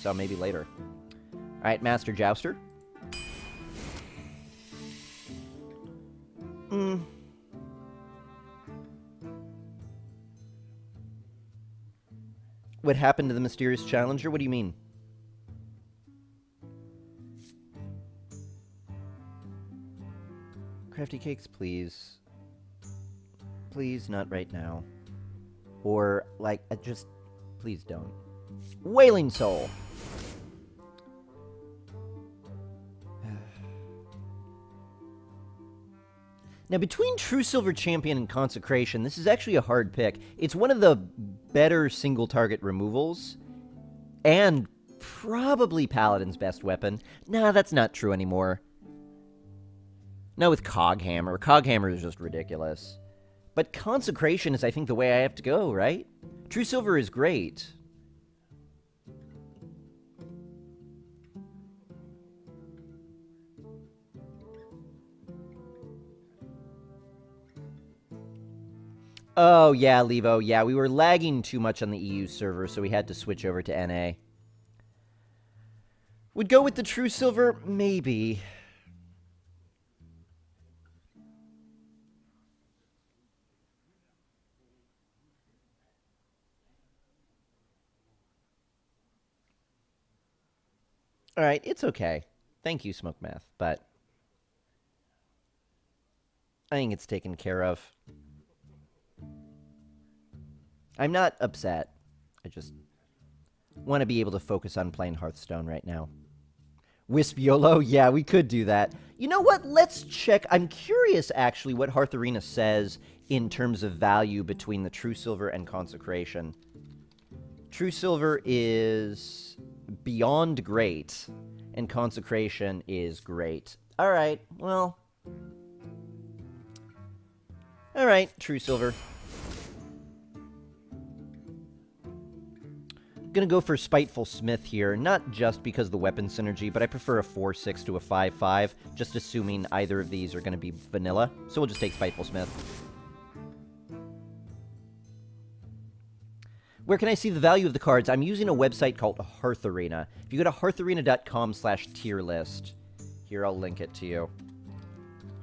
so maybe later. Alright, Master Jouster. What happened to the Mysterious Challenger? What do you mean? Crafty Cakes, please. Please, not right now. Or, like, just... Please don't. Wailing Soul! Now, between True Silver Champion and Consecration, this is actually a hard pick. It's one of the better single-target removals, and probably Paladin's best weapon. Nah, that's not true anymore. No, with Coghammer. Coghammer is just ridiculous. But Consecration is, I think, the way I have to go, right? True Silver is great. Oh, yeah, Levo. Yeah, we were lagging too much on the EU server, so we had to switch over to NA. Would go with the True Silver? Maybe. Alright, it's okay. Thank you, Smoke Math, but I think it's taken care of. I'm not upset. I just want to be able to focus on playing Hearthstone right now. Wisp YOLO? Yeah, we could do that. You know what? Let's check. I'm curious, actually, what Hearth Arena says in terms of value between the True Silver and Consecration. True Silver is beyond great, and Consecration is great. Alright, well... Alright, True Silver. Gonna go for Spiteful Smith here, not just because of the weapon synergy, but I prefer a 4-6 to a 5-5, just assuming either of these are gonna be vanilla, so we'll just take Spiteful Smith. Where can I see the value of the cards? I'm using a website called Hearth Arena. If you go to heartharena.com/tier list, here, I'll link it to you.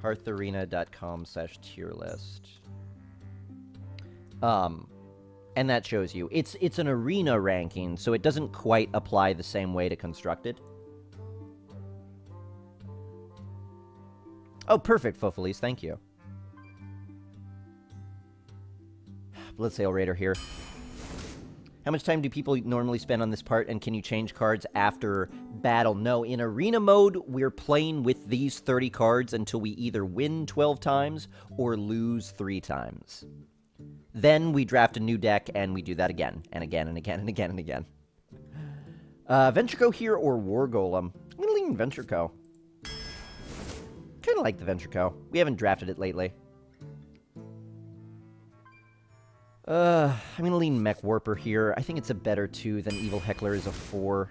heartharena.com/tier list. And that shows you. It's an arena ranking, so it doesn't quite apply the same way to Constructed. Oh, perfect, Fofilis, thank you. Bloodsale Raider here. How much time do people normally spend on this part, and can you change cards after battle? No, in arena mode, we're playing with these 30 cards until we either win 12 times or lose 3 times. Then we draft a new deck, and we do that again, and again, and again, and again, and again. Ventrico here or War Golem? I'm going to lean Ventrico. Kind of like the Ventrico. We haven't drafted it lately. I'm going to lean Mech Warper here. I think it's a better 2 than Evil Heckler is a 4.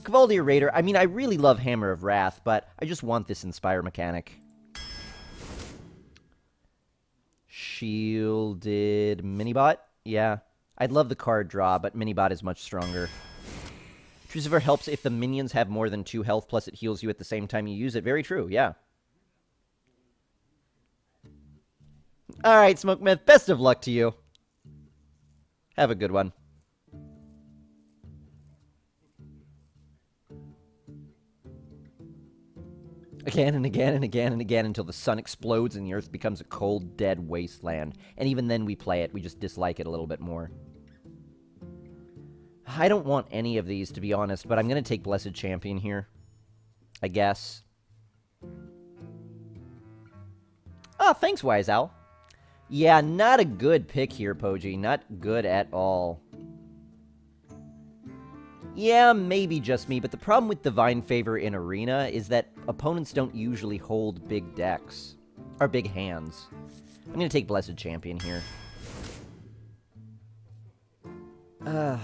Cavaldier Raider. I mean, I really love Hammer of Wrath, but I just want this Inspire mechanic. Shielded Minibot? Yeah. I'd love the card draw, but Minibot is much stronger. True Silver helps if the minions have more than 2 health, plus it heals you at the same time you use it. Very true, yeah. Alright, Smoke Myth, best of luck to you. Have a good one. Again and again and again and again until the sun explodes and the earth becomes a cold, dead wasteland. And even then we play it, we just dislike it a little bit more. I don't want any of these, to be honest, but I'm going to take Blessed Champion here. I guess. Oh, thanks, Wise Owl. Yeah, not a good pick here, Poji. Not good at all. Yeah, maybe just me, but the problem with Divine Favor in Arena is that opponents don't usually hold big decks. Or big hands. I'm going to take Blessed Champion here. I'll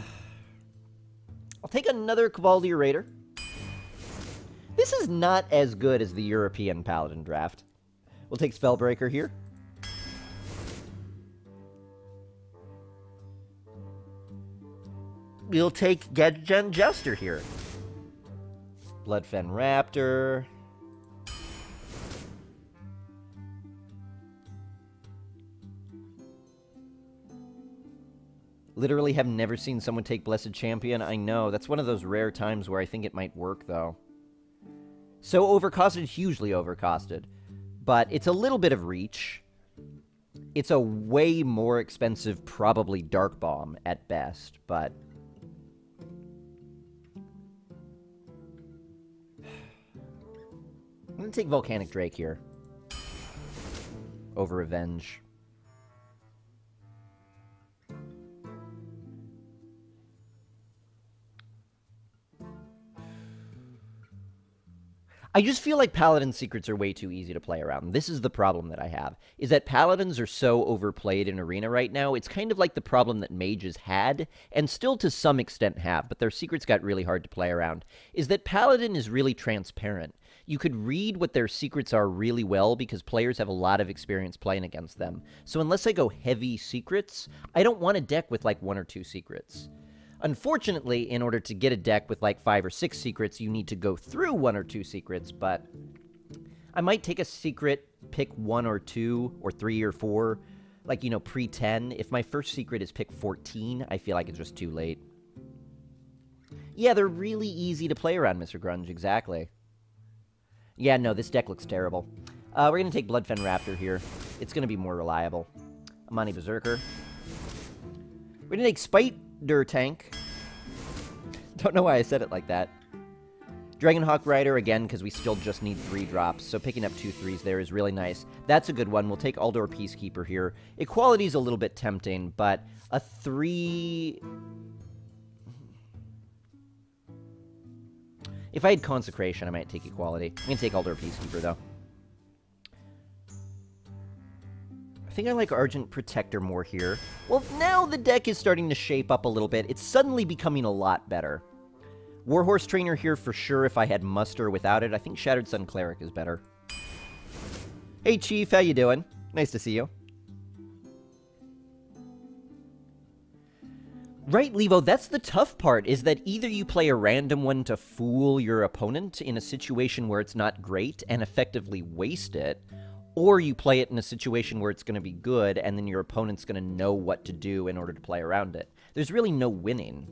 take another Cavaldier Raider. This is not as good as the European Paladin draft. We'll take Spellbreaker here. we'll take Gadgen Jouster here. Bloodfen Raptor. Literally have never seen someone take Blessed Champion. I know. That's one of those rare times where I think it might work, though. So overcosted, hugely overcosted. But it's a little bit of reach. It's a way more expensive, probably Dark Bomb at best, but... I'm going to take Volcanic Drake here. Over Revenge. I just feel like Paladin secrets are way too easy to play around. This is the problem that I have, is that Paladins are so overplayed in Arena right now. It's kind of like the problem that Mages had, and still to some extent have, but their secrets got really hard to play around, is that Paladin is really transparent. You could read what their secrets are really well because players have a lot of experience playing against them. So unless I go heavy secrets, I don't want a deck with like 1 or 2 secrets. Unfortunately, in order to get a deck with like 5 or 6 secrets, you need to go through 1 or 2 secrets, but I might take a secret, pick 1 or 2 or 3 or 4, like, you know, pre-10. If my first secret is pick 14, I feel like it's just too late. Yeah, they're really easy to play around, Mr. Grunge, exactly. Yeah, no, this deck looks terrible. We're going to take Bloodfen Raptor here. It's going to be more reliable. Amani Berserker. We're going to take Spider Tank. Don't know why I said it like that. Dragonhawk Rider, again, because we still just need 3 drops, so picking up 2 3s there is really nice. That's a good one. We'll take Aldor Peacekeeper here. Equality's a little bit tempting, but a 3... If I had Consecration, I might take Equality. I'm going to take Aldor Peacekeeper, though. I think I like Argent Protector more here. Well, now the deck is starting to shape up a little bit. It's suddenly becoming a lot better. Warhorse Trainer here for sure if I had Muster without it. I think Shattered Sun Cleric is better. Hey, Chief, how you doing? Nice to see you. Right, Levo, that's the tough part, is that either you play a random one to fool your opponent in a situation where it's not great and effectively waste it, or you play it in a situation where it's going to be good and then your opponent's going to know what to do in order to play around it. There's really no winning.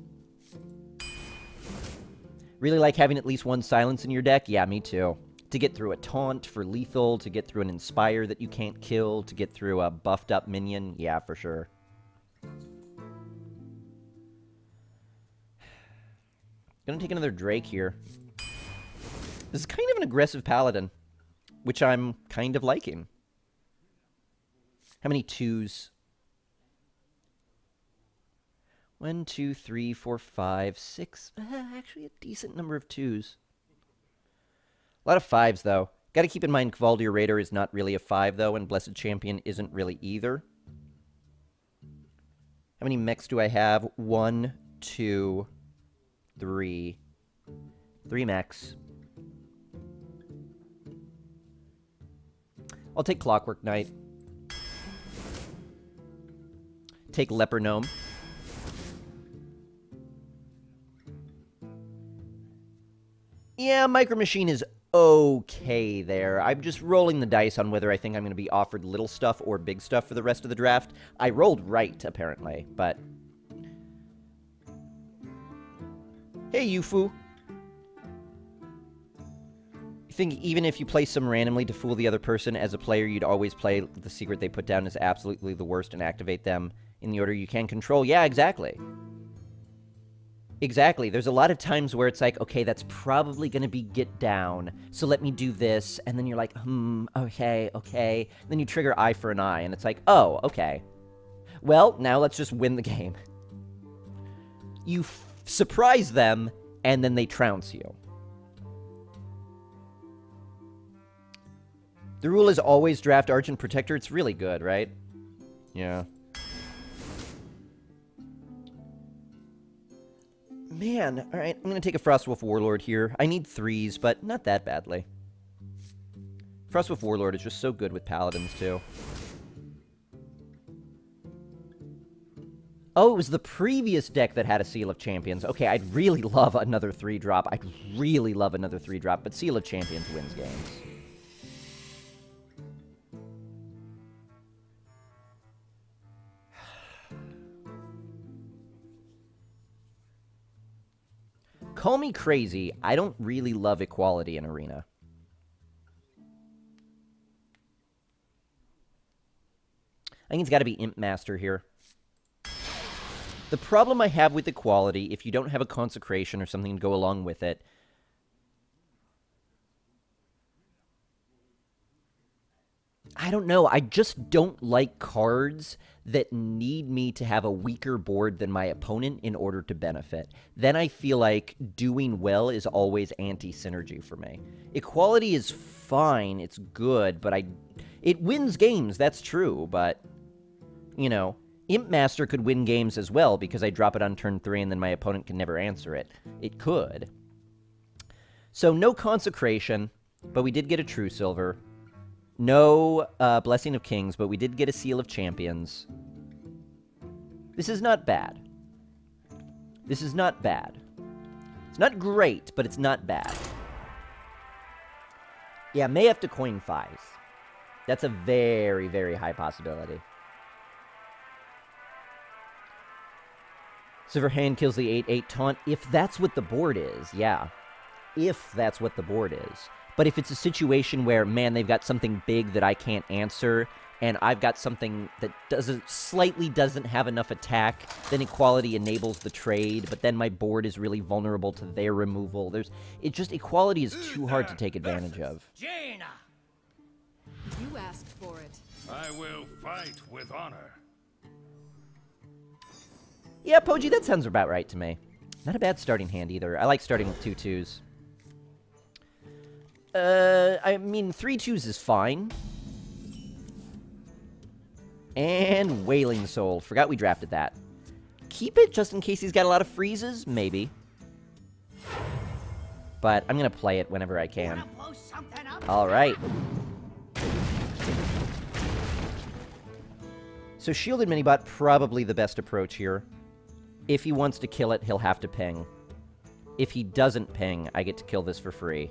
Really like having at least 1 silence in your deck? Yeah, me too. To get through a taunt for lethal, to get through an Inspire that you can't kill, to get through a buffed up minion, yeah, for sure. Gonna take another Drake here. This is kind of an aggressive Paladin, which I'm kind of liking. How many 2s? 1, 2, 3, 4, 5, 6. Actually, a decent number of 2s. A lot of 5s, though. Got to keep in mind, Kvaldir Raider is not really a 5, though, and Blessed Champion isn't really either. How many mechs do I have? 1, 2, 3. 3 mechs. I'll take Clockwork Knight. Take Leper Gnome. Yeah, Micro Machine is okay there. I'm just rolling the dice on whether I think I'm going to be offered little stuff or big stuff for the rest of the draft. I rolled right, apparently, but... Hey, Yufu. You think even if you play some randomly to fool the other person, as a player, you'd always play the secret they put down as absolutely the worst and activate them in the order you can control? Yeah, exactly. Exactly. There's a lot of times where it's like, okay, that's probably going to be get down, so let me do this, and then you're like, okay, okay. Then you trigger eye for an eye, and it's like, oh, okay. Well, now let's just win the game. You surprise them, and then they trounce you. The rule is always draft Argent Protector. It's really good, right? Yeah. Man, alright, I'm going to take a Frostwolf Warlord here. I need 3s, but not that badly. Frostwolf Warlord is just so good with Paladins, too. Oh, it was the previous deck that had a Seal of Champions. Okay, I'd really love another 3-drop. I'd really love another 3-drop, but Seal of Champions wins games. Call me crazy, I don't really love equality in Arena. I think it's got to be Imp Master here. The problem I have with equality, if you don't have a consecration or something to go along with it, I don't know. I just don't like cards that need me to have a weaker board than my opponent in order to benefit. Then I feel like doing well is always anti-synergy for me. Equality is fine. It's good, but it wins games. That's true, but, you know, Imp Master could win games as well because I drop it on turn 3 and then my opponent can never answer it. It could. So no Consecration, but we did get a True Silver. No Blessing of Kings, but we did get a Seal of Champions. This is not bad. This is not bad. It's not great, but it's not bad. Yeah, may have to coin 5s. That's a very, very high possibility. Silver Hand kills the 8/8 taunt, if that's what the board is, yeah. If that's what the board is. But if it's a situation where, man, they've got something big that I can't answer, and I've got something that slightly doesn't have enough attack, then equality enables the trade, but then my board is really vulnerable to their removal. Equality is too hard to take advantage of. Jaina! You asked for it. I will fight with honor. Yeah, Poji, that sounds about right to me. Not a bad starting hand either. I like starting with 2 2s. I mean, 3 2s is fine. And Wailing Soul. Forgot we drafted that. Keep it just in case he's got a lot of freezes? Maybe. But I'm going to play it whenever I can. Alright. So Shielded Minibot, probably the best approach here. If he wants to kill it, he'll have to ping. If he doesn't ping, I get to kill this for free.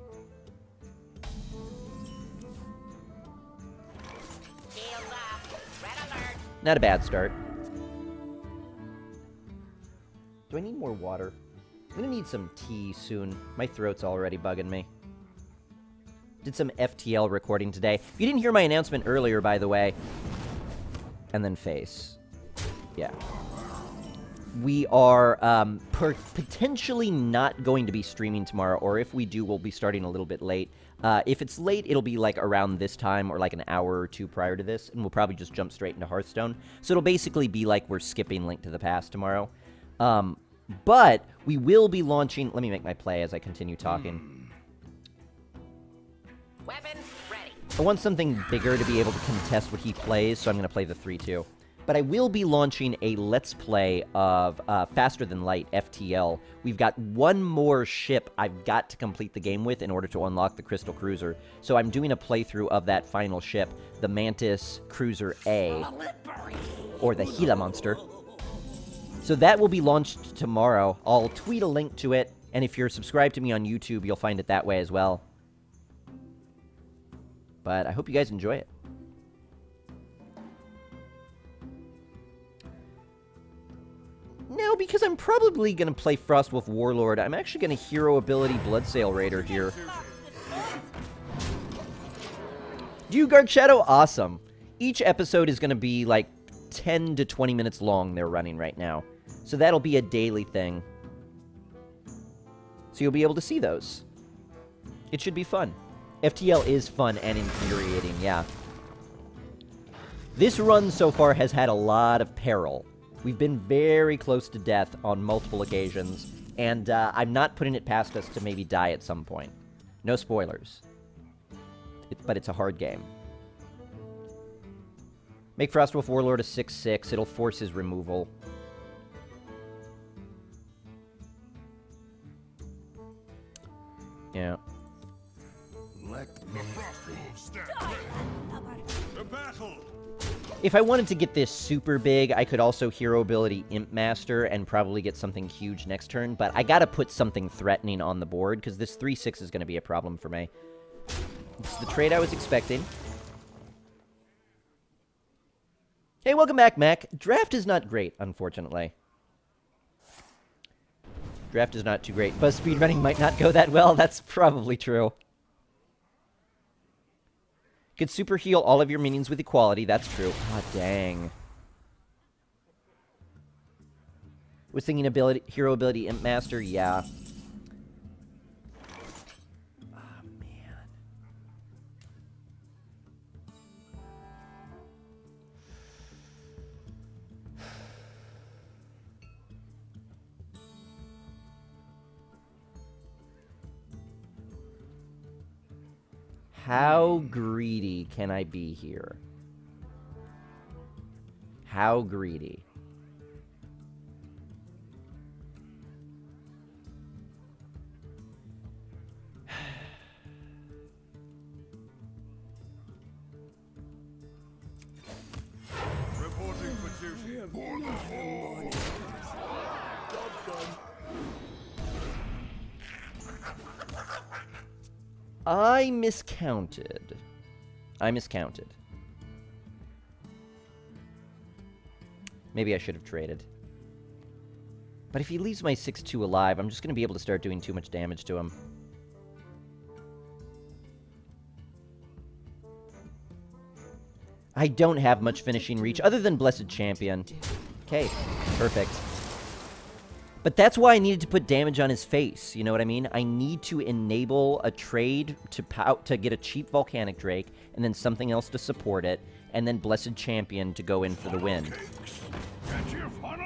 Not a bad start. Do I need more water? I'm gonna need some tea soon. My throat's already bugging me. Did some FTL recording today. If you didn't hear my announcement earlier, by the way. And then face. Yeah. We are potentially not going to be streaming tomorrow, or if we do, we'll be starting a little bit late. If it's late, it'll be like around this time or like an hour or 2 prior to this, and we'll probably just jump straight into Hearthstone. So it'll basically be like we're skipping Link to the Past tomorrow. But we will be launching... Let me make my play as I continue talking. Weapons ready. I want something bigger to be able to contest what he plays, so I'm going to play the 3-2. But I will be launching a Let's Play of Faster Than Light, FTL. We've got one more ship I've got to complete the game with in order to unlock the Crystal Cruiser. So I'm doing a playthrough of that final ship, the Mantis Cruiser A, or the Gila Monster. So that will be launched tomorrow. I'll tweet a link to it, and if you're subscribed to me on YouTube, you'll find it that way as well. But I hope you guys enjoy it. No, because I'm probably going to play Frostwolf Warlord. I'm actually going to Hero Ability Bloodsail Raider here. Dewguard Shadow? Awesome. Each episode is going to be like 10 to 20 minutes long they're running right now. So that'll be a daily thing. So you'll be able to see those. It should be fun. FTL is fun and infuriating, yeah. This run so far has had a lot of peril. We've been very close to death on multiple occasions, and I'm not putting it past us to maybe die at some point. No spoilers. But it's a hard game. Make Frostwolf Warlord a 6/6. It'll force his removal. Yeah. Let the battle stand ready. The battle If I wanted to get this super big, I could also hero ability Imp Master and probably get something huge next turn, but I gotta put something threatening on the board, because this 3/6 is gonna be a problem for me. It's the trade I was expecting. Hey, welcome back, Mac. Draft is not great, unfortunately. Draft is not too great. But speedrunning might not go that well. That's probably true. Could super heal all of your minions with equality. That's true. Ah, dang. Was thinking hero ability Imp Master. Yeah. Ah, man. How greedy can I be here? How greedy? Reporting for duty. For the horde. I miscounted. I miscounted. Maybe I should have traded. But if he leaves my 6/2 alive, I'm just going to be able to start doing too much damage to him. I don't have much finishing reach other than Blessed Champion. Okay, perfect. But that's why I needed to put damage on his face, you know what I mean? I need to enable a trade to get a cheap Volcanic Drake, and then something else to support it, and then Blessed Champion to go in for the win.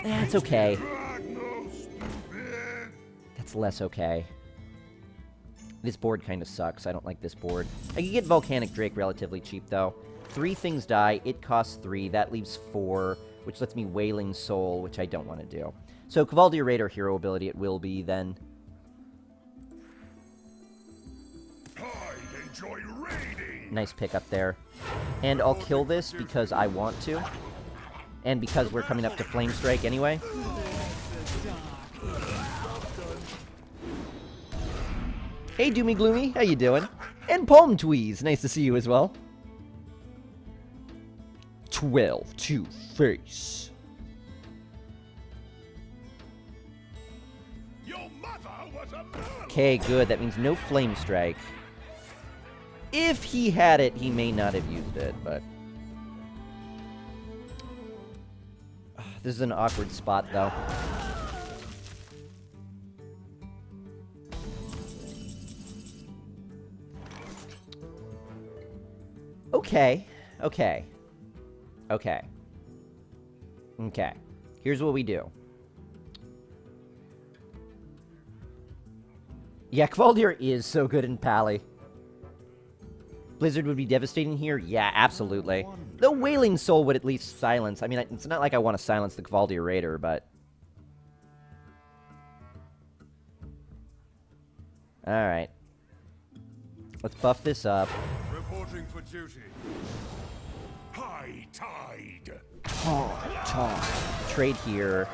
That's okay. That's less okay. This board kind of sucks. I don't like this board. I can get Volcanic Drake relatively cheap, though. 3 things die. It costs 3. That leaves 4, which lets me Wailing Soul, which I don't want to do. So, Cavalry Raider hero ability it will be, then. I enjoy raiding. Nice pick up there. And I'll kill this because I want to. And because we're coming up to Flame Strike anyway. Hey, Doomy Gloomy. How you doing? And Palm Tweez. Nice to see you as well. 12 to face. Okay, good. That means no Flame Strike. If he had it, he may not have used it, but... This is an awkward spot, though. Okay. Okay. Okay. Okay. Here's what we do. Yeah, Kvaldir is so good in Pally. Blizzard would be devastating here? Yeah, absolutely. The Wailing Soul would at least silence. I mean, it's not like I want to silence the Kvaldir Raider, but... Alright. Let's buff this up. Reporting for duty. High tide. High tide. Trade here.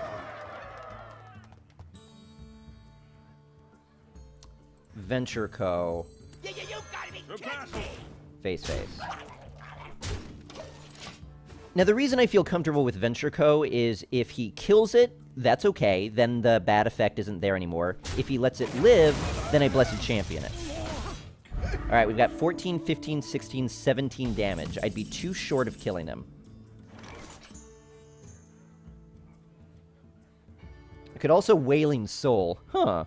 Venture Co. You gotta be kidding me! Face. Now, the reason I feel comfortable with Venture Co. is if he kills it, that's okay. Then the bad effect isn't there anymore. If he lets it live, then I Blessed Champion it. Alright, we've got 14, 15, 16, 17 damage. I'd be too short of killing him. I could also Wailing Soul. Huh.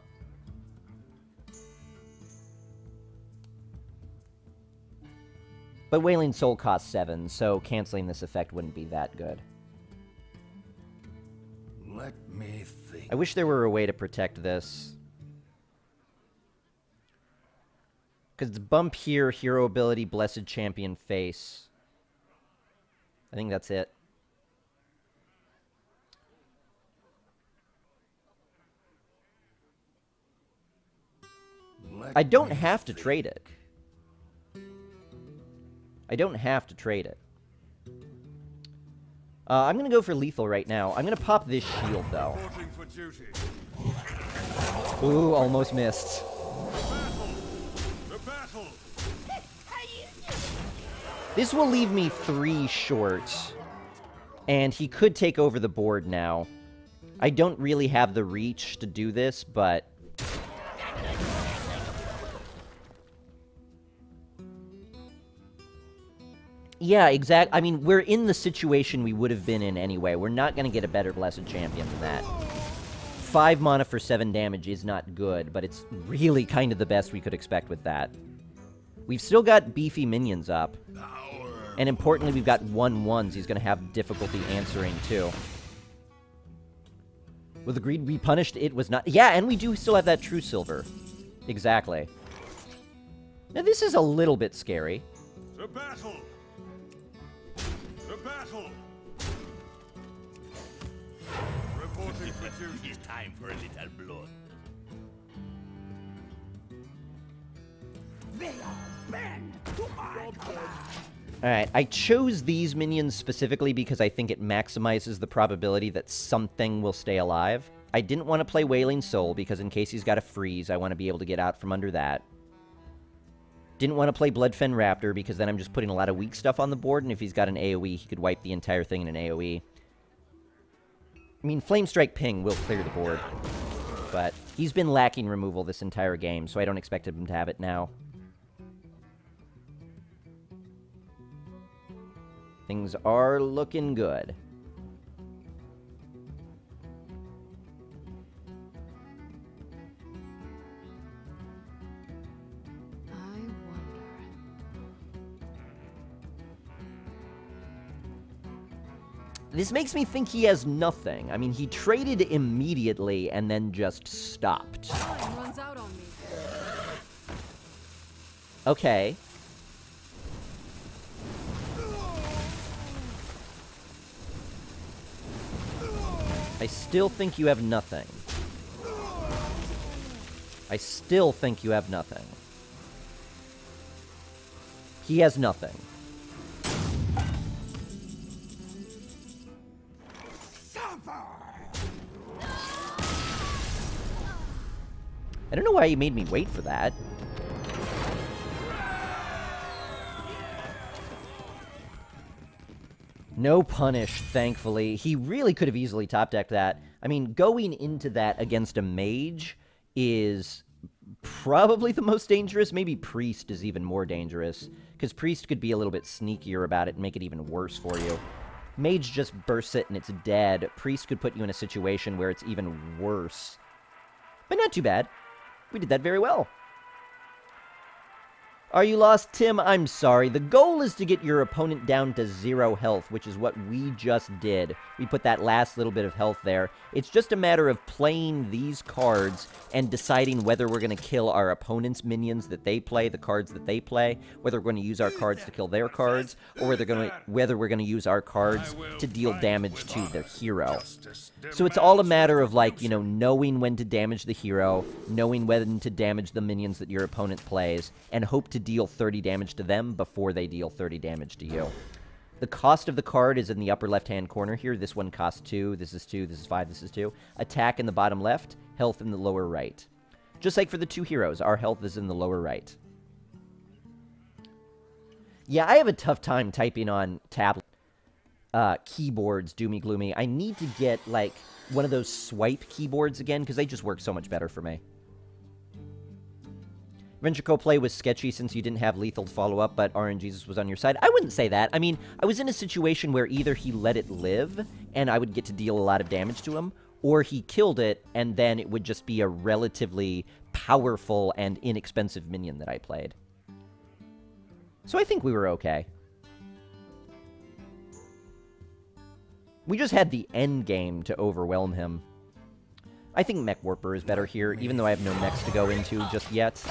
But Wailing Soul costs 7, so canceling this effect wouldn't be that good. Let me think. I wish there were a way to protect this. Because it's bump here, hero ability, Blessed Champion face. I think that's it. I don't have to trade it. I don't have to trade it. I'm gonna go for lethal right now. I'm gonna pop this shield, though. Reporting for duty. Ooh, almost missed. The battle. This will leave me 3 short. And he could take over the board now. I don't really have the reach to do this, but... yeah, exactly. I mean, we're in the situation we would have been in anyway. We're not going to get a better Blessed Champion than that. 5 mana for 7 damage is not good, but it's really kind of the best we could expect with that. We've still got beefy minions up. And importantly, we've got 1/1s he's going to have difficulty answering, too. Will the greed be punished? It was not. Yeah, and we do still have that true silver. Exactly. Now, this is a little bit scary. The battle. The battle. Reporting for duty. It's time for a little blood. They are banned to my command. Alright, I chose these minions specifically because I think it maximizes the probability that something will stay alive. I didn't want to play Wailing Soul because in case he's got a freeze, I want to be able to get out from under that. Didn't want to play Bloodfen Raptor because then I'm just putting a lot of weak stuff on the board, and if he's got an AoE, he could wipe the entire thing in an AoE. I mean, Flame Strike Ping will clear the board, but he's been lacking removal this entire game, so I don't expect him to have it now. Things are looking good. I wonder. This makes me think he has nothing. I mean, he traded immediately and then just stopped. Time runs out on me. Okay. I still think you have nothing. I still think you have nothing. He has nothing. I don't know why he made me wait for that. No punish, thankfully. He really could have easily top-decked that. I mean, going into that against a mage is probably the most dangerous. Maybe Priest is even more dangerous, because Priest could be a little bit sneakier about it and make it even worse for you. Mage just bursts it and it's dead. Priest could put you in a situation where it's even worse. But not too bad. We did that very well. Are you lost, Tim? I'm sorry. The goal is to get your opponent down to 0 health, which is what we just did. We put that last little bit of health there. It's just a matter of playing these cards and deciding whether we're going to kill our opponent's minions that they play, the cards that they play, whether we're going to use our cards to kill their cards, or whether we're going to use our cards to deal damage to their hero. So it's all a matter of, like, you know, knowing when to damage the hero, knowing when to damage the minions that your opponent plays, and hope to deal 30 damage to them before they deal 30 damage to you. The cost of the card is in the upper left-hand corner here. This one costs 2, this is 2, this is 5, this is 2. Attack in the bottom left, health in the lower right. Just like for the 2 heroes, our health is in the lower right. Yeah, I have a tough time typing on tablet keyboards, doomy gloomy. I need to get, like, one of those swipe keyboards again, because they just work so much better for me. Ventricle play was sketchy since you didn't have lethal follow-up, but RNGesus was on your side. I wouldn't say that. I mean, I was in a situation where either he let it live, and I would get to deal a lot of damage to him, or he killed it, and then it would just be a relatively powerful and inexpensive minion that I played. So I think we were okay. We just had the end game to overwhelm him. I think Mech Warper is better here, even though I have no mechs to go into just yet.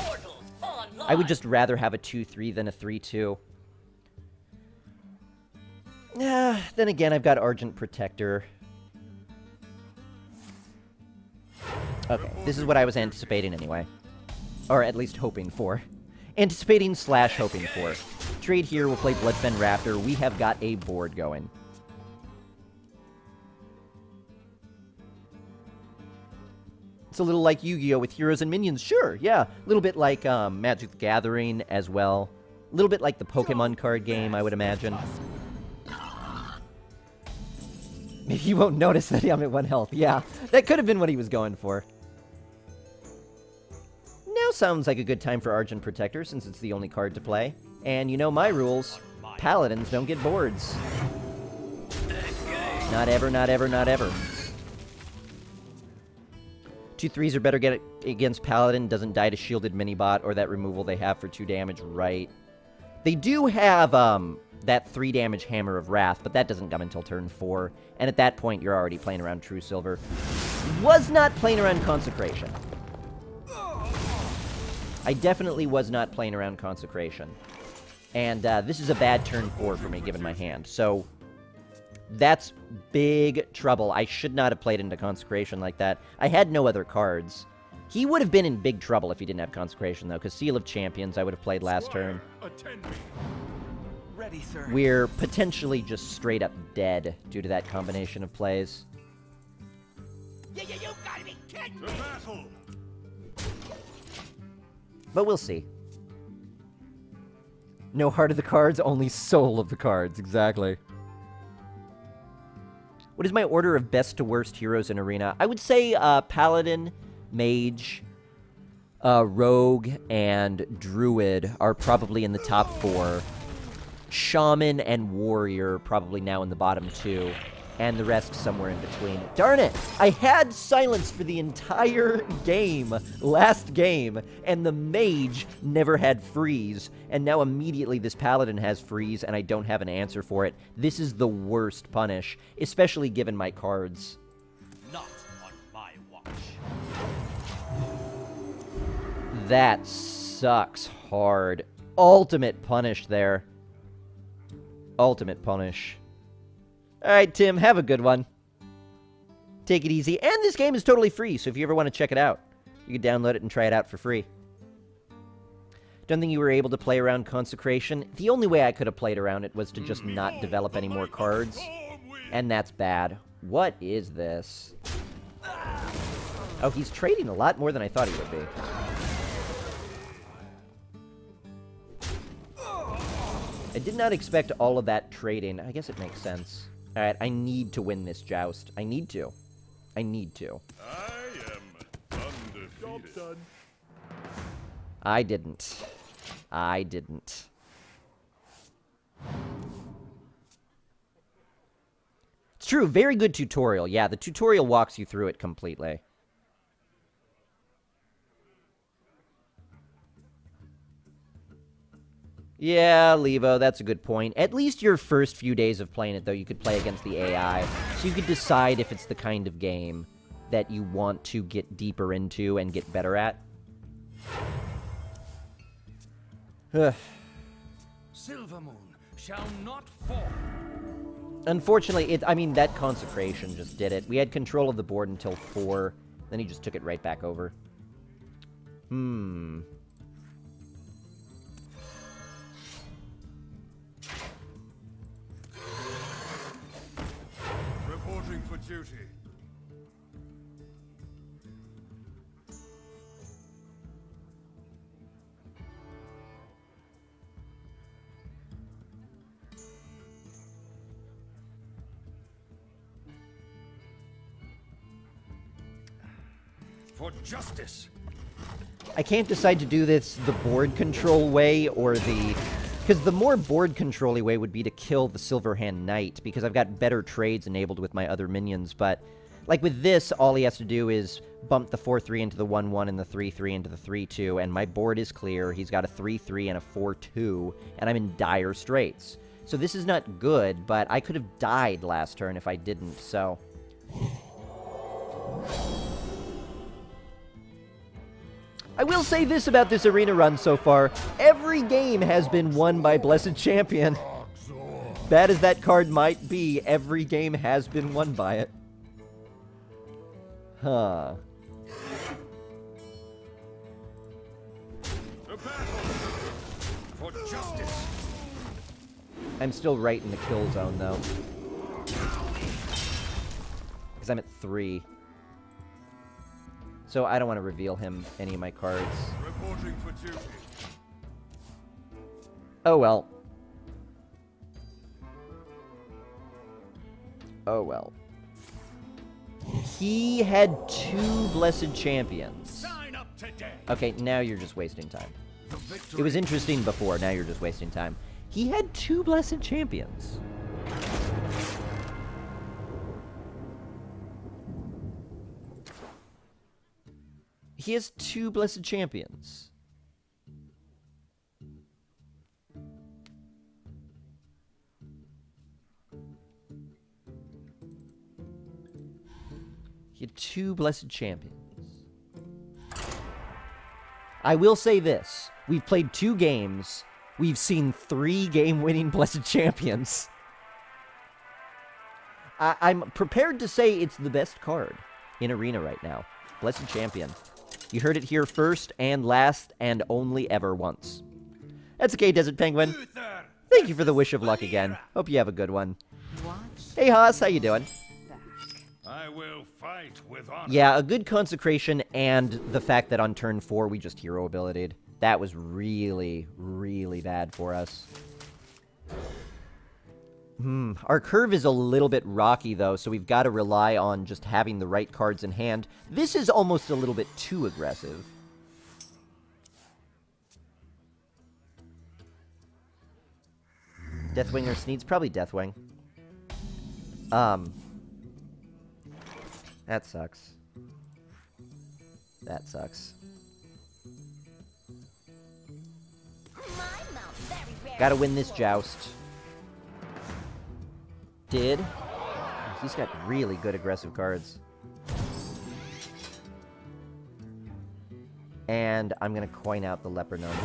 I would just rather have a 2-3 than a 3-2. Then again, I've got Argent Protector. Okay, this is what I was anticipating anyway. Or at least hoping for. Anticipating / hoping for. Trade here, we'll play Bloodfen Raptor. We have got a board going. It's a little like Yu-Gi-Oh! With heroes and minions. Sure, yeah. A little bit like Magic the Gathering as well. A little bit like the Pokemon card game, I would imagine. Maybe you won't notice that I'm at 1 health. Yeah, that could have been what he was going for. Now sounds like a good time for Argent Protector, since it's the only card to play. And you know my rules. Paladins don't get boards. Not ever, not ever, not ever. 2/3s are better get against Paladin, doesn't die to shielded minibot, or that removal they have for 2 damage, right. They do have, that 3 damage Hammer of Wrath, but that doesn't come until turn 4, and at that point you're already playing around True Silver. Was not playing around Consecration. I definitely was not playing around Consecration. And this is a bad turn 4 for me, given my hand. So, that's big trouble. I should not have played into Consecration like that. I had no other cards. He would have been in big trouble if he didn't have Consecration, though, because Seal of Champions I would have played last turn. Attend me. Ready, sir. We're potentially just straight up dead due to that combination of plays. You gotta be kidding The me! battle. But we'll see. No heart of the cards, only soul of the cards. Exactly. What is my order of best to worst heroes in Arena? I would say Paladin, Mage, Rogue, and Druid are probably in the top 4. Shaman and Warrior probably now in the bottom 2. And the rest somewhere in between. Darn it! I had silence for the entire game, last game, and the Mage never had freeze, and now immediately this Paladin has freeze, and I don't have an answer for it. This is the worst punish, especially given my cards. Not on my watch. That sucks hard. Ultimate punish there. Ultimate punish. Alright, Tim, have a good one. Take it easy. And this game is totally free, so if you ever want to check it out, you can download it and try it out for free. Don't think you were able to play around Consecration. The only way I could have played around it was to just not develop any more cards. And that's bad. What is this? Oh, he's trading a lot more than I thought he would be. I did not expect all of that trading. I guess it makes sense. Alright, I need to win this joust. I need to. I need to. I am undefeated. Job done. I didn't. I didn't. It's true, very good tutorial. Yeah, the tutorial walks you through it completely. Yeah, Levo, that's a good point. At least your first few days of playing it, though, you could play against the AI. So you could decide if it's the kind of game that you want to get deeper into and get better at. Silver Moon shall not fall. Unfortunately, I mean, that Consecration just did it. We had control of the board until 4. Then he just took it right back over. Reporting for duty. For justice. I can't decide to do this the board control way or the... Because the more board control-y way would be to kill the Silverhand Knight, because I've got better trades enabled with my other minions, but... Like with this, all he has to do is bump the 4-3 into the 1-1 and the 3-3 into the 3-2, and my board is clear. He's got a 3-3 and a 4-2, and I'm in dire straits. So this is not good, but I could have died last turn if I didn't, so... I will say this about this arena run so far. Every game has been won by Blessed Champion. Bad as that card might be, every game has been won by it. Huh. The battle. For justice. I'm still right in the kill zone, though. Because I'm at 3. So I don't want to reveal him any of my cards. Reporting for duty. Oh well. Oh well. He had 2 Blessed Champions. Sign up today. Okay, now you're just wasting time. The It victory. was interesting before, now you're just wasting time. He had 2 Blessed Champions. He has 2 Blessed Champions. He had 2 Blessed Champions. I will say this. We've played 2 games. We've seen 3 game-winning Blessed Champions. I'm prepared to say it's the best card in Arena right now. Blessed Champion. You heard it here first and last and only ever once. That's okay, Desert Penguin. Luther. Thank you for the wish of luck again. Hope you have a good one. Watch Hey, Haas, how you doing? back. I will fight with honor. Yeah, a good consecration and the fact that on turn 4 we just hero abilitied. That was really, really bad for us. Our curve is a little bit rocky, though, so we've got to rely on just having the right cards in hand. This is almost a little bit too aggressive. Deathwing or Sneeds? Probably Deathwing. That sucks. That sucks. Gotta win this joust. Did. He's got really good aggressive cards. And I'm gonna coin out the Leper Gnome.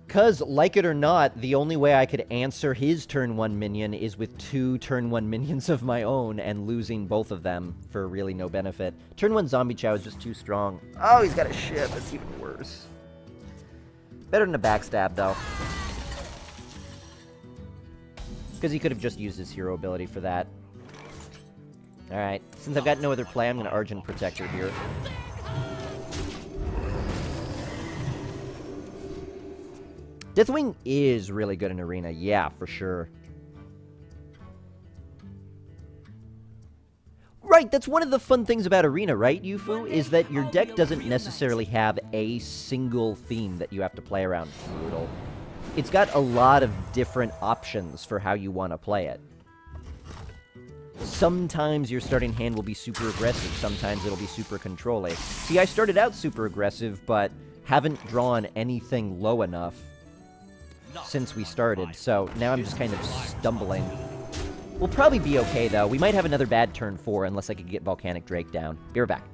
Because, like it or not, the only way I could answer his turn 1 minion is with 2 turn 1 minions of my own and losing both of them for really no benefit. Turn 1 Zombie Chow is just too strong. Oh, he's got a ship. That's even worse. Better than a backstab, though. Because he could have just used his hero ability for that. Alright, since I've got no other play, I'm going to Argent Protector here. Deathwing is really good in Arena, yeah, for sure. Right, that's one of the fun things about Arena, right, Yufu? Is that your deck doesn't necessarily have a single theme that you have to play around. Brutal. It's got a lot of different options for how you want to play it. Sometimes your starting hand will be super aggressive, sometimes it'll be super control-y. See, I started out super aggressive, but haven't drawn anything low enough since we started, so now I'm just kind of stumbling. We'll probably be okay, though. We might have another bad turn 4, unless I could get Volcanic Drake down. Be right back.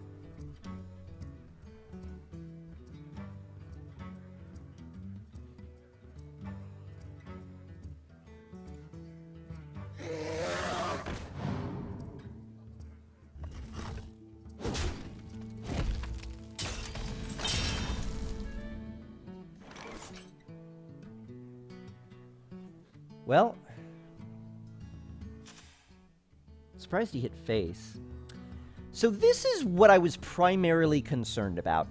Well, surprised he hit face. So this is what I was primarily concerned about,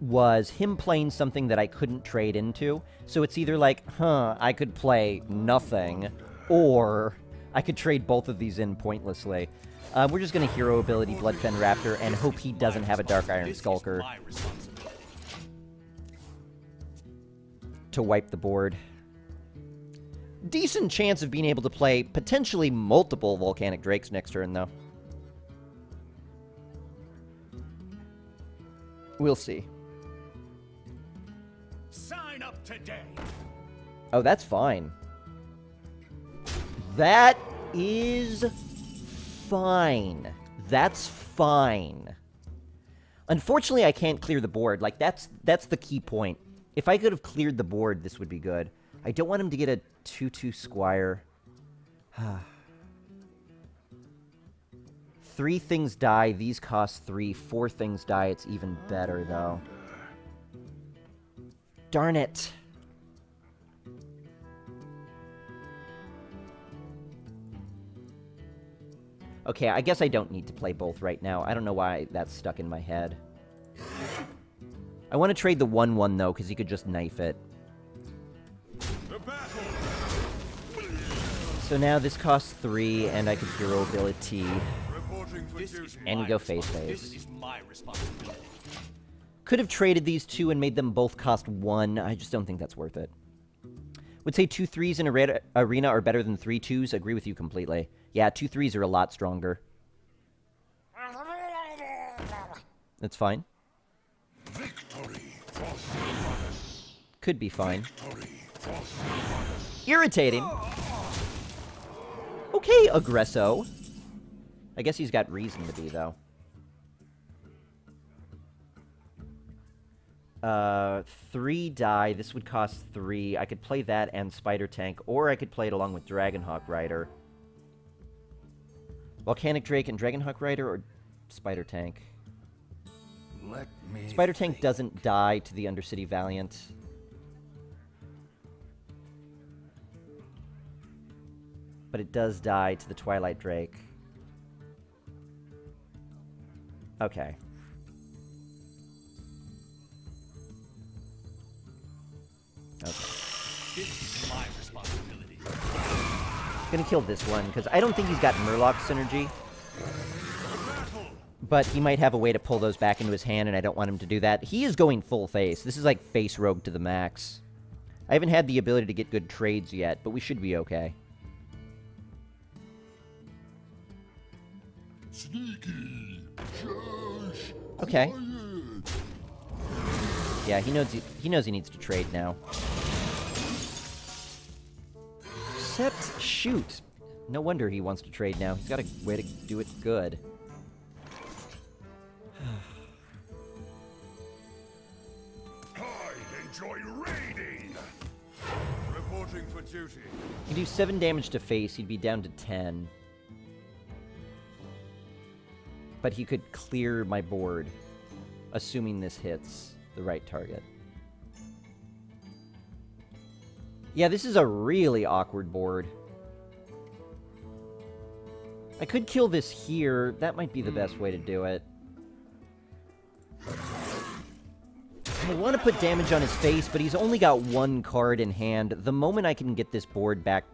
was him playing something that I couldn't trade into. So it's either like, I could play nothing, or I could trade both of these in pointlessly. We're just going to hero ability Bloodfen Raptor and hope he doesn't have a Dark Iron Skulker to wipe the board. Decent chance of being able to play potentially multiple Volcanic Drakes next turn, though. We'll see. Sign up today. Oh, that's fine. That is fine. That's fine. Unfortunately, I can't clear the board. Like, that's the key point. If I could have cleared the board, this would be good. I don't want him to get a 2/2 Squire. 3 things die. These cost 3. 4 things die. It's even better, though. Darn it. Okay, I guess I don't need to play both right now. I don't know why that's stuck in my head. I want to trade the 1/1, though, because he could just knife it. So now this costs 3, and I could hero ability. And go face-face. This is my responsibility. Could have traded these two and made them both cost 1. I just don't think that's worth it. Would say 2 3s in arena are better than 3 2s. Agree with you completely. Yeah, 2 3s are a lot stronger. That's fine. Could be fine. Irritating. Okay, Aggresso. I guess he's got reason to be, though. 3 die. This would cost 3. I could play that and Spider Tank, or I could play it along with Dragonhawk Rider. Volcanic Drake and Dragonhawk Rider, or Spider Tank? Spider Tank doesn't die to the Undercity Valiant. But it does die to the Twilight Drake. Okay. Okay. This is my responsibility. Gonna kill this one, because I don't think he's got Murloc synergy. But he might have a way to pull those back into his hand, and I don't want him to do that. He is going full face. This is like face rogue to the max. I haven't had the ability to get good trades yet, but we should be okay. Okay. Yeah, he knows he needs to trade now. Except, shoot. No wonder he wants to trade now. He's got a way to do it good. I enjoy raiding. Reporting for duty. He'd do 7 damage to face. He'd be down to 10. But he could clear my board, assuming this hits the right target. Yeah, this is a really awkward board. I could kill this here. That might be the best way to do it. I want to put damage on his face, but he's only got 1 card in hand. The moment I can get this board back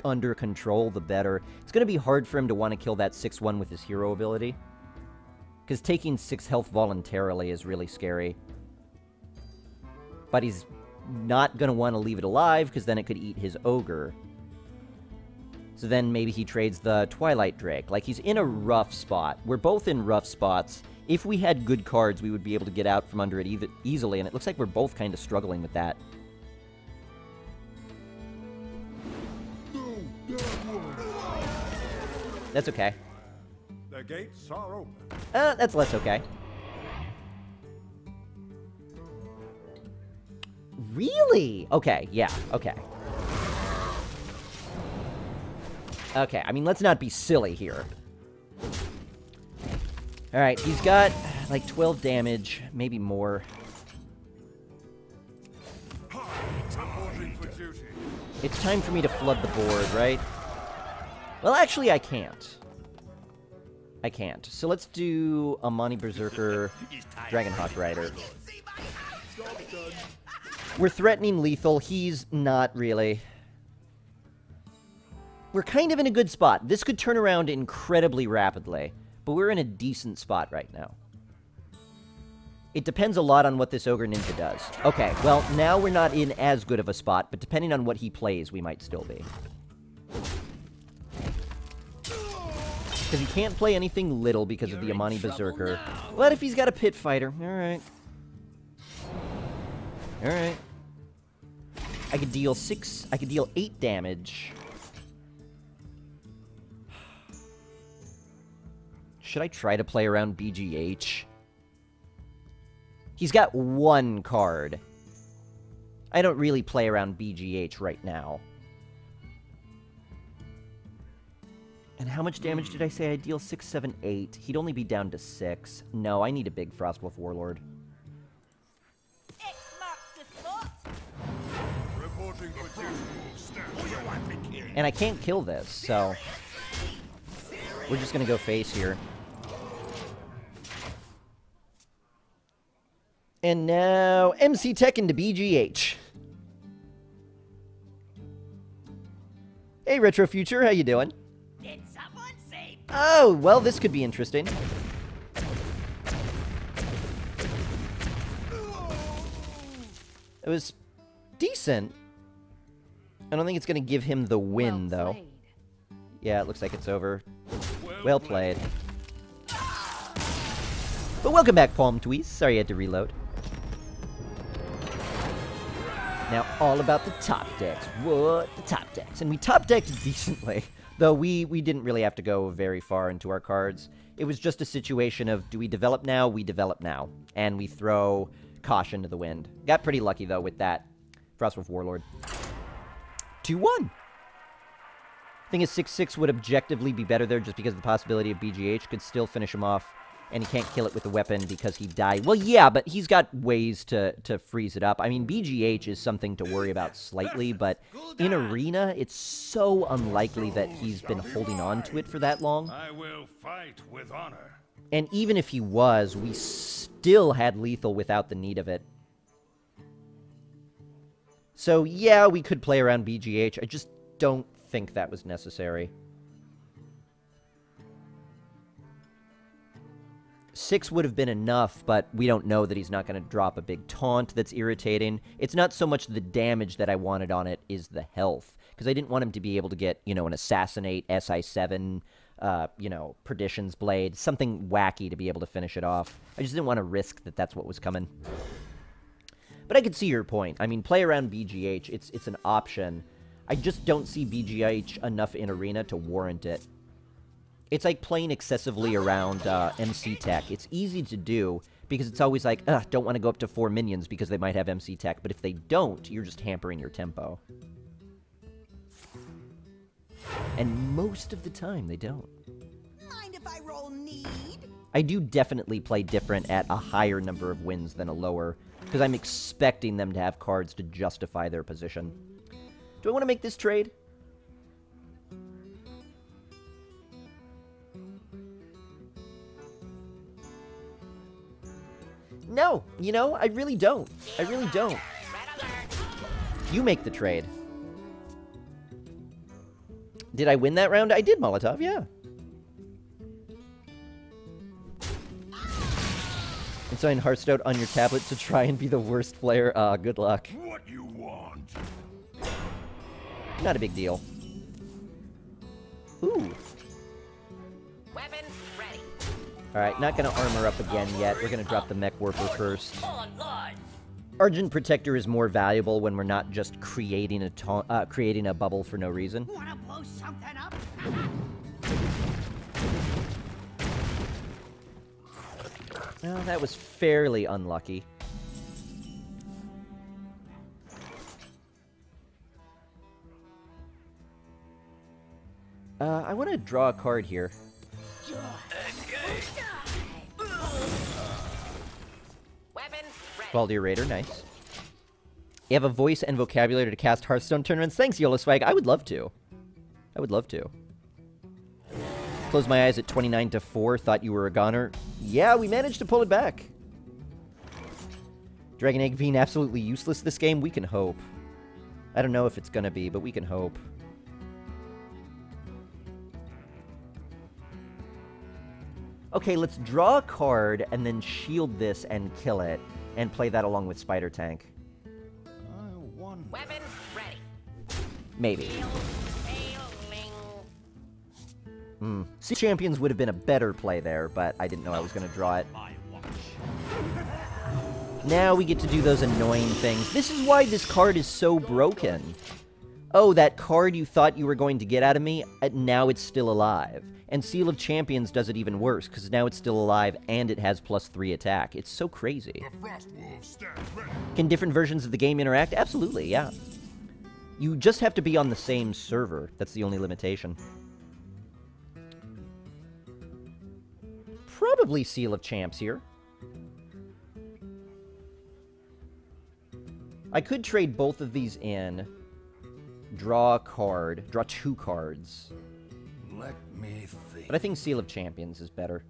under control, the better. It's going to be hard for him to want to kill that 6/1 with his hero ability. Because taking 6 health voluntarily is really scary. But he's not going to want to leave it alive, because then it could eat his ogre. So then maybe he trades the Twilight Drake. Like, he's in a rough spot. We're both in rough spots. If we had good cards, we would be able to get out from under it easily, and it looks like we're both kind of struggling with that. That's okay. The gates are open. That's less okay. Really? Okay, yeah, okay. Okay, I mean, let's not be silly here. Alright, he's got, like, 12 damage, maybe more. Reporting for duty. It's time for me to flood the board, right? Well, actually, I can't. I can't. So let's do Amani Berserker, Dragonhawk Rider. We're threatening lethal. He's not really. We're kind of in a good spot. This could turn around incredibly rapidly, but we're in a decent spot right now. It depends a lot on what this Ogre Ninja does. Okay, well, now we're not in as good of a spot, but depending on what he plays, we might still be. Because he can't play anything little because of the Amani Berserker. What if he's got a Pit Fighter? Alright. Alright. I could deal 8 damage. Should I try to play around BGH? He's got 1 card. I don't really play around BGH right now. And how much damage did I say I deal? 6, 7, 8. He'd only be down to 6. No, I need a big Frostwolf Warlord. Reporting for duty. And I can't kill this, so... We're just going to go face here. And now MC Tech into BGH. Hey, Retro Future, how you doing? Did someone say? Oh, well, this could be interesting. It was decent. I don't think it's going to give him the win, Well though. played. Yeah, it looks like it's over. Well played. But welcome back, Palm Tweez. Sorry I had to reload. Now, all about the top decks. What? The top decks. And we top decked decently. Though we didn't really have to go very far into our cards. It was just a situation of, do we develop now? We develop now. And we throw caution to the wind. Got pretty lucky, though, with that. Frostwolf Warlord. 2-1. Thing is, 6-6 would objectively be better there just because of the possibility of BGH could still finish him off. And he can't kill it with the weapon because he died. Well, yeah, but he's got ways to freeze it up. I mean, BGH is something to worry about slightly, but in Arena, it's so unlikely that he's been holding on to it for that long. I will fight with honor. And even if he was, we still had lethal without the need of it. So, yeah, we could play around BGH. I just don't think that was necessary. 6 would have been enough, but we don't know that he's not going to drop a big taunt that's irritating. It's not so much the damage that I wanted on it is the health, because I didn't want him to be able to get, you know, an Assassinate, SI7, you know, Perdition's Blade, something wacky to be able to finish it off. I just didn't want to risk that that's what was coming. But I could see your point. I mean, play around BGH, it's an option. I just don't see BGH enough in Arena to warrant it. It's like playing excessively around MC Tech. It's easy to do because it's always like, ugh, don't want to go up to 4 minions because they might have MC Tech. But if they don't, you're just hampering your tempo. And most of the time, they don't. Mind if I roll need? I do definitely play different at a higher number of wins than a lower because I'm expecting them to have cards to justify their position. Do I want to make this trade? No, you know, I really don't. I really don't. You make the trade. Did I win that round? I did, Molotov, yeah. Installing Hearthstone on your tablet to try and be the worst player. Good luck. What you want? Not a big deal. Ooh. Weapons ready. Alright, not gonna armor up again yet. We're gonna drop the Mech Warper first. Online. Argent Protector is more valuable when we're not just creating a bubble for no reason. Wanna blow something up? Well, that was fairly unlucky. I want to draw a card here. Weapons ready. Valdir Raider, nice. You have a voice and vocabulary to cast Hearthstone tournaments? Thanks, Yola Swag. I would love to. I would love to. Close my eyes at 29 to 4. Thought you were a goner. Yeah, we managed to pull it back. Dragon Egg Fiend absolutely useless this game? We can hope. I don't know if it's gonna be, but we can hope. Okay, let's draw a card and then shield this and kill it. And play that along with Spider Tank. I wonder. Weapons ready. Maybe. Failing. Sea Champions would have been a better play there, but I didn't know I was going to draw it. My watch. Now we get to do those annoying things. This is why this card is so broken. Oh, that card you thought you were going to get out of me, now it's still alive. And Seal of Champions does it even worse, because now it's still alive and it has +3 attack. It's so crazy. The Frostwolf stands ready. Can different versions of the game interact? Absolutely, yeah. You just have to be on the same server. That's the only limitation. Probably Seal of Champs here. I could trade both of these in, draw a card, draw 2 cards. Let me think. But I think Seal of Champions is better.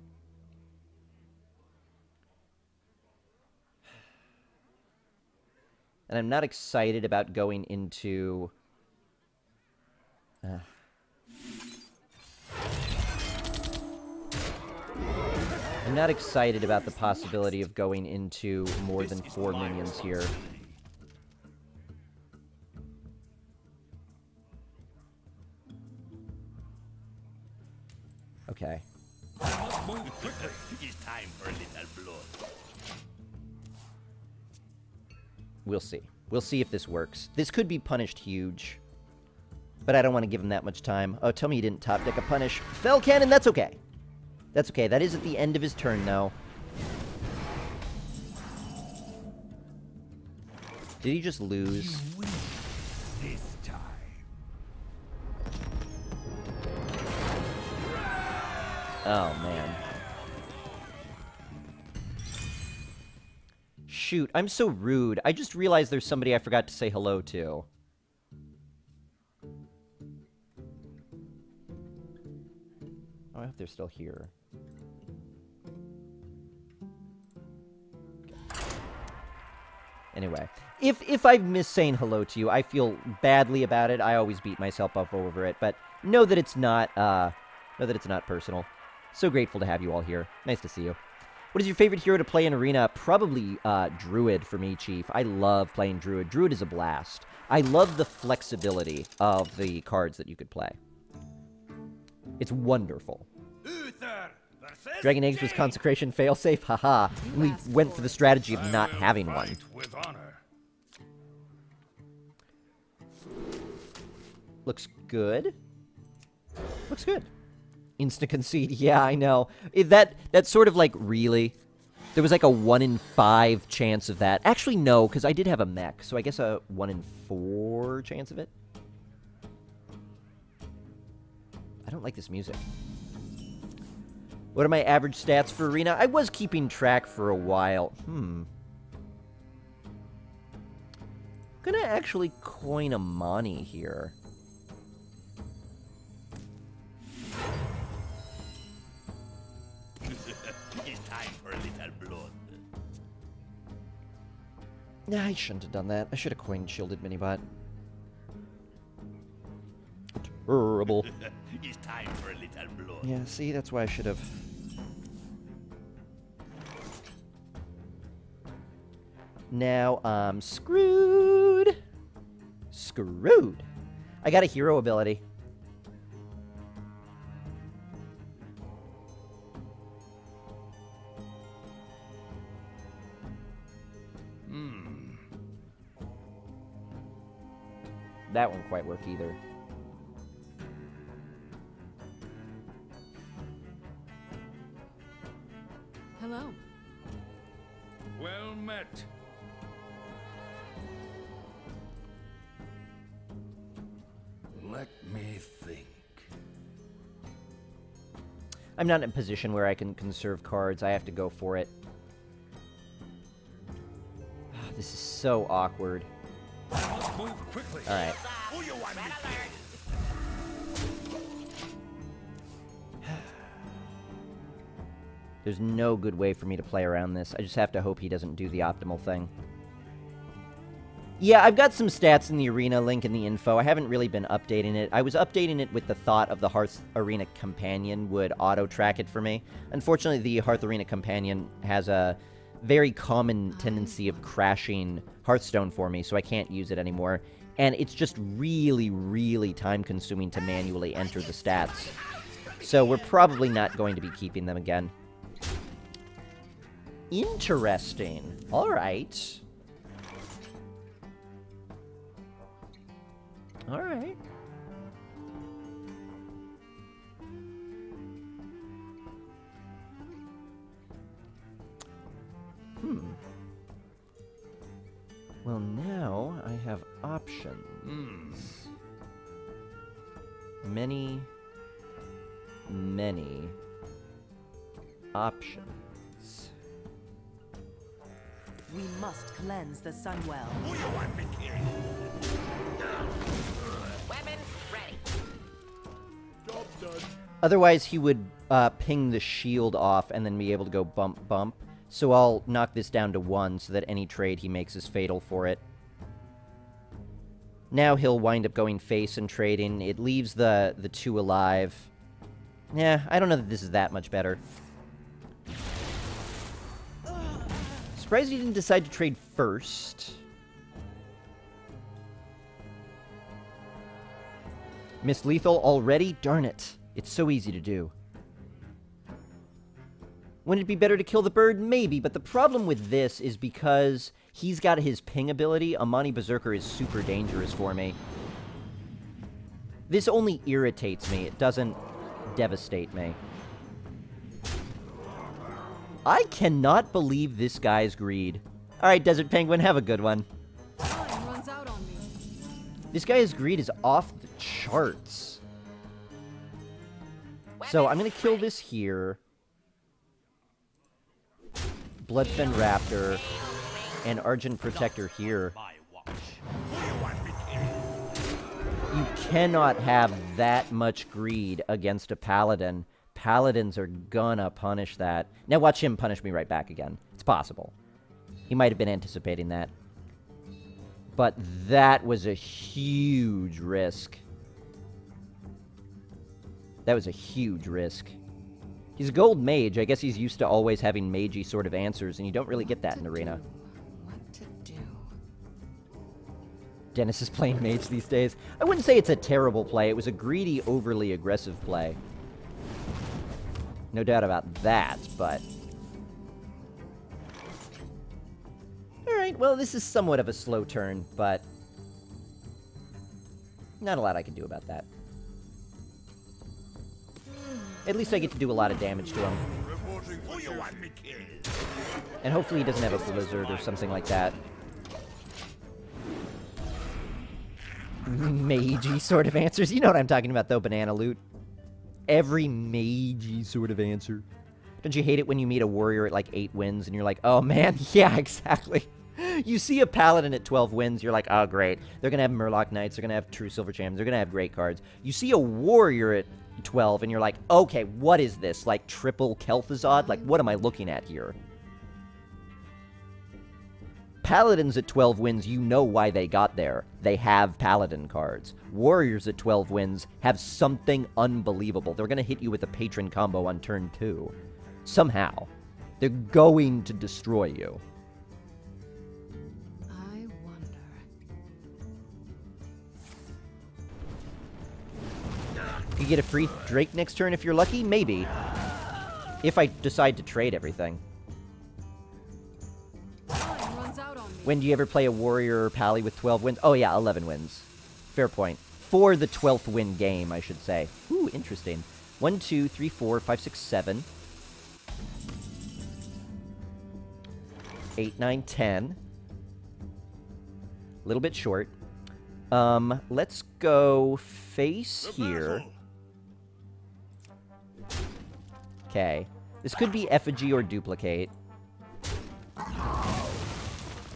And I'm not excited about going into... I'm not excited about the possibility of going into more than 4 minions here. Okay. It's time for a little blood. We'll see. We'll see if this works. This could be punished huge. But I don't want to give him that much time. Oh, tell me you didn't top deck a punish. Fell Cannon, that's okay. That's okay. That is at the end of his turn, though. Did he just lose? This time. Oh, man. Shoot, I'm so rude. I just realized there's somebody I forgot to say hello to. Oh, I hope they're still here. Anyway, if I've missed saying hello to you, I feel badly about it. I always beat myself up over it, but know that it's not personal. So grateful to have you all here. Nice to see you. What is your favorite hero to play in Arena? Probably Druid for me, Chief. I love playing Druid. Druid is a blast. I love the flexibility of the cards that you could play. It's wonderful. Dragon Eggs was consecration failsafe? Haha. We went for the strategy of not having one. With honor. Looks good. Looks good. Instant concede. Yeah, I know. That's sort of like, really? There was like a 1 in 5 chance of that. Actually, no, because I did have a mech, so I guess a 1 in 4 chance of it. I don't like this music. What are my average stats for Arena? I was keeping track for a while. Gonna actually coin a Mani here. It's time for a little blood. Nah, I shouldn't have done that. I should have coined Shielded Minibot. Terrible. It's time for a little blood. Yeah, see, that's why I should have. Now I'm screwed. Screwed. I got a hero ability. That won't quite work either. Hello. Well met. Let me think. I'm not in a position where I can conserve cards. I have to go for it. This is so awkward. Move quickly. All right. Who you want me Red to? alert. There's no good way for me to play around this. I just have to hope he doesn't do the optimal thing. Yeah, I've got some stats in the Arena link in the info. I haven't really been updating it. I was updating it with the thought of the Hearth Arena Companion would auto-track it for me. Unfortunately, the Hearth Arena Companion has a very common tendency of crashing Hearthstone for me, so I can't use it anymore. And it's just really, really time-consuming to manually enter the stats. So we're probably not going to be keeping them again. Interesting. All right. All right. Well, now I have options. Many options. We must cleanse the Sunwell. Who you want me killing? Weapons ready. Job done. Otherwise, he would ping the shield off and then be able to go bump, bump. So I'll knock this down to 1 so that any trade he makes is fatal for it. Now he'll wind up going face and trading. It leaves the 2 alive. Yeah, I don't know that this is that much better. Surprised he didn't decide to trade first. Miss Lethal already? Darn it. It's so easy to do. Wouldn't it be better to kill the bird? Maybe, but the problem with this is because he's got his ping ability, Amani Berserker is super dangerous for me. This only irritates me. It doesn't devastate me. I cannot believe this guy's greed. Alright, Desert Penguin, have a good one. Time runs out on me. This guy's greed is off the charts. So I'm going to kill this here. Bloodfen Raptor. And Argent Protector here. My watch. Who you want me killed? You cannot have that much greed against a Paladin. Paladins are gonna punish that. Now watch him punish me right back again. It's possible. He might have been anticipating that. But that was a huge risk. That was a huge risk. He's a gold mage. I guess he's used to always having magey sort of answers, and you don't really get that in Arena. What to do? Dennis is playing mage these days. I wouldn't say it's a terrible play. It was a greedy, overly aggressive play. No doubt about that, but... Alright, well, this is somewhat of a slow turn, but... not a lot I can do about that. At least I get to do a lot of damage to him. Reporting for Who you duty. want me killed? And hopefully he doesn't have a blizzard or something like that. Magey sort of answers. You know what I'm talking about, though, Banana Loot. Every magey sort of answer. Don't you hate it when you meet a warrior at, like, 8 wins, and you're like, oh, man, yeah, exactly. You see a Paladin at 12 wins, you're like, oh, great. They're going to have Murloc Knights, they're going to have True Silver Champions, they're going to have great cards. You see a warrior at 12, and you're like, okay, what is this? Like, triple Kel'Thuzad? Like, what am I looking at here? Paladins at 12 wins, you know why they got there. They have Paladin cards. Warriors at 12 wins have something unbelievable. They're going to hit you with a Patron combo on turn 2. Somehow. They're going to destroy you. I wonder. You get a free Drake next turn if you're lucky? Maybe. If I decide to trade everything. Time runs out on me. When do you ever play a warrior or pally with 12 wins? Oh yeah, 11 wins. Fair point. For the 12th win game, I should say. Ooh, interesting. 1, 2, 3, 4, 5, 6, 7. 8, 9, 10. A little bit short. Let's go face here. Okay. This could be effigy or duplicate.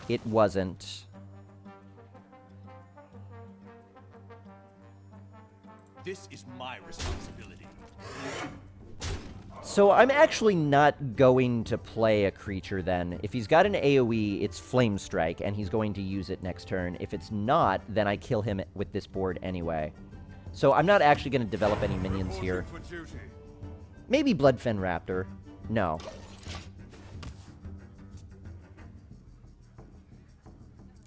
It wasn't. This is my responsibility. So I'm actually not going to play a creature then. If he's got an AoE, it's Flame Strike, and he's going to use it next turn. If it's not, then I kill him with this board anyway. So I'm not actually going to develop any minions here. Reporting for duty. Maybe Bloodfen Raptor. No.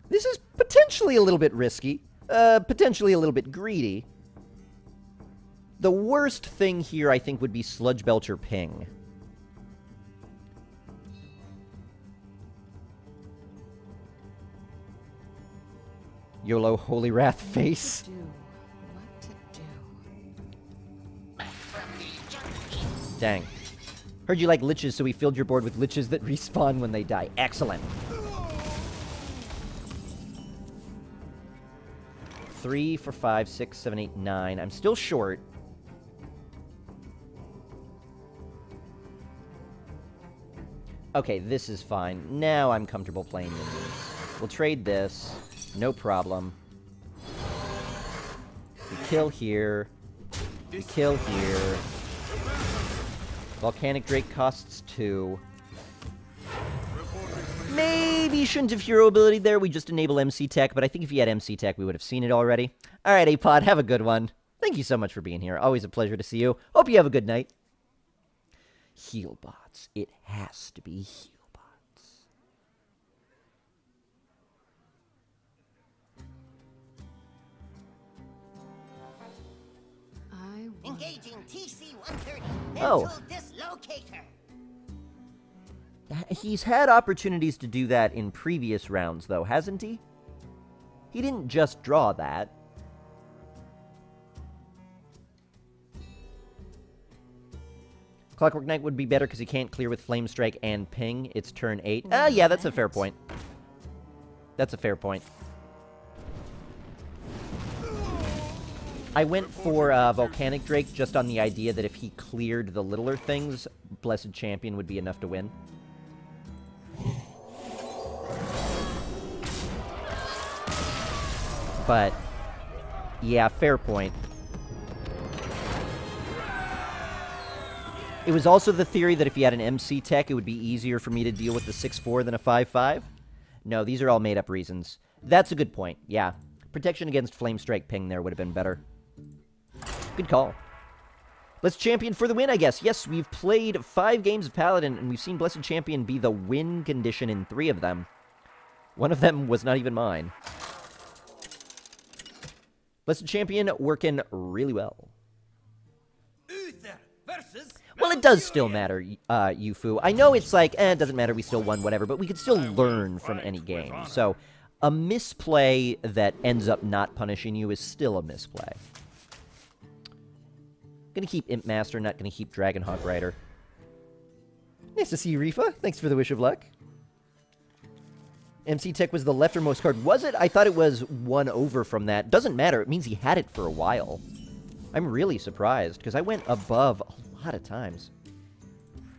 This is potentially a little bit risky. Potentially a little bit greedy. The worst thing here, I think, would be Sludge Belcher Ping. YOLO Holy Wrath Face. Do what to do. Dang. Heard you like liches, so we filled your board with liches that respawn when they die. Excellent. 3 for 5, 6, 7, 8, 9. I'm still short. Okay, this is fine. Now I'm comfortable playing minions. We'll trade this. No problem. We kill here. We kill here. Volcanic Drake costs 2. Maybe shouldn't have hero ability there. We just enable MC Tech, but I think if he had MC Tech, we would have seen it already. All right, Apod, have a good one. Thank you so much for being here. Always a pleasure to see you. Hope you have a good night. Heal bots. It has to be heal bots. Engaging TC-130. Oh. Mental dislocator. He's had opportunities to do that in previous rounds, though, hasn't he? He didn't just draw that. Clockwork Knight would be better because he can't clear with Flame Strike and Ping. It's turn 8. Yeah, that's a fair point. That's a fair point. I went for Volcanic Drake just on the idea that if he cleared the littler things, Blessed Champion would be enough to win. But, yeah, fair point. It was also the theory that if you had an MC Tech, it would be easier for me to deal with the 6-4 than a 5-5. No, these are all made-up reasons. That's a good point, yeah. Protection against Flame Strike Ping there would have been better. Good call. Blessed Champion for the win, I guess. Yes, we've played 5 games of Paladin, and we've seen Blessed Champion be the win condition in 3 of them. One of them was not even mine. Blessed Champion working really well. Uther versus Well, it does still matter, Yufu. I know it's like, it doesn't matter, we still won, whatever, but we could still learn from any game. So, a misplay that ends up not punishing you is still a misplay. Gonna keep Imp Master, not gonna keep Dragonhawk Rider. Nice to see you, Rifa. Thanks for the wish of luck. MC Tech was the leftermost card. Was it? I thought it was 1 over from that. Doesn't matter. It means he had it for a while. I'm really surprised, because I went above a lot of times.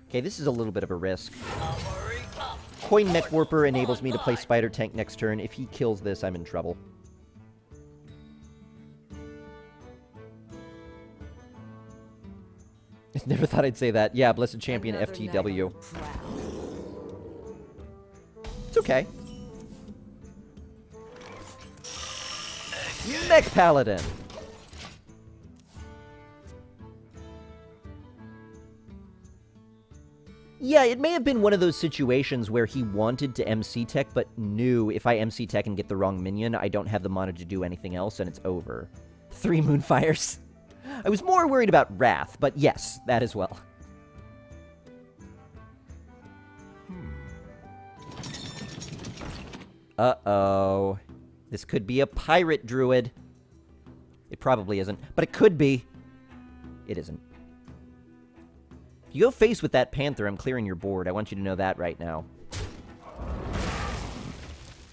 Okay, this is a little bit of a risk. Coin Mech Warper enables me to play Spider Tank next turn. If he kills this, I'm in trouble. Never thought I'd say that. Yeah, Blessed Champion FTW. It's okay. Mech Paladin. Yeah, it may have been one of those situations where he wanted to MC Tech, but knew if I MC Tech and get the wrong minion, I don't have the mana to do anything else, and it's over. 3 Moonfires. I was more worried about Wrath, but yes, that as well. Uh-oh. This could be a Pirate Druid. It probably isn't, but it could be. It isn't. If you go face with that Panther, I'm clearing your board. I want you to know that right now.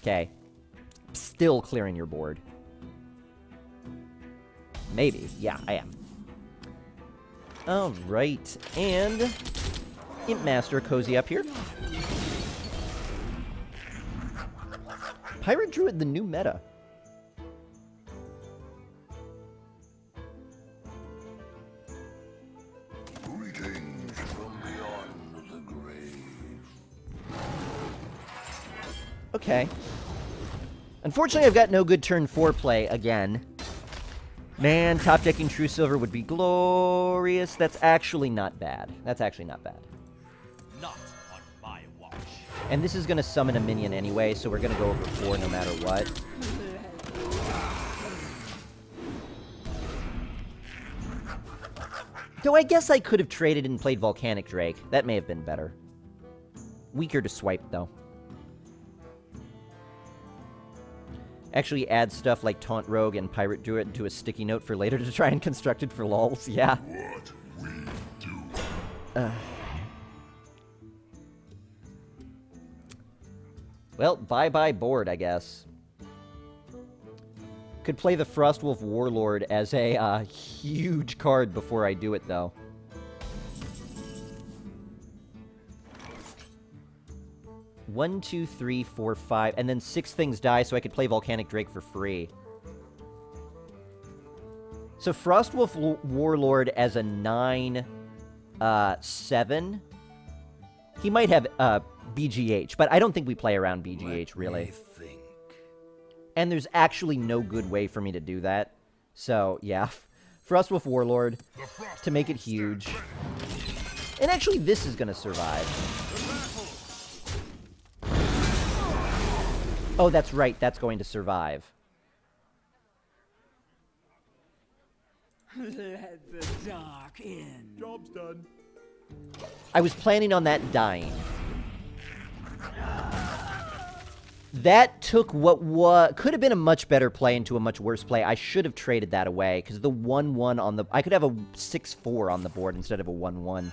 Okay. Still clearing your board. Maybe. Yeah, I am. Alright, and Imp Master cozy up here. Pirate Druid, the new meta. Greetings from beyond the grave. Okay. Unfortunately, I've got no good turn 4 play again. Man, top decking True Silver would be glorious. That's actually not bad. That's actually not bad. not on my watch. And this is going to summon a minion anyway, so we're going to go over 4 no matter what. Though I guess I could have traded and played Volcanic Drake. That may have been better. Weaker to swipe, though. Actually add stuff like Taunt Rogue and Pirate Druid to a sticky note for later to try and construct it for lols. Yeah. What we do. Well, bye-bye board, I guess. Could play the Frostwolf Warlord as a huge card before I do it, though. One, two, three, four, five, and then 6 things die, so I could play Volcanic Drake for free. So Frostwolf Warlord as a 9 7. He might have BGH, but I don't think we play around BGH, really. And there's actually no good way for me to do that. So, yeah. Frost Wolf Warlord to make it huge. And actually, this is going to survive. Oh, that's right. That's going to survive. Let the dark in. Job's done. I was planning on that dying. That took what could have been a much better play into a much worse play. I should have traded that away, because the 1-1 on the... I could have a 6-4 on the board instead of a 1-1.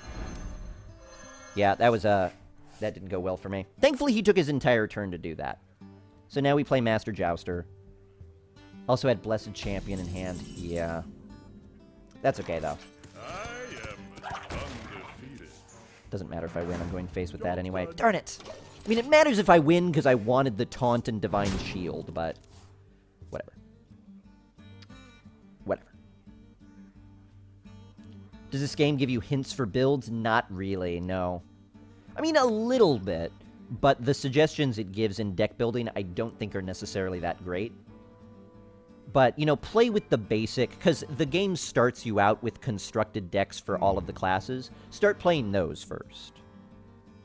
Yeah, that was that didn't go well for me. Thankfully, he took his entire turn to do that. So now we play Master Jouster. Also had Blessed Champion in hand. Yeah. That's okay, though. I am undefeated. Doesn't matter if I win. I'm going face with that anyway. Darn it! I mean, it matters if I win because I wanted the Taunt and Divine Shield, but... whatever. Whatever. Does this game give you hints for builds? Not really, no. I mean, a little bit, but the suggestions it gives in deck building I don't think are necessarily that great. But, you know, play with the basic, because the game starts you out with constructed decks for all of the classes. Start playing those first.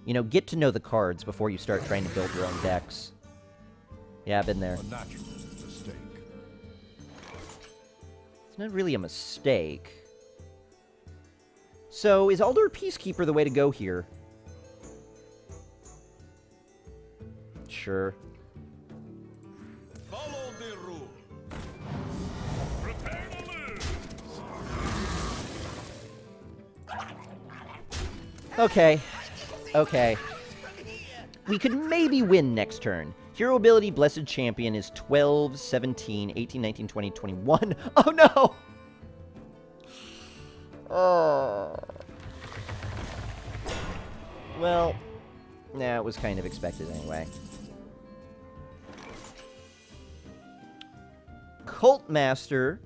You know, get to know the cards before you start trying to build your own decks. Yeah, I've been there. A natural mistake. It's not really a mistake. So, is Alder Peacekeeper the way to go here? Sure. Follow the rule. Prepare to lose. Okay. Okay. We could maybe win next turn. Hero ability Blessed Champion is 12, 17, 18, 19, 20, 21. Oh no! Oh. Well, nah, it was kind of expected anyway. Cult Master.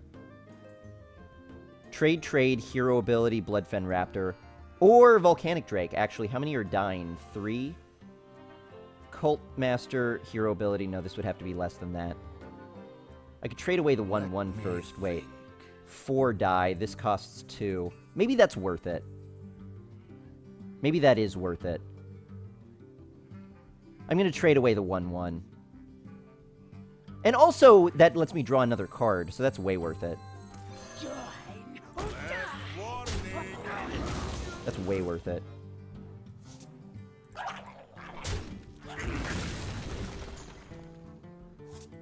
Trade, hero ability, Bloodfen Raptor. Or Volcanic Drake. Actually, how many are dying? 3? Cult Master, hero ability. No, this would have to be less than that. I could trade away the 1-1 first. Wait. 4 die. This costs 2. Maybe that's worth it. Maybe that is worth it. I'm going to trade away the 1-1. And also, that lets me draw another card, so that's way worth it. That's way worth it.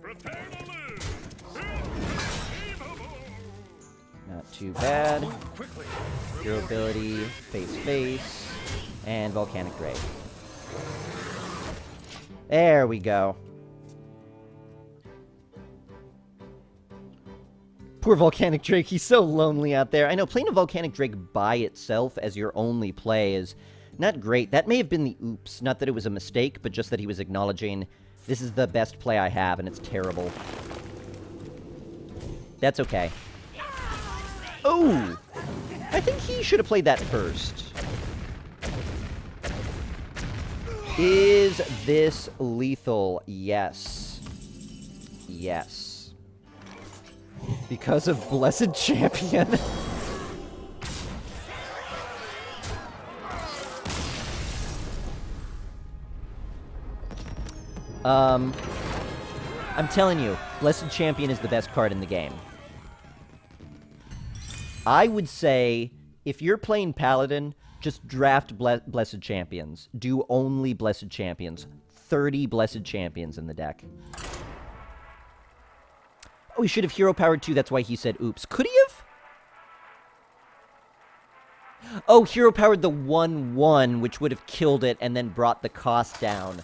Prepare to lose. Not too bad. Hero ability, face, and Volcanic Drake. There we go. Poor Volcanic Drake, he's so lonely out there. I know, playing a Volcanic Drake by itself as your only play is not great. That may have been the oops. Not that it was a mistake, but just that he was acknowledging, this is the best play I have, and it's terrible. That's okay. Oh! I think he should have played that first. Is this lethal? Yes. Yes. Because of Blessed Champion. I'm telling you, Blessed Champion is the best card in the game. I would say, if you're playing Paladin, just draft Blessed Champions. Do only Blessed Champions. 30 Blessed Champions in the deck. Oh, he should have hero powered too. That's why he said oops. Could he have? Oh, hero powered the 1-1, which would have killed it and then brought the cost down.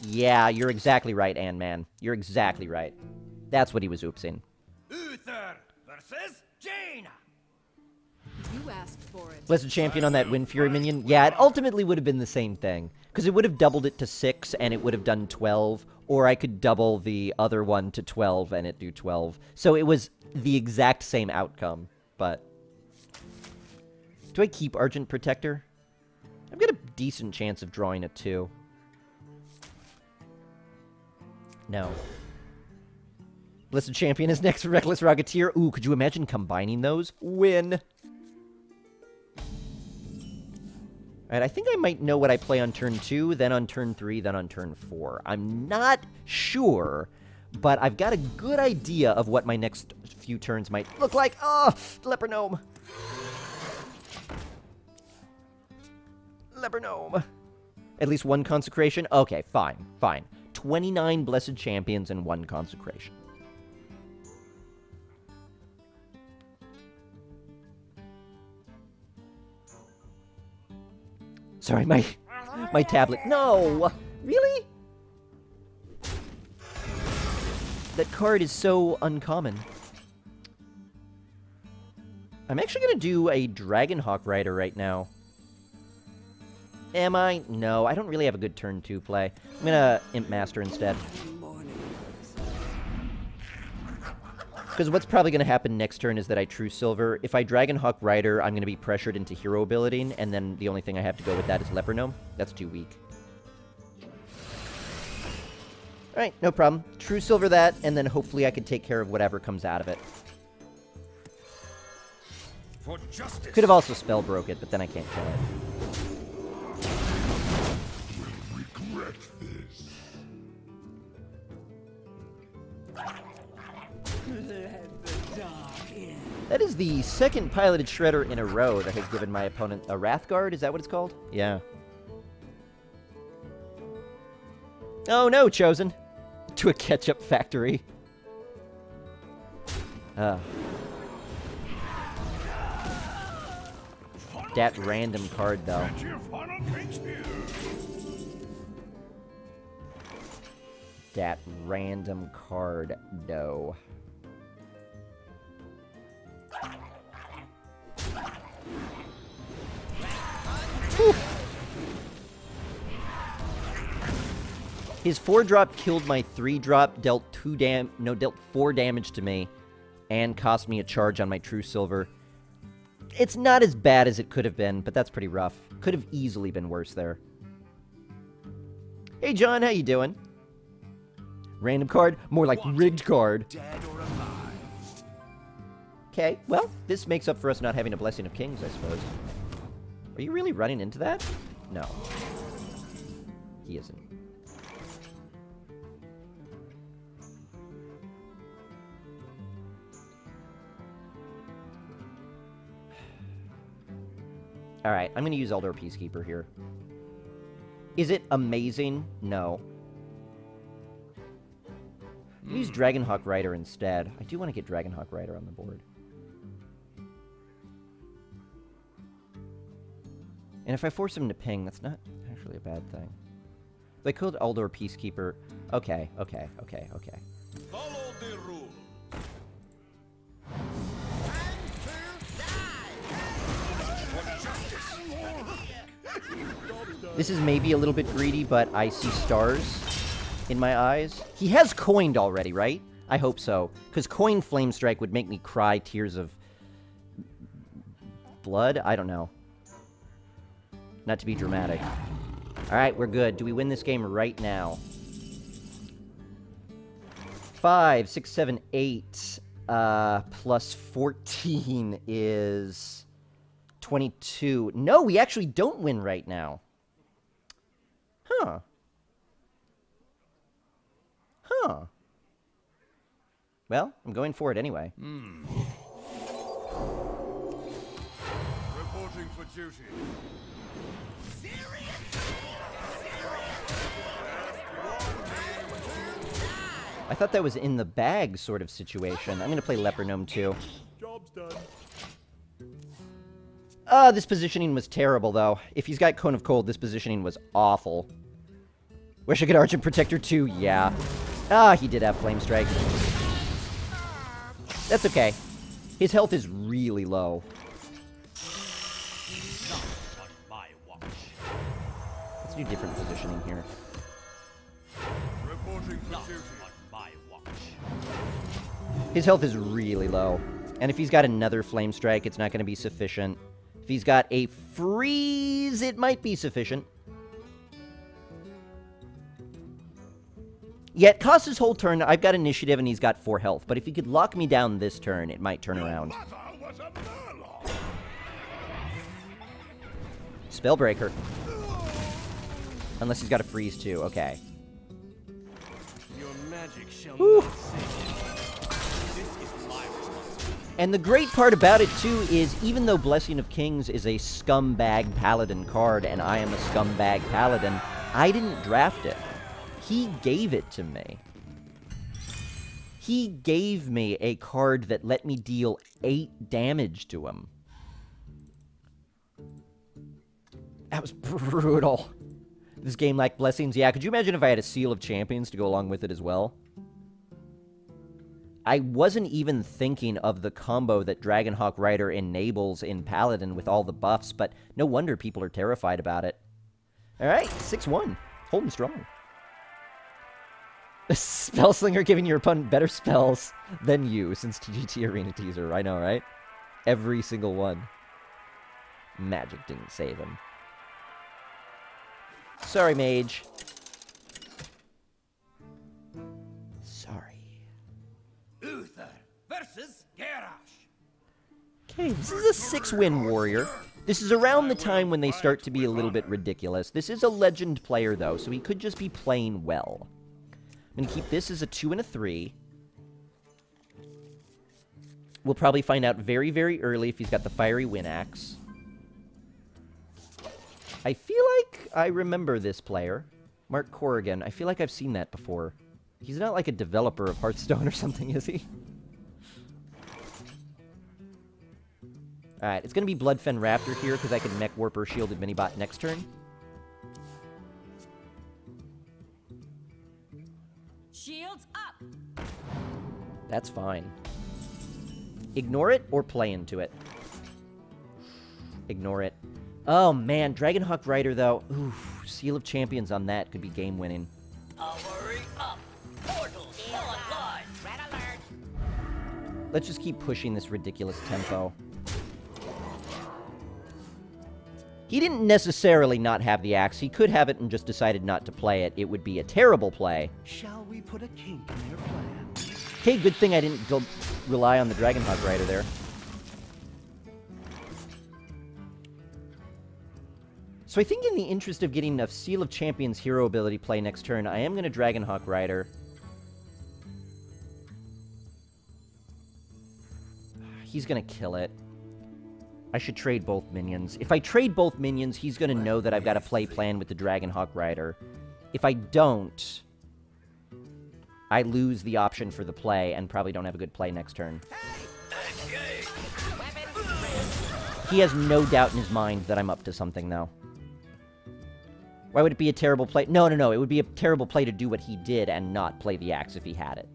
Yeah, you're exactly right, Ant-Man. You're exactly right. That's what he was oopsing. Uther versus Jaina. You asked for it. Blessed Champion on that Wind Fury minion? Yeah, it ultimately would have been the same thing. Because it would have doubled it to 6, and it would have done 12. Or I could double the other one to 12, and it do 12. So it was the exact same outcome, but... Do I keep Argent Protector? I've got a decent chance of drawing a 2. No. Blessed Champion is next. Reckless Rocketeer. Ooh, could you imagine combining those? Win. Alright, I think I might know what I play on turn 2, then on turn 3, then on turn 4. I'm not sure, but I've got a good idea of what my next few turns might look like. Oh, Leper Gnome. Leper Gnome. At least 1 consecration? Okay, fine, fine. 29 Blessed Champions and 1 consecration. Sorry, my tablet. No! Really? That card is so uncommon. I'm actually going to do a Dragonhawk Rider right now. Am I? No, I don't really have a good turn 2 play. I'm going to Imp Master instead. Because what's probably going to happen next turn is that I True Silver. If I Dragonhawk Rider, I'm going to be pressured into hero abilitying, and then the only thing I have to go with that is Leper Gnome. That's too weak. Alright, no problem. True Silver that, and then hopefully I can take care of whatever comes out of it. For justice. Could have also spell broke it, but then I can't kill it. Regret this. Let the dark in. That is the second piloted Shredder in a row that has given my opponent a Wrathguard. Is that what it's called? Yeah. Oh no, Chosen. To a ketchup factory. That random card, though. That random card, though. Whew. His 4-drop killed my 3-drop, dealt 4 damage to me, and cost me a charge on my True Silver. It's not as bad as it could have been, but that's pretty rough. Could have easily been worse there. Hey, John, how you doing? Random card? More like rigged card. Dead or alive. Okay, well, this makes up for us not having a Blessing of Kings, I suppose. Are you really running into that? No. He isn't. Alright, I'm going to use Eldar Peacekeeper here. Is it amazing? No. I'm going to use Dragonhawk Rider instead. I do want to get Dragonhawk Rider on the board. And if I force him to ping, that's not actually a bad thing. They could Eldar Peacekeeper. Okay. Follow the rules. This is maybe a little bit greedy, but I see stars in my eyes. He has coined already, right? I hope so. Because coin Flame Strike would make me cry tears of blood? I don't know. Not to be dramatic. Alright, we're good. Do we win this game right now? 5, 6, 7, 8, plus 14 is 22. No, we actually don't win right now. Huh. Well, I'm going for it anyway. Reporting for duty. I thought that was in the bag sort of situation. I'm going to play Leper Gnome too. Job's done. This positioning was terrible, though. If he's got Cone of Cold, this positioning was awful. Wish I could Argent Protector too? Yeah. He did have Flame Strike. That's okay. His health is really low. Not on my watch. Let's do different positioning here. Reporting for Not duty. on my watch. His health is really low. And if he's got another Flame Strike, it's not going to be sufficient If he's got a freeze, it might be sufficient. Yeah, it costs his whole turn. I've got initiative and he's got 4 health. But if he could lock me down this turn, it might turn around. Mother was a murloc. Spellbreaker. Unless he's got a freeze too. Okay. Your magic shall Whew. not save you. This is my responsibility. And the great part about it, too, is even though Blessing of Kings is a scumbag paladin card, and I am a scumbag paladin, I didn't draft it. He gave it to me. He gave me a card that let me deal 8 damage to him. That was brutal. This game lacked blessings. Yeah, could you imagine if I had a Seal of Champions to go along with it as well? I wasn't even thinking of the combo that Dragonhawk Rider enables in Paladin with all the buffs, but no wonder people are terrified about it. Alright, 6-1. Holding strong. Spellslinger giving your opponent better spells than you since TGT Arena Teaser. I know, right? Every single one. Magic didn't save him. Sorry, Mage. Sorry. Uther versus Garrosh. Okay, this is a 6-win warrior. This is around the time when they start to be a little bit ridiculous. This is a legend player, though, so he could just be playing well. I'm going to keep this as a 2 and a 3. We'll probably find out very, very early if he's got the Fiery Wind Axe. I feel like I remember this player. Mark Corrigan. I feel like I've seen that before. He's not like a developer of Hearthstone or something, is he? Alright, it's going to be Bloodfen Raptor here, because I can Mech Warper Shielded Minibot next turn. Shields up. That's fine. Ignore it or play into it. Ignore it. Oh, man. Dragonhawk Rider, though. Oof. Seal of Champions on that could be game-winning. Hurry up. Portal online. Red alert. Let's just keep pushing this ridiculous tempo. He didn't necessarily not have the axe. He could have it and just decided not to play it. It would be a terrible play. Shall we put a kink in your plan? Okay, good thing I didn't rely on the Dragonhawk Rider there. So I think in the interest of getting a Seal of Champions hero ability play next turn, I am going to Dragonhawk Rider. He's going to kill it. I should trade both minions. If I trade both minions, he's going to know that I've got a play plan with the Dragonhawk Rider. If I don't, I lose the option for the play and probably don't have a good play next turn. He has no doubt in his mind that I'm up to something now. Why would it be a terrible play? No. It would be a terrible play to do what he did and not play the axe if he had it.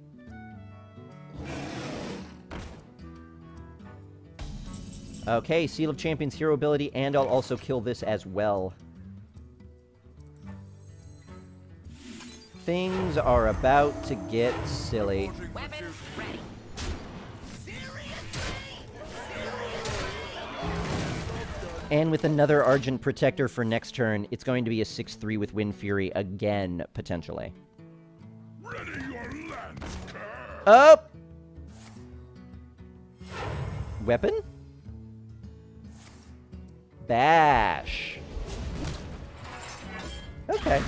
Okay, Seal of Champions hero ability, and I'll also kill this as well. Things are about to get silly. Weapons ready. And with another Argent Protector for next turn, it's going to be a 6-3 with Wind Fury again, potentially. Ready your lance, cur. Oh! Weapon? Bash. Okay.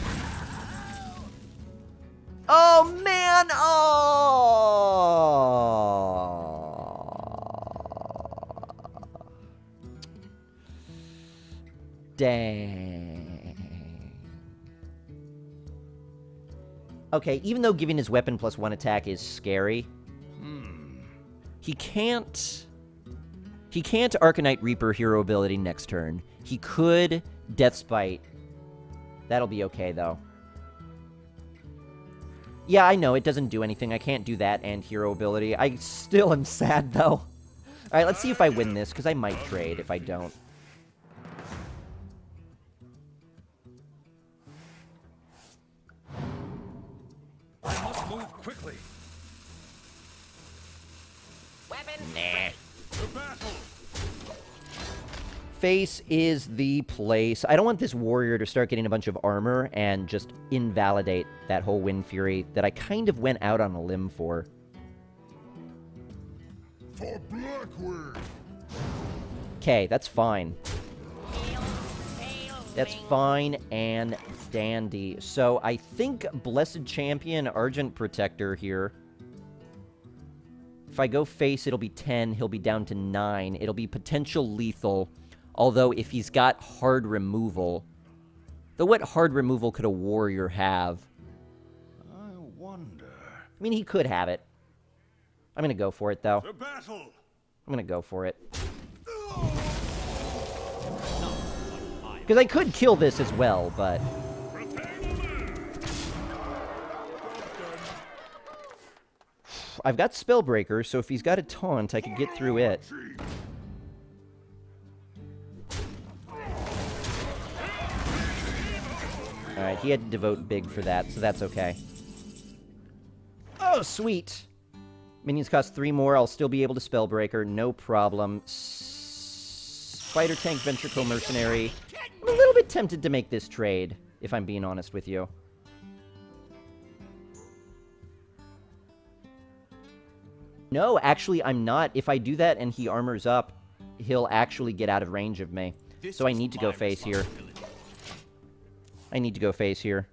Oh, man! Oh! Dang. Okay, even though giving his weapon +1 attack is scary, he can't Arcanite Reaper hero ability next turn. He could Death Spite. That'll be okay, though. Yeah, I know, it doesn't do anything. I can't do that and hero ability. I still am sad, though. Alright, let's see if I win this, because I might trade if I don't. I must move quickly. Weapons Nah. ready. To battle. Face is the place. I don't want this warrior to start getting a bunch of armor and just invalidate that whole Wind Fury that I kind of went out on a limb for. For Blackwood. Okay, that's fine. That's fine and dandy. So I think Blessed Champion, Argent Protector here. If I go face, it'll be 10. He'll be down to 9. It'll be potential lethal. Although, if he's got hard removal... Though what hard removal could a warrior have? I wonder. I mean, he could have it. I'm gonna go for it, though. The battle. I'm gonna go for it. Because I could kill this as well, but... I've got Spellbreaker, so if he's got a taunt, I could get through it. Alright, he had to devote big for that, so that's okay. Oh, sweet! Minions cost 3 more, I'll still be able to Spellbreaker, no problem. Spider Tank, Ventricle Mercenary. I'm a little bit tempted to make this trade, if I'm being honest with you. No, actually, I'm not. If I do that and he armors up, he'll actually get out of range of me. So I need to go face here. I need to go face here.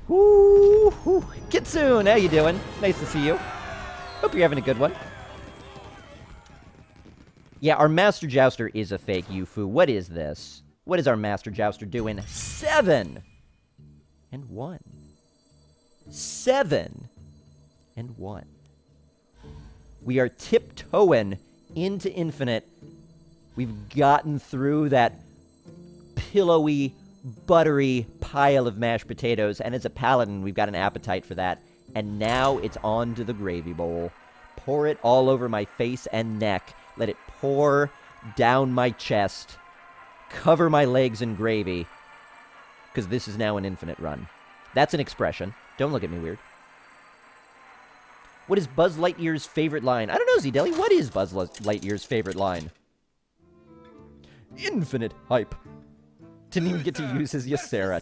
Woo! Kitsune, how you doing? Nice to see you. Hope you're having a good one. Yeah, our Master Jouster is a fake Yufu. What is this? What is our Master Jouster doing? 7 and 1. 7 and 1. We are tiptoeing into infinite. We've gotten through that pillowy, buttery pile of mashed potatoes, and as a paladin, we've got an appetite for that. And now it's on to the gravy bowl. Pour it all over my face and neck. Let it pour down my chest. Cover my legs in gravy. Because this is now an infinite run. That's an expression. Don't look at me weird. What is Buzz Lightyear's favorite line? I don't know, Z-Deli. What is Buzz Lightyear's favorite line? Infinite hype. Didn't even get to use his Ysera.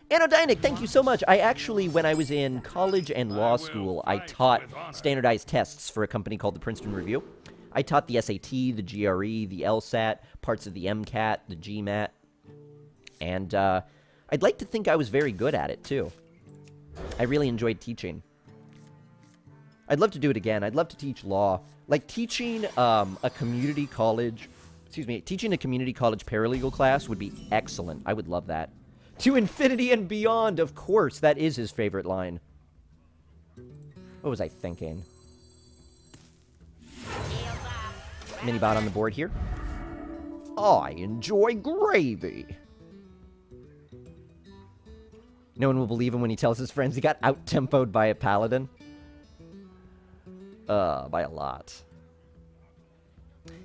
Anodynic, thank you so much. I actually, when I was in college and law school, I taught standardized tests for a company called the Princeton Review. I taught the SAT, the GRE, the LSAT, parts of the MCAT, the GMAT. And I'd like to think I was very good at it, too. I really enjoyed teaching. I'd love to do it again. I'd love to teach law. Like, teaching a community college... Excuse me, teaching a community college paralegal class would be excellent. I would love that. To infinity and beyond, of course. That is his favorite line. What was I thinking? Minibot on the board here. I enjoy gravy. No one will believe him when he tells his friends he got out-tempoed by a paladin. By a lot.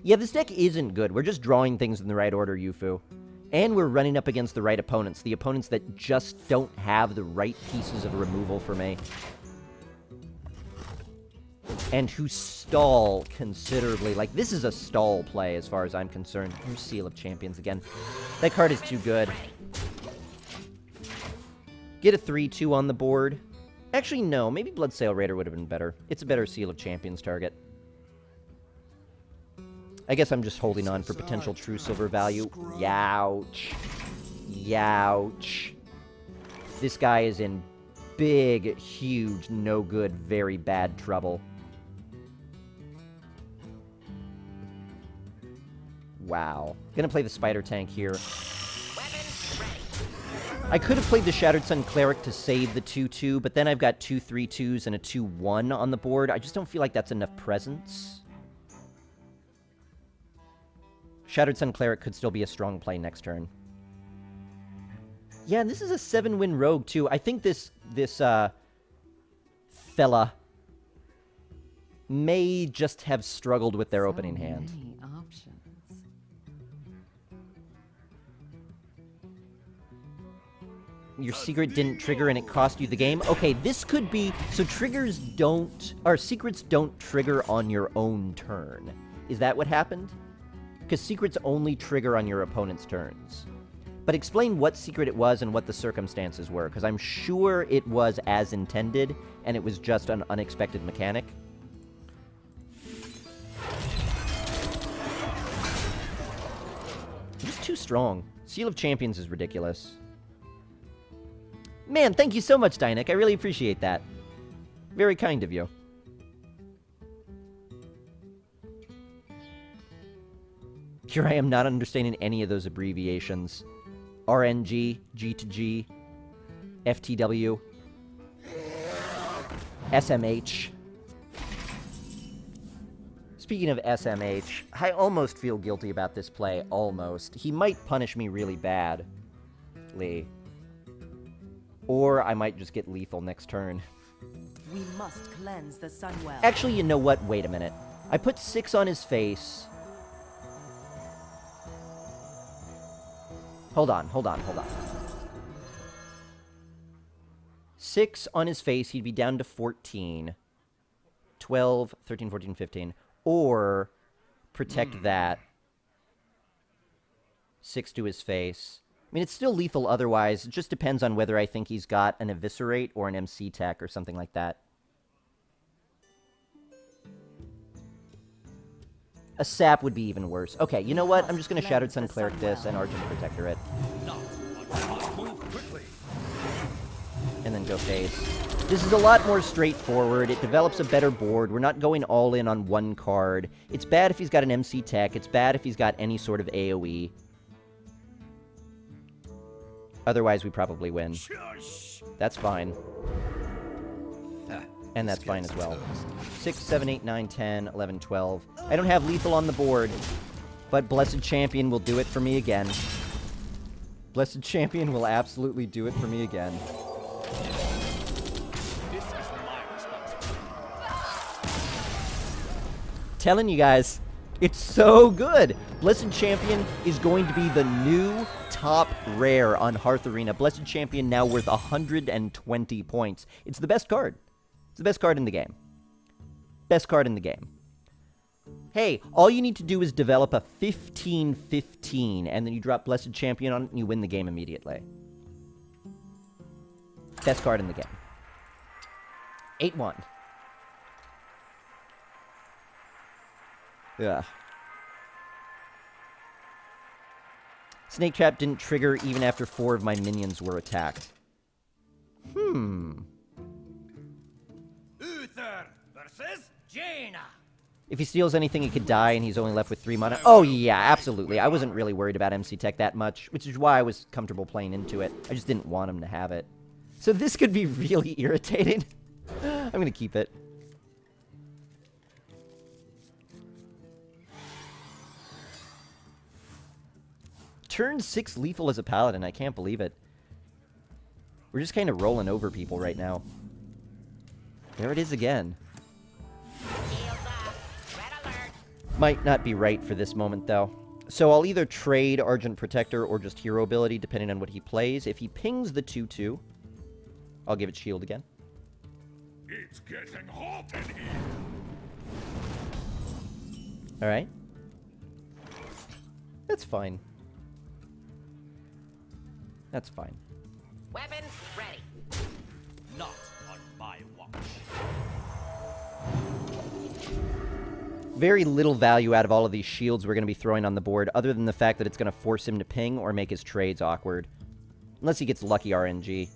Yeah, this deck isn't good. We're just drawing things in the right order, Yufu. And we're running up against the right opponents. The opponents that just don't have the right pieces of removal for me. And who stall considerably. Like, this is a stall play as far as I'm concerned. Here's Seal of Champions again. That card is too good. Get a 3-2 on the board. Actually, no. Maybe Bloodsail Raider would have been better. It's a better Seal of Champions target. I guess I'm just holding on for potential true silver value. Youch. Youch. This guy is in big, huge, no good, very bad trouble. Wow. Gonna play the Spider Tank here. I could have played the Shattered Sun Cleric to save the 2-2, but then I've got 2 3-2s and a 2-1 on the board. I just don't feel like that's enough presence. Shattered Sun Cleric could still be a strong play next turn. Yeah, and this is a 7-win rogue, too. I think this fella may just have struggled with their opening hand. Many options. Your secret didn't trigger and it cost you the game. Okay, this could be... So triggers don't... Or secrets don't trigger on your own turn. Is that what happened? Because secrets only trigger on your opponent's turns. But explain what secret it was and what the circumstances were, because I'm sure it was as intended, and it was just an unexpected mechanic. Just too strong. Seal of Champions is ridiculous. Man, thank you so much, Dynick. I really appreciate that. Very kind of you. Here I am not understanding any of those abbreviations. RNG, G2G, FTW, SMH. Speaking of SMH, I almost feel guilty about this play. Almost. He might punish me really badly. Or I might just get lethal next turn. We must cleanse the Sunwell. Actually, you know what? Wait a minute. I put 6 on his face. Hold on. 6 on his face, he'd be down to 14. 12, 13, 14, 15. Or protect that. 6 to his face. I mean, it's still lethal otherwise. It just depends on whether I think he's got an Eviscerate or an MC tech or something like that. A sap would be even worse. Okay, you know what? I'm just going to Shattered Sun Cleric this and Argent Protector it. And then go face. This is a lot more straightforward. It develops a better board. We're not going all in on one card. It's bad if he's got an MC tech. It's bad if he's got any sort of AoE. Otherwise, we probably win. That's fine. And that's fine as well. 6, 7, 8, 9, 10, 11, 12. I don't have lethal on the board, but Blessed Champion will do it for me again. Blessed Champion will absolutely do it for me again. This is my responsibility. Telling you guys, it's so good. Blessed Champion is going to be the new top rare on Hearth Arena. Blessed Champion now worth 120 points. It's the best card. It's the best card in the game. Best card in the game. Hey, all you need to do is develop a 15-15, and then you drop Blessed Champion on it, and you win the game immediately. Best card in the game. 8-1. Ugh. Snake Trap didn't trigger even after 4 of my minions were attacked. Uther versus Jaina. If he steals anything, he could die, and he's only left with 3 mana. Oh, yeah, absolutely. I wasn't really worried about MC Tech that much, which is why I was comfortable playing into it. I just didn't want him to have it. So this could be really irritating. I'm going to keep it. Turn 6 lethal as a Paladin. I can't believe it. We're just kind of rolling over people right now. There it is again. Might not be right for this moment, though. So I'll either trade Argent Protector or just Hero Ability, depending on what he plays. If he pings the 2-2, I'll give it Shield again. It's getting hot in here. Alright. That's fine. That's fine. Weapons ready. Not on my watch. Very little value out of all of these shields we're going to be throwing on the board, other than the fact that it's going to force him to ping or make his trades awkward. Unless he gets lucky RNG.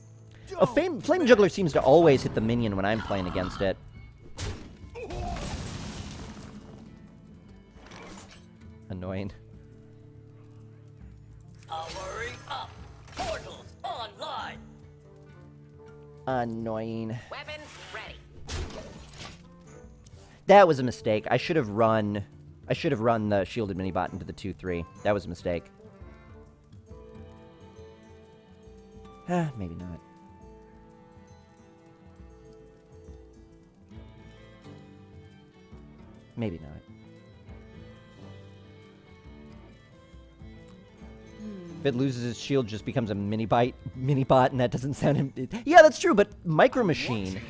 A Flame Juggler seems to always hit the minion when I'm playing against it. Annoying. Hurry up. Portals online. Annoying. Weapons ready. That was a mistake. I should have run the shielded minibot into the 2-3. That was a mistake. Maybe not. Maybe not. If it loses its shield, just becomes a mini-bot, and that doesn't sound... Yeah, that's true, but Micro Machine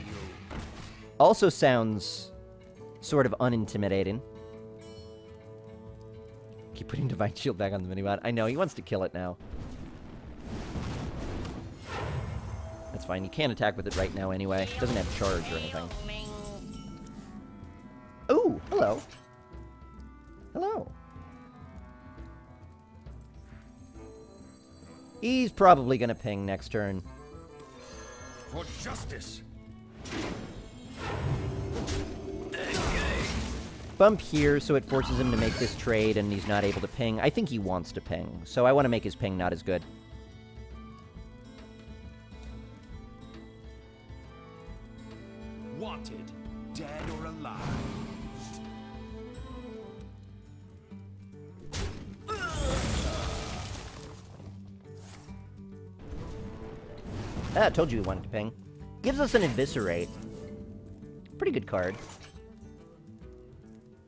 also sounds sort of unintimidating. Keep putting Divine Shield back on the mini-bot. I know, he wants to kill it now. That's fine, you can't attack with it right now anyway. It doesn't have charge or anything. Ooh, hello. Hello. He's probably gonna ping next turn. For justice. Bump here, so it forces him to make this trade, and he's not able to ping. I think he wants to ping, so I want to make his ping not as good. Wanted, dead or alive. Ah, I told you he wanted to ping. Gives us an Eviscerate. Pretty good card.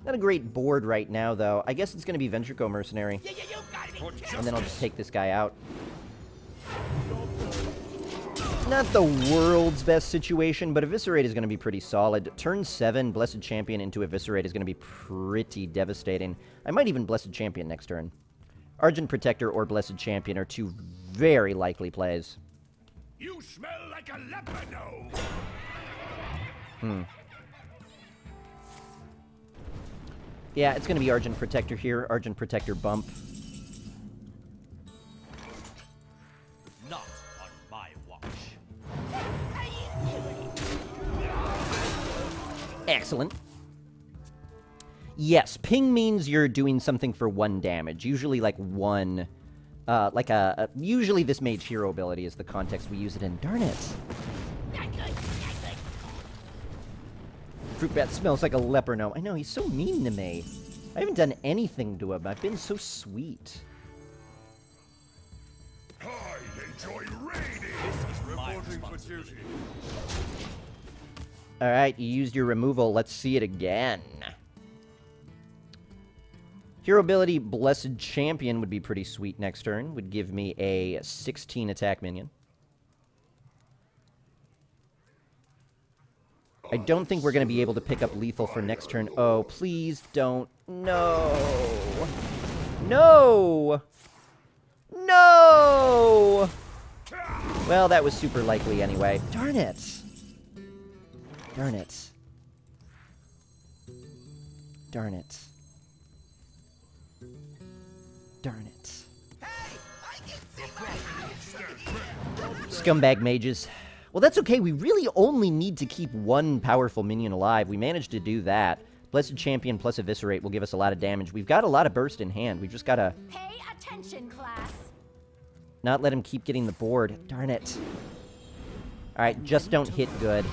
Not a great board right now, though. I guess it's going to be Ventrico Mercenary. And then I'll just take this guy out. Not the world's best situation, but Eviscerate is going to be pretty solid. Turn 7, Blessed Champion into Eviscerate is going to be pretty devastating. I might even Blessed Champion next turn. Argent Protector or Blessed Champion are two very likely plays. You smell like a leopard. Yeah, it's going to be Argent Protector here. Argent Protector bump. Not on my watch. Excellent. Yes, ping means you're doing something for 1 damage. Usually like 1... usually this Mage Hero ability is the context we use it in. Darn it. Fruit Bat smells like a leper gnome. I know, he's so mean to me. I haven't done anything to him. I've been so sweet. I enjoy raiding. Reporting for duty. Alright, you used your removal. Let's see it again. Hero ability Blessed Champion would be pretty sweet next turn. Would give me a 16 attack minion. I don't think we're going to be able to pick up lethal for next turn. Oh, please don't. No. No! No! Well, that was super likely anyway. Darn it. Darn it. Darn it. Darn it. Scumbag mages. Well, that's okay. We really only need to keep 1 powerful minion alive. We managed to do that. Blessed Champion plus Eviscerate will give us a lot of damage. We've got a lot of burst in hand. We've just got to... Pay attention, class. Not let him keep getting the board. Darn it. Alright, just don't hit good.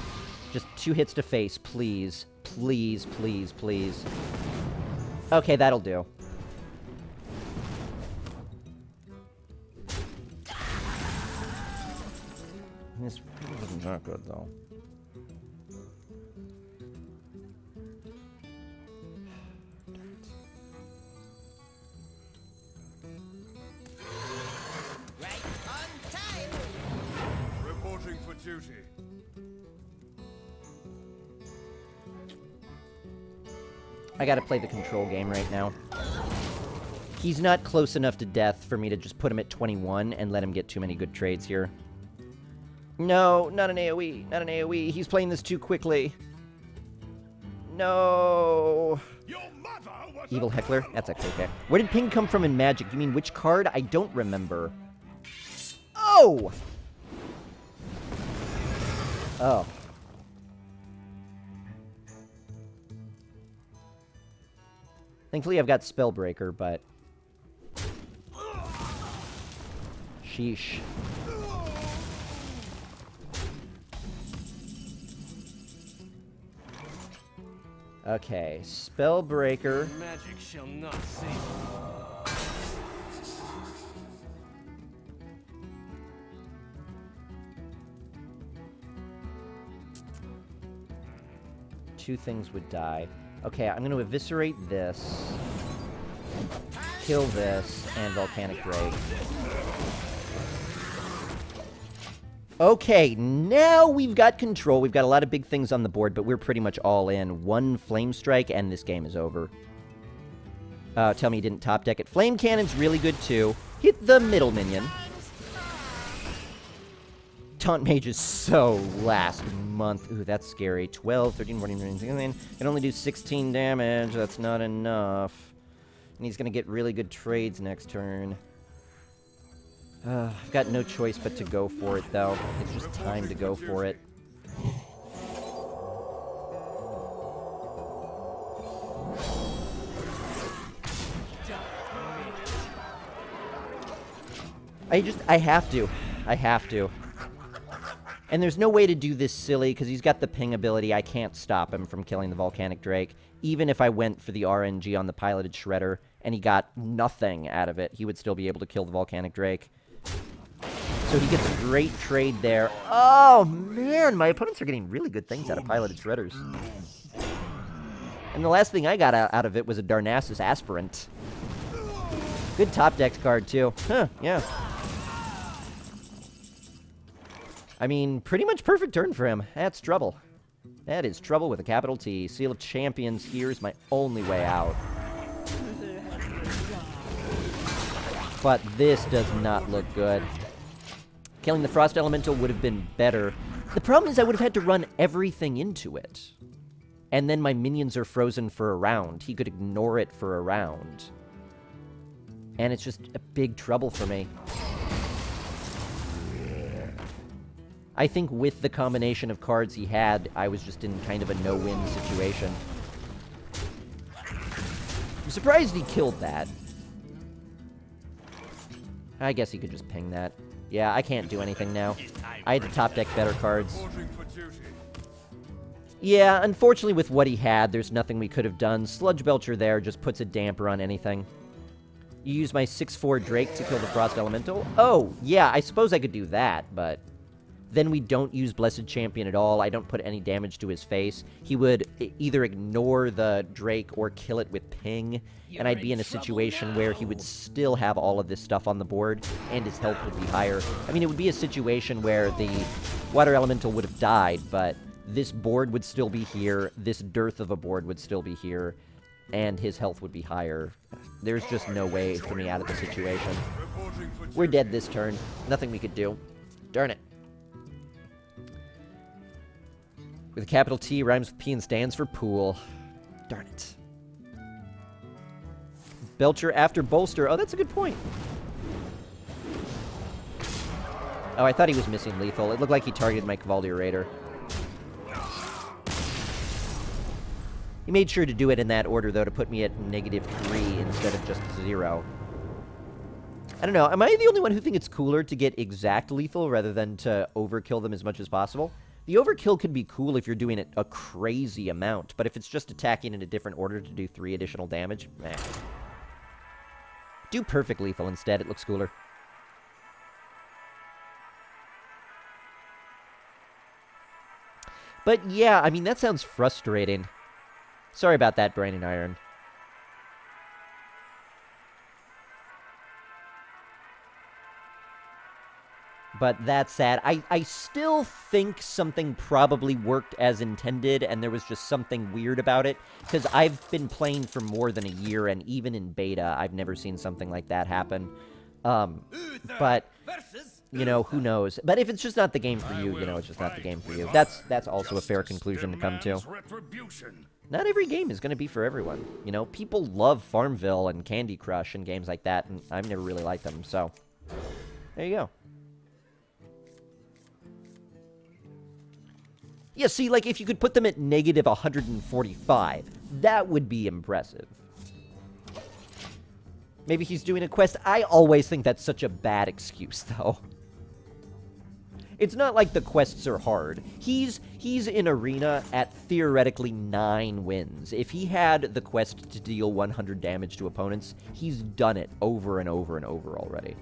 Just 2 hits to face, please. Please, please, please. Okay, that'll do. This really wasn't that good, though. Right on time. Reporting for duty. I gotta play the control game right now. He's not close enough to death for me to just put him at 21 and let him get too many good trades here. No, not an AoE. Not an AoE. He's playing this too quickly. No. Your mother was Evil Heckler? That's actually okay. Where did ping come from in Magic? You mean which card? I don't remember. Oh! Oh. Thankfully, I've got Spellbreaker, but... Sheesh. Okay, Spellbreaker. Magic shall not save. Two things would die. Okay, I'm going to eviscerate this. kill this, and Volcanic Drake. Okay, now we've got control. We've got a lot of big things on the board, but we're pretty much all in. One Flame Strike, and this game is over. Tell me you didn't top deck it. Flame Cannon's really good, too. Hit the middle minion. Taunt Mage is so last month. Ooh, that's scary. 12, 13, 14, 15, 16. Can only do 16 damage. That's not enough. And he's going to get really good trades next turn. I've got no choice but to go for it, though. It's just time to go for it. I have to. I have to. And there's no way to do this silly, because he's got the ping ability. I can't stop him from killing the Volcanic Drake. Even if I went for the RNG on the piloted Shredder, and he got nothing out of it, he would still be able to kill the Volcanic Drake. So he gets a great trade there. Oh, man, my opponents are getting really good things out of piloted Shredders. And the last thing I got out of it was a Darnassus Aspirant. Good top deck card, too. Huh, yeah. I mean, pretty much perfect turn for him. That's trouble. That is trouble with a capital T. Seal of Champions here is my only way out. But this does not look good. Killing the Frost Elemental would have been better. The problem is I would have had to run everything into it. And then my minions are frozen for a round. He could ignore it for a round. And it's just a big trouble for me. I think with the combination of cards he had, I was just in kind of a no-win situation. I'm surprised he killed that. I guess he could just ping that. Yeah, I can't do anything now. I had to top deck better cards. Yeah, unfortunately with what he had, there's nothing we could have done. Sludge Belcher there just puts a damper on anything. You use my 6/4 Drake to kill the Frost Elemental? Oh, yeah, I suppose I could do that, but then we don't use Blessed Champion at all. I don't put any damage to his face. He would either ignore the Drake or kill it with ping, and I'd be in a situation where he would still have all of this stuff on the board, and his health would be higher. I mean, it would be a situation where the Water Elemental would have died, but this board would still be here, this dearth of a board would still be here, and his health would be higher. There's just no way for me out of the situation. We're dead this turn. Nothing we could do. Darn it. With a capital T, rhymes with P and stands for pool. Darn it. Belcher after Bolster. Oh, that's a good point. Oh, I thought he was missing lethal. It looked like he targeted my Cavaldier Raider. He made sure to do it in that order, though, to put me at -3 instead of just 0. I don't know. Am I the only one who thinks it's cooler to get exact lethal rather than to overkill them as much as possible? The overkill can be cool if you're doing it a crazy amount, but if it's just attacking in a different order to do 3 additional damage, meh. Do perfect lethal instead. It looks cooler. But yeah, I mean, that sounds frustrating. Sorry about that, Brandon Iron. But that's sad. I still think something probably worked as intended, and there was just something weird about it. Because I've been playing for more than a year, and even in beta, I've never seen something like that happen. But, you know, who knows? But if it's just not the game for you, you know, it's just not the game for you. That's also a fair conclusion to come to. Not every game is going to be for everyone. You know, people love Farmville and Candy Crush and games like that, and I've never really liked them, so there you go. Yeah, see, like, if you could put them at -145, that would be impressive. Maybe he's doing a quest. I always think that's such a bad excuse, though. It's not like the quests are hard. He's in Arena at theoretically 9 wins. If he had the quest to deal 100 damage to opponents, he's done it over and over and over already.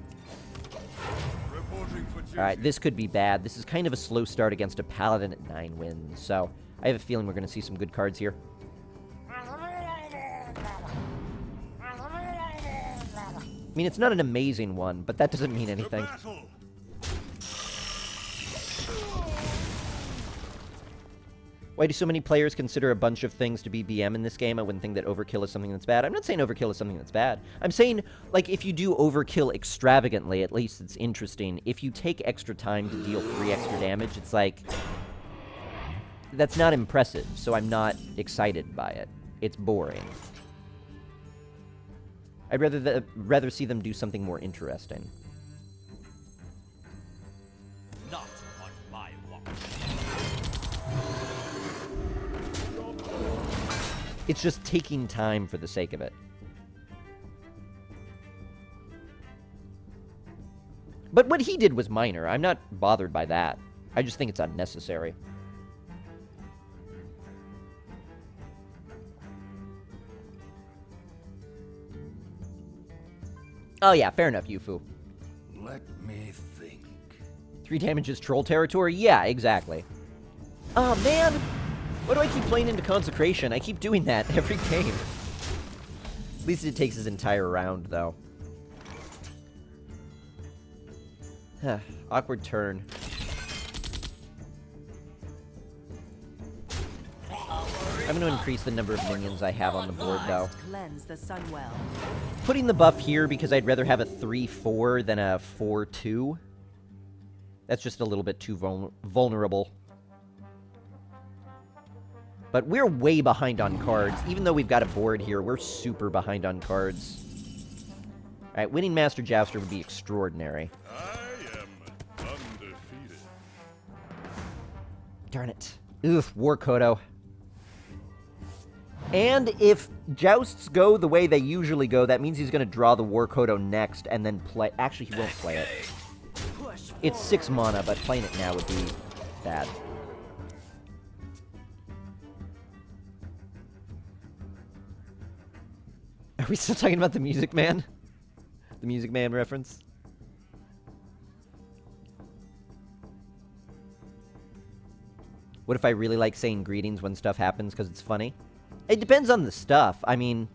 Alright, this could be bad. This is kind of a slow start against a Paladin at 9 wins, so I have a feeling we're going to see some good cards here. I mean, it's not an amazing one, but that doesn't mean anything. Battle. Why do so many players consider a bunch of things to be BM in this game? I wouldn't think that overkill is something that's bad. I'm not saying overkill is something that's bad. I'm saying, like, if you do overkill extravagantly, at least it's interesting. If you take extra time to deal 3 extra damage, it's like... that's not impressive, so I'm not excited by it. It's boring. I'd rather see them do something more interesting. Not on my watch. It's just taking time for the sake of it. But what he did was minor. I'm not bothered by that. I just think it's unnecessary. Oh yeah, fair enough, Yufu. Let me think. 3 damage is troll territory? Yeah, exactly. Oh, man! Why do I keep playing into Consecration? I keep doing that every game. At least it takes his entire round, though. Awkward turn. I'm going to increase the number of minions I have on the board, though. Cleanse the Sunwell. Putting the buff here because I'd rather have a 3-4 than a 4-2. That's just a little bit too vulnerable. But we're way behind on cards. Even though we've got a board here, we're super behind on cards. Alright, winning Master Jouster would be extraordinary. I am undefeated. Darn it. Oof, War Kodo. And if jousts go the way they usually go, that means he's going to draw the War Kodo next and then play... Actually, he won't play it. It's 6 mana, but playing it now would be bad. Are we still talking about the Music Man? The Music Man reference? What if I really like saying greetings when stuff happens because it's funny? It depends on the stuff. I mean,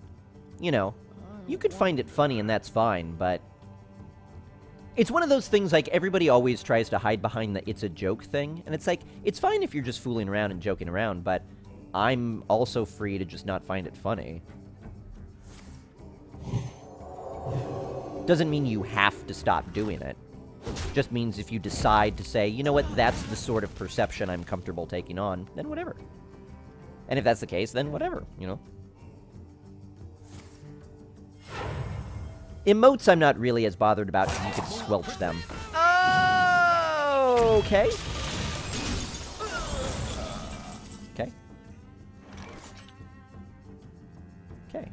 you know, you could find it funny and that's fine, but... It's one of those things, like, everybody always tries to hide behind the it's a joke thing, and it's like, it's fine if you're just fooling around and joking around, but I'm also free to just not find it funny. Doesn't mean you have to stop doing it. Just means if you decide to say, you know what, that's the sort of perception I'm comfortable taking on, then whatever. And if that's the case, then whatever, you know? Emotes I'm not really as bothered about because you could squelch them. Oh, okay. Okay. Okay.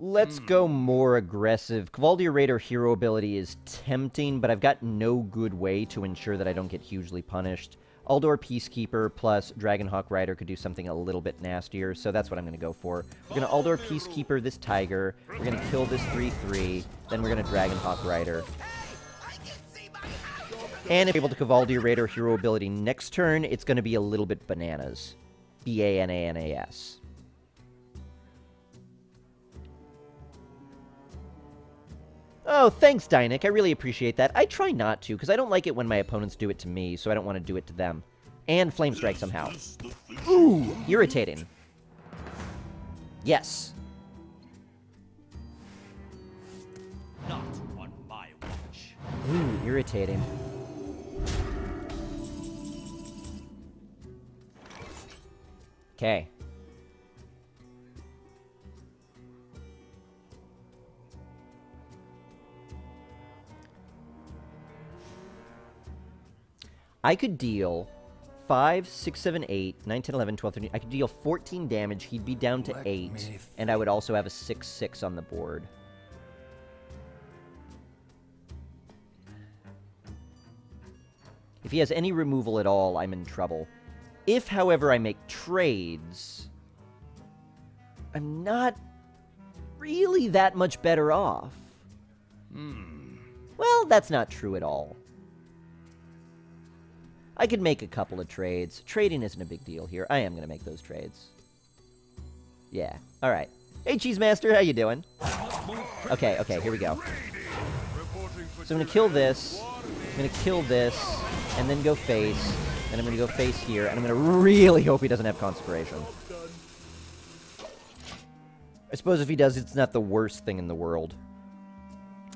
Let's go more aggressive. Cavaldier Raider hero ability is tempting, but I've got no good way to ensure that I don't get hugely punished. Aldor Peacekeeper plus Dragonhawk Rider could do something a little bit nastier, so that's what I'm going to go for. We're going to Aldor Peacekeeper this Tiger, we're going to kill this 3-3, then we're going to Dragonhawk Rider. And if we're able to Cavaldier Raider hero ability next turn, it's going to be a little bit bananas. B-A-N-A-N-A-S. Oh, thanks, Dynic. I really appreciate that. I try not to, because I don't like it when my opponents do it to me, so I don't want to do it to them. And Flame Strike somehow. Ooh, irritating. Yes. Not on my watch. Ooh, irritating. Okay. I could deal 5, 6, 7, 8, 9, 10, 11, 12, 13. I could deal 14 damage. He'd be down to 8. And I would also have a 6/6 on the board. If he has any removal at all, I'm in trouble. If, however, I make trades, I'm not really that much better off. Well, that's not true at all. I could make a couple of trades. Trading isn't a big deal here. I am going to make those trades. Yeah. All right. Hey, Cheese Master, how you doing? Okay, here we go. So I'm going to kill this. I'm going to kill this, and then go face. And I'm going to go face here, and I'm going to really hope he doesn't have Consecration. I suppose if he does, it's not the worst thing in the world.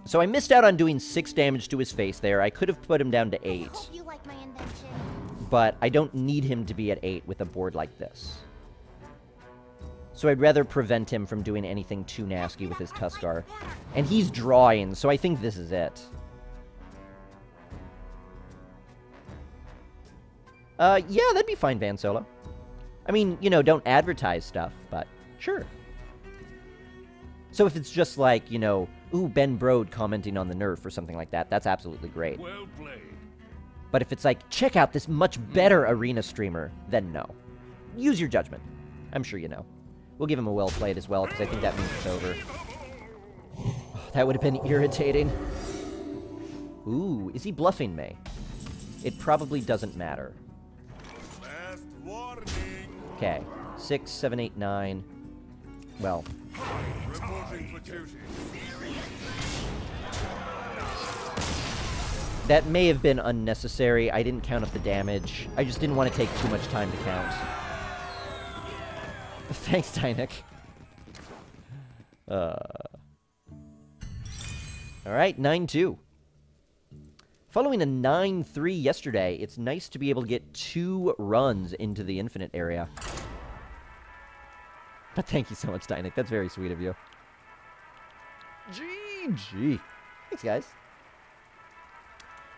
So I missed out on doing 6 damage to his face there. I could have put him down to 8. Hope you like my invention. But I don't need him to be at 8 with a board like this. So I'd rather prevent him from doing anything too nasty with his Tuskar. And he's drawing, so I think this is it. Yeah, that'd be fine, Van Solo. I mean, you know, don't advertise stuff, but sure. So if it's just like, you know, ooh, Ben Brode commenting on the nerf or something like that, that's absolutely great. Well played. But if it's like, check out this much better arena streamer, then no. Use your judgment. I'm sure you know. We'll give him a well played as well, because I think that means it's over. Oh, that would have been irritating. Ooh, is he bluffing me? It probably doesn't matter. Last warning. Okay, 6, 7, 8, 9. Well, Reporting for duty. that may have been unnecessary. I didn't count up the damage. I just didn't want to take too much time to count. Thanks, Tynick. Alright, 9-2. Following a 9-3 yesterday, it's nice to be able to get 2 runs into the infinite area. But thank you so much, Tynick. That's very sweet of you. GG. Thanks, guys.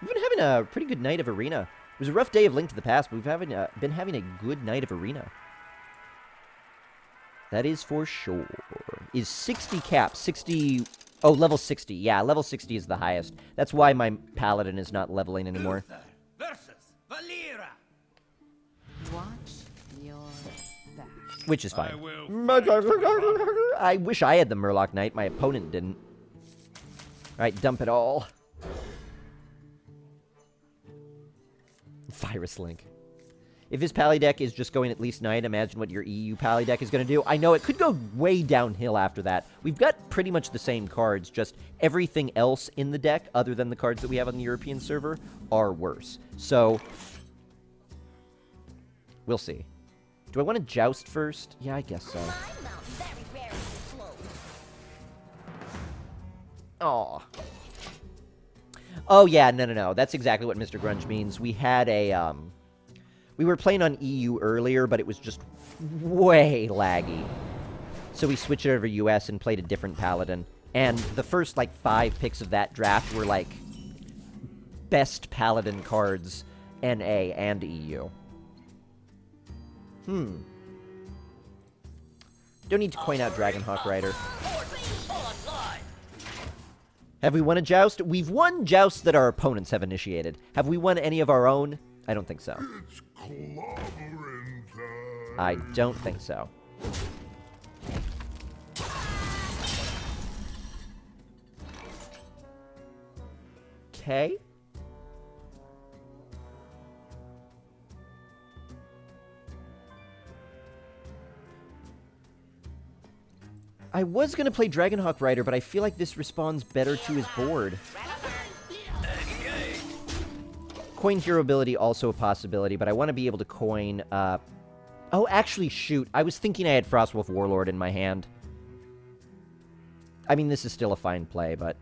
We've been having a pretty good night of Arena. It was a rough day of Link to the Past, but we've been having a good night of Arena. That is for sure. Is 60 cap, 60... Oh, level 60. Yeah, level 60 is the highest. That's why my Paladin is not leveling anymore. Versus Valera. Watch your back. Which is fine. I will. I wish I had the Murloc Knight. My opponent didn't. Alright, dump it all. Virus Link. If his Pally deck is just going at least 9, imagine what your EU Pally deck is going to do. I know, it could go way downhill after that. We've got pretty much the same cards, just everything else in the deck, other than the cards that we have on the European server, are worse. So, we'll see. Do I want to joust first? Yeah, I guess so. My mount very rarely explodes. Aw. Oh, yeah, no. That's exactly what Mr. Grunge means. We had a, we were playing on EU earlier, but it was just way laggy. So we switched it over to US and played a different Paladin. And the first, like, 5 picks of that draft were, like, best Paladin cards, NA and EU. Don't need to coin out Dragonhawk Rider. Have we won a joust? We've won jousts that our opponents have initiated. Have we won any of our own? I don't think so. It's clobbering time. I don't think so. Okay. I was going to play Dragonhawk Rider, but I feel like this responds better to his board. Coin hero ability, also a possibility, but I want to be able to coin... Oh, actually, shoot. I was thinking I had Frostwolf Warlord in my hand. I mean, this is still a fine play, but...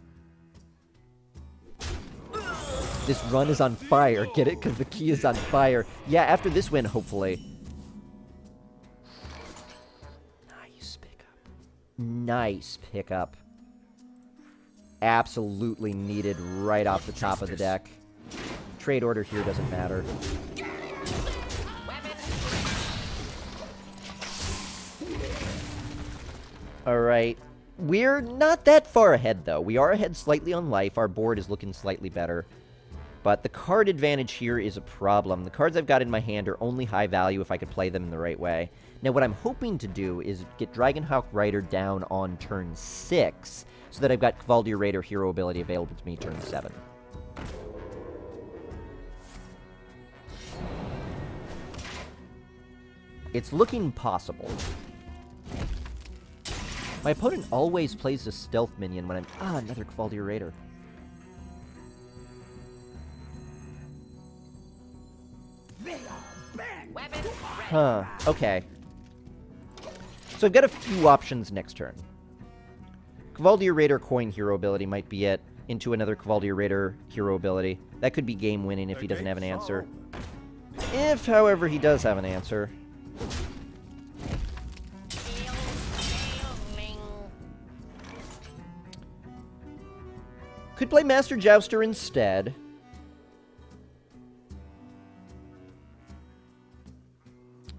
This run is on fire. Get it? Because the key is on fire. Yeah, after this win, hopefully. Nice pickup. Nice pickup. Absolutely needed right off the top of the deck. Trade order here doesn't matter. Alright. We're not that far ahead, though. We are ahead slightly on life. Our board is looking slightly better. But the card advantage here is a problem. The cards I've got in my hand are only high value if I could play them in the right way. Now, what I'm hoping to do is get Dragonhawk Rider down on turn 6, so that I've got Kvaldir Raider hero ability available to me turn 7. It's looking possible. My opponent always plays a stealth minion when I'm... Ah, another Kvaldir Raider. Weapons ready. Huh, okay. So I've got a few options next turn. Kvaldir Raider coin hero ability might be it. Into another Kvaldir Raider hero ability. That could be game winning if he doesn't have an answer. If, however, he does have an answer... Could play Master Jouster instead.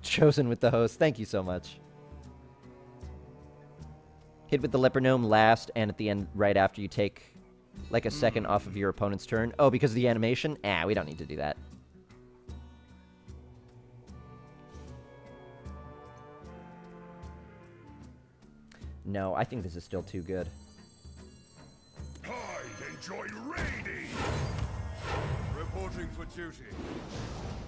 Chosen with the host. Thank you so much. Hit with the Leper Gnome last and at the end right after you take like a second off of your opponent's turn. Oh, because of the animation? Ah, we don't need to do that. No, I think this is still too good. I enjoy raiding. Reporting for duty.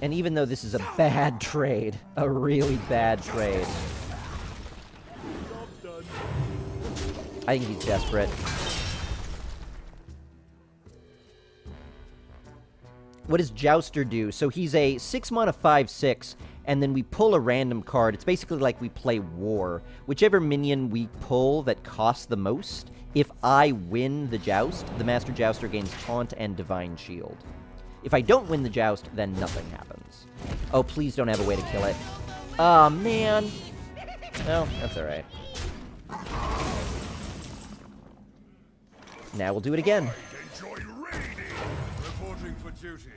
And even though this is a bad trade, a really bad trade, I think he's desperate. What does Jouster do? So he's a 6 mana 5/6, and then we pull a random card. It's basically like we play War. Whichever minion we pull that costs the most, if I win the Joust, the Master Jouster gains Taunt and Divine Shield. If I don't win the Joust, then nothing happens. Oh, please don't have a way to kill it. Aw, man. Well, that's alright. Now we'll do it again. Enjoy raiding. Reporting for duty.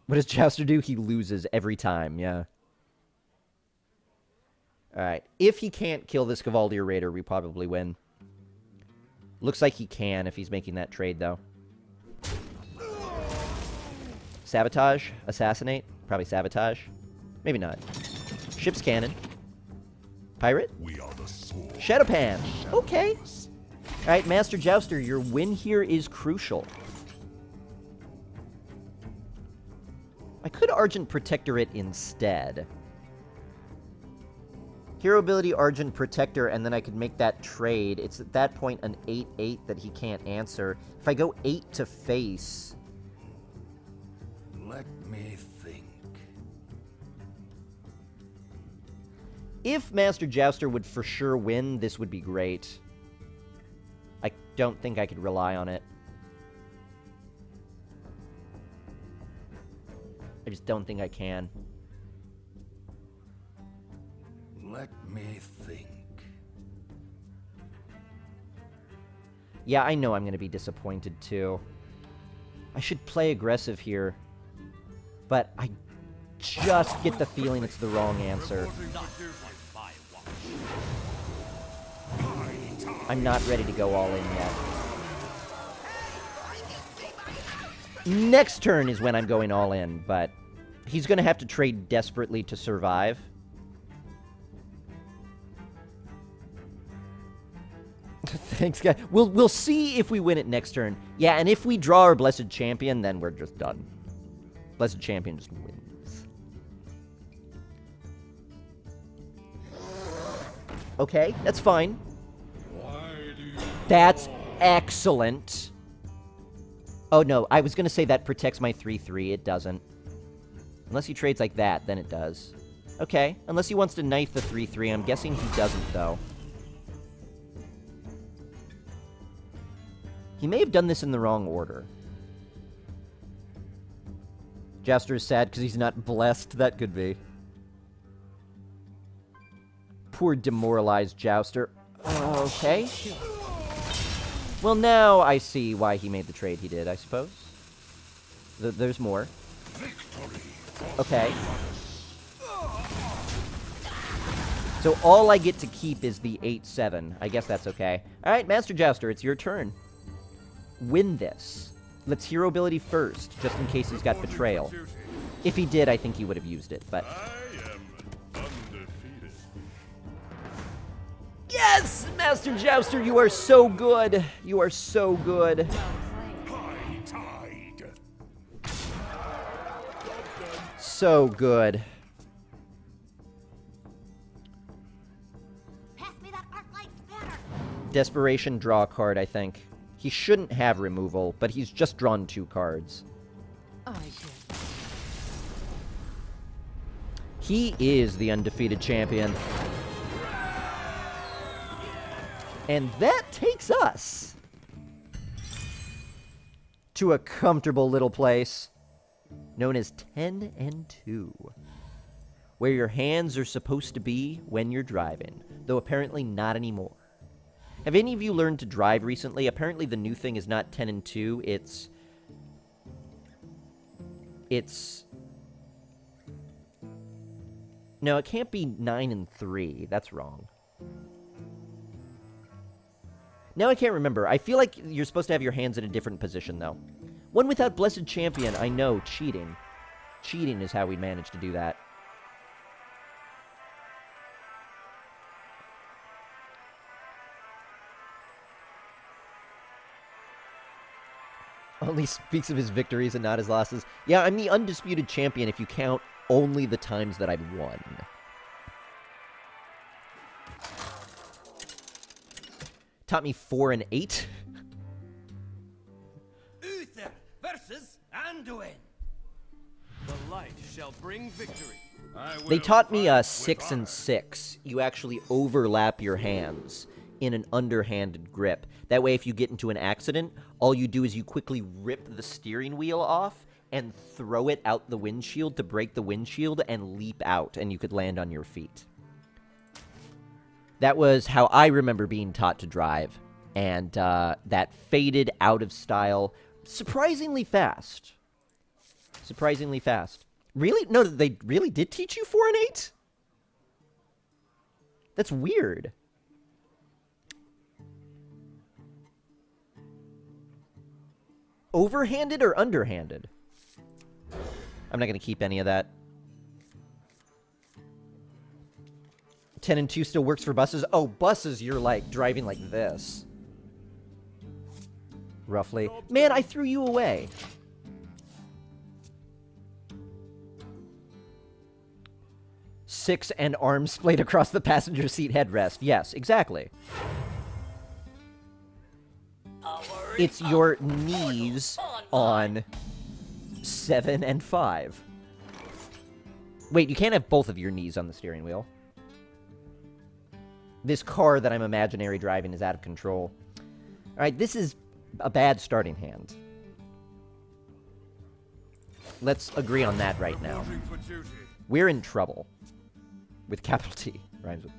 What does Jouster do? He loses every time, yeah. Alright, if he can't kill this Kvaldir Raider, we probably win. Looks like he can if he's making that trade, though. Sabotage? Assassinate? Probably sabotage. Maybe not. Ship's Cannon. Pirate? We are the sword. Shadowpan. Okay. Alright, Master Jouster, your win here is crucial. I could Argent Protector it instead. Hero ability Argent Protector, and then I could make that trade. It's at that point an 8/8 that he can't answer. If I go 8 to face... Let me think. If Master Jouster would for sure win, this would be great. I don't think I could rely on it. I just don't think I can. Let me think. Yeah, I know I'm going to be disappointed, too. I should play aggressive here. But I just get the feeling it's the wrong answer. I'm not ready to go all in yet. Next turn is when I'm going all in, but he's going to have to trade desperately to survive. Thanks, guys. We'll see if we win it next turn. Yeah, and if we draw our Blessed Champion, then we're just done. Blessed Champion just wins. Okay, that's fine. That's excellent. Oh, no, I was going to say that protects my 3/3. It doesn't. Unless he trades like that, then it does. Okay, unless he wants to knife the 3/3. I'm guessing he doesn't, though. He may have done this in the wrong order. Jouster is sad because he's not blessed. That could be. Poor demoralized Jouster. Okay. Well, now I see why he made the trade he did, I suppose. There's more. Okay. So all I get to keep is the 8/7. I guess that's okay. Alright, Master Jouster, it's your turn. Win this. Let's hero ability first, just in case he's got Betrayal. If he did, I think he would have used it, but... I am undefeated. Yes! Master Jouster, you are so good. You are so good. High tide. So good. Pass me that arc light spanner. Desperation, draw a card, I think. He shouldn't have removal, but he's just drawn 2 cards. I get. He is the undefeated champion. And that takes us to a comfortable little place known as 10 and 2, where your hands are supposed to be when you're driving, though apparently not anymore. Have any of you learned to drive recently? Apparently the new thing is not 10 and 2, it's... No, it can't be 9 and 3. That's wrong. Now I can't remember. I feel like you're supposed to have your hands in a different position, though. One without Blessed Champion, I know, cheating. Cheating is how we managed to do that. Only speaks of his victories and not his losses. Yeah, I'm the undisputed champion if you count only the times that I've won. Taught me 4 and 8. Uther versus Anduin. The light shall bring victory. They taught me 6 and 6. You actually overlap your hands in an underhanded grip. That way, if you get into an accident, all you do is you quickly rip the steering wheel off and throw it out the windshield to break the windshield and leap out, and you could land on your feet. That was how I remember being taught to drive, and that faded out of style surprisingly fast. Surprisingly fast. Really? No, they really did teach you 4 and 8? That's weird. Overhanded or underhanded? I'm not going to keep any of that. 10 and 2 still works for buses? Oh, buses, you're like driving like this. Roughly. Man, I threw you away. Six and arms splayed across the passenger seat headrest. Yes, exactly. It's your knees on 7 and 5. Wait, you can't have both of your knees on the steering wheel. This car that I'm imaginary driving is out of control. Alright, this is a bad starting hand. Let's agree on that right now. We're in trouble. With capital T. Rhymes with...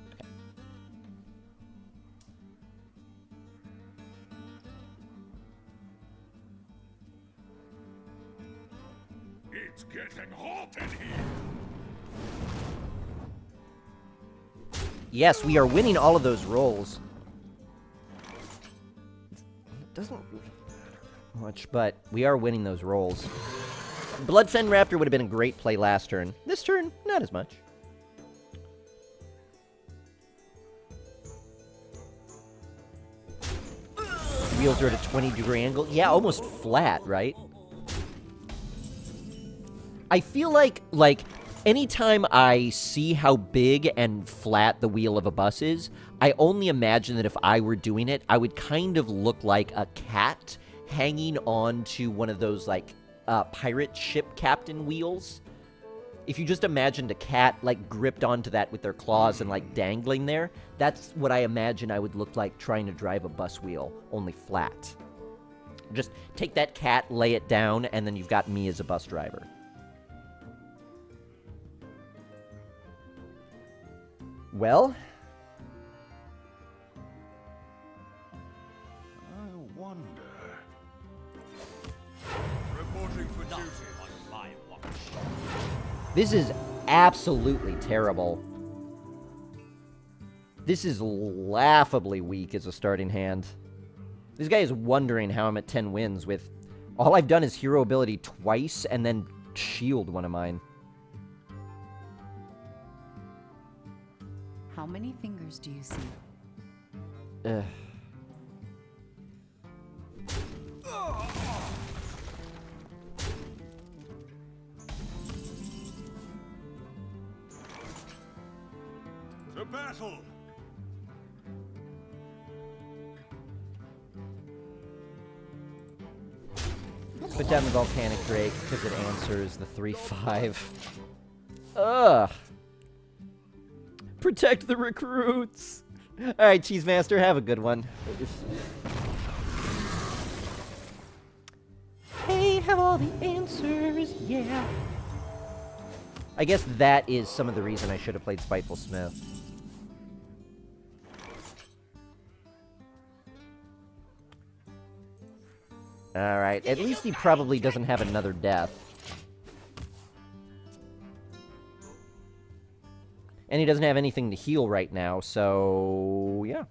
Okay. It's getting hot in here. Yes, we are winning all of those rolls. It doesn't much, but we are winning those rolls. Bloodfen Raptor would have been a great play last turn. This turn, not as much. Wheels are at a 20-degree angle. Yeah, almost flat, right? I feel like anytime I see how big and flat the wheel of a bus is, I only imagine that if I were doing it, I would kind of look like a cat hanging on to one of those, like, pirate ship captain wheels. If you just imagined a cat, like, gripped onto that with their claws and, like, dangling there, that's what I imagine I would look like trying to drive a bus wheel, only flat. Just take that cat, lay it down, and then you've got me as a bus driver. Well, I wonder. Reporting for duty. On my watch. this is absolutely terrible. This is laughably weak as a starting hand. This guy is wondering how I'm at 10 wins with... All I've done is hero ability twice and then shield one of mine. How many fingers do you see? Ugh. To battle! Put down the Volcanic Drake because it answers the 3/5. Ugh. Protect the recruits. All right, Cheese Master, have a good one. Hey, have all the answers, yeah. I guess that is some of the reason I should have played Spiteful Smith. Alright, at least he probably doesn't have another death. And he doesn't have anything to heal right now, so... yeah.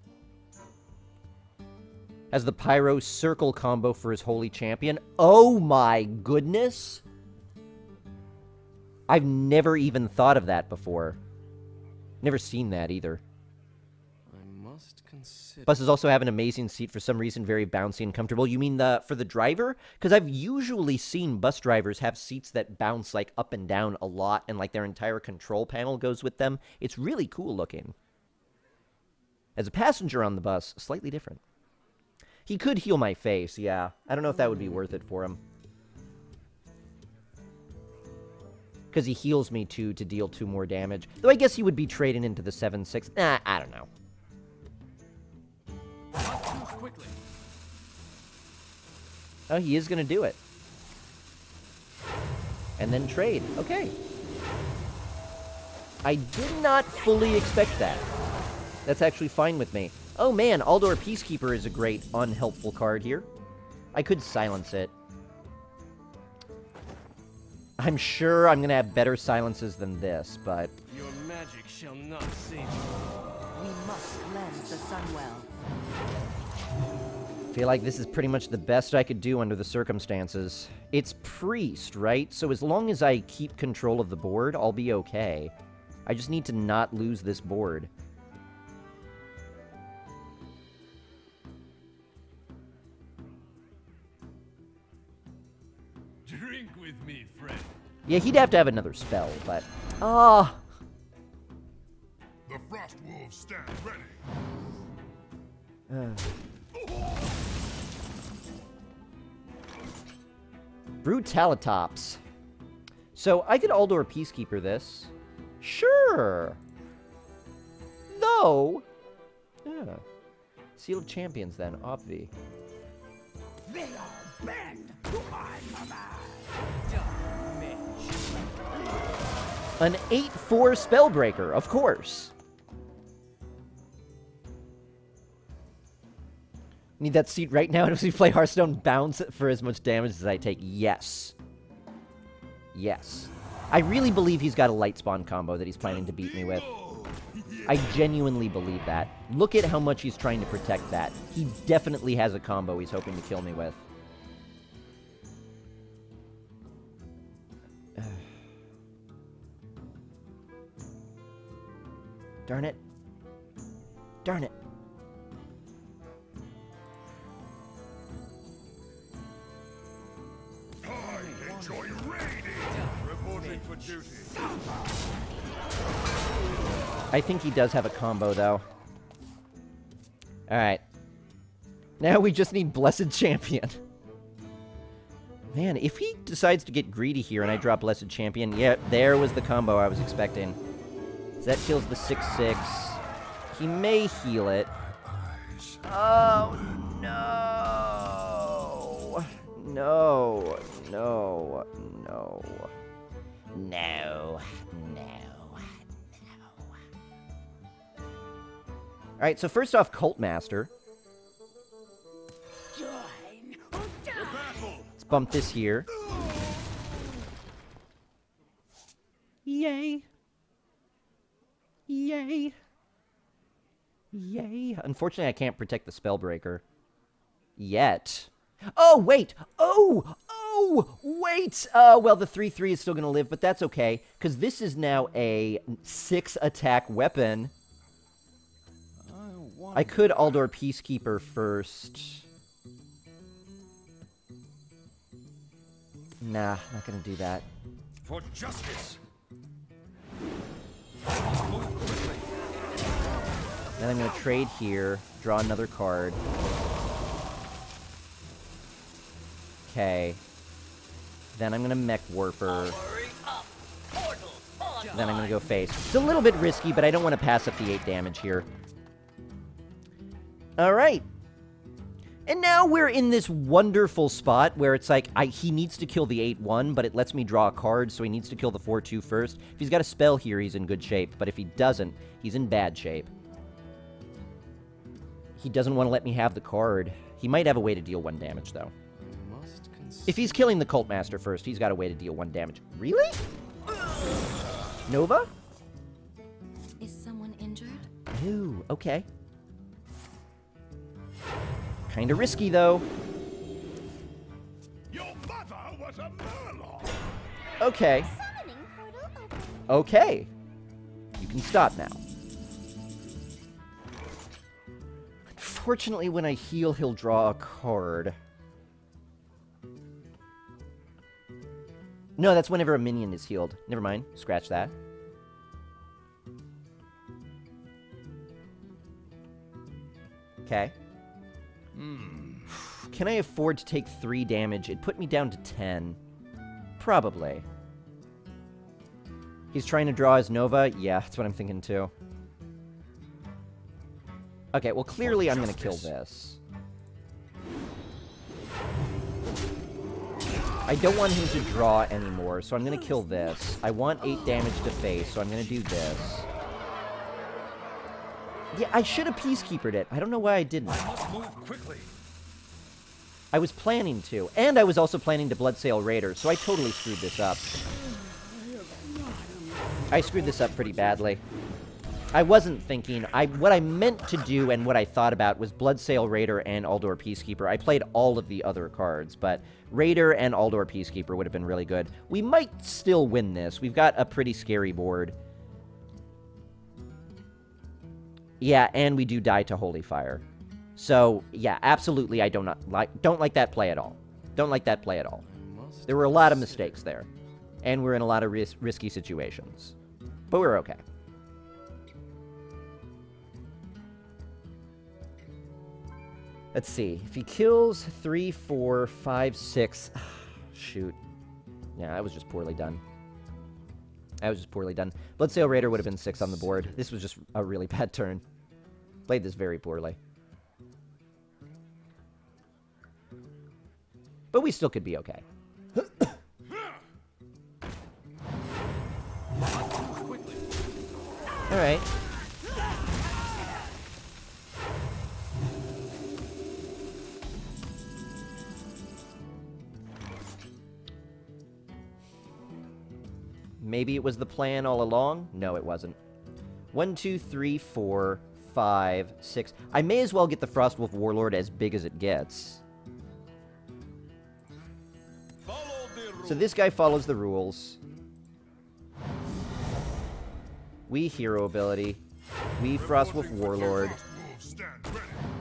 Has the Pyro Circle combo for his Holy Champion. Oh my goodness! I've never even thought of that before. Never seen that either. Buses also have an amazing seat for some reason, very bouncy and comfortable. You mean for the driver? Because I've usually seen bus drivers have seats that bounce like up and down a lot, and like their entire control panel goes with them. It's really cool looking. As a passenger on the bus, slightly different. He could heal my face, yeah. I don't know if that would be worth it for him. Because he heals me too to deal 2 more damage. Though I guess he would be trading into the 7/6. Nah, I don't know. Oh, he is going to do it. And then trade. Okay. I did not fully expect that. That's actually fine with me. Oh man, Aldor Peacekeeper is a great unhelpful card here. I could silence it. I'm sure I'm going to have better silences than this, but... Your magic shall not save you. We must cleanse the Sunwell. I feel like this is pretty much the best I could do under the circumstances. It's Priest, right? So as long as I keep control of the board, I'll be okay. I just need to not lose this board. Drink with me, friend. Yeah, he'd have to have another spell, but... ah. The Frost Wolves stand ready. Brutalitops. So, I could Aldor Peacekeeper this. Sure. Though... yeah. Seal of Champions, then. Obvi. They are bend to my command. An 8/4 Spellbreaker, of course. Need that seat right now as we play Hearthstone. Bounce for as much damage as I take. Yes. Yes. I really believe he's got a light spawn combo that he's planning to beat me with. I genuinely believe that. Look at how much he's trying to protect that. He definitely has a combo he's hoping to kill me with. Darn it. Darn it. I enjoy raiding. Reporting for duty. I think he does have a combo, though. Alright. Now we just need Blessed Champion. Man, if he decides to get greedy here and I draw Blessed Champion, yeah, there was the combo I was expecting. So that kills the 6/6. He may heal it. Oh, no. No. No. No. No. Alright, so first off, Cult Master. Let's bump this here. Yay. Yay. Yay. Unfortunately, I can't protect the Spellbreaker. Yet. Oh, wait! Oh! Oh! Wait! Well, the 3/3 is still going to live, but that's okay, because this is now a 6-attack weapon. I could Aldor Peacekeeper first. Nah, not gonna do that. For justice. Then I'm gonna trade here, draw another card. Okay. Then I'm gonna Mech Warper. Then I'm gonna go face. It's a little bit risky, but I don't want to pass up the 8 damage here. Alright. And now we're in this wonderful spot where it's like, he needs to kill the 8-1, but it lets me draw a card, so he needs to kill the 4-2 first. If he's got a spell here, he's in good shape, but if he doesn't, he's in bad shape. He doesn't want to let me have the card. He might have a way to deal 1 damage, though. If he's killing the Cult Master first, he's got a way to deal 1 damage. Really? Nova? Is someone injured? Ooh, okay. Kinda risky, though. Your mother was a murloc. Okay. Summoning portal open. Okay. You can stop now. Unfortunately, when I heal, he'll draw a card. No, that's whenever a minion is healed. Never mind. Scratch that. Okay. Can I afford to take 3 damage? It put me down to 10. Probably. He's trying to draw his Nova? Yeah, that's what I'm thinking too. Okay, well clearly I'm going to kill this. I don't want him to draw anymore, so I'm going to kill this. I want 8 damage to face, so I'm going to do this. Yeah, I should have Peacekeepered it. I don't know why I didn't. I must move quickly. I was planning to. And I was also planning to Bloodsail Raider, so I totally screwed this up. I screwed this up pretty badly. I wasn't thinking. What I meant to do and what I thought about was Bloodsail Raider and Aldor Peacekeeper. I played all of the other cards, but Raider and Aldor Peacekeeper would have been really good. We might still win this. We've got a pretty scary board. Yeah, and we do die to Holy Fire. So, yeah, absolutely I don't like that play at all. Don't like that play at all. There were a lot of mistakes there. And we're in a lot of risky situations. But we're okay. Let's see. If he kills 3, 4, 5, 6... Shoot. Yeah, that was just poorly done. That was just poorly done. Bloodsail Raider would have been 6 on the board. This was just a really bad turn. Played this very poorly. But we still could be okay. Alright. Maybe it was the plan all along? No, it wasn't. 1, 2, 3, 4, 5, 6. I may as well get the Frostwolf Warlord as big as it gets. So this guy follows the rules. We hero ability. We Frostwolf Warlord.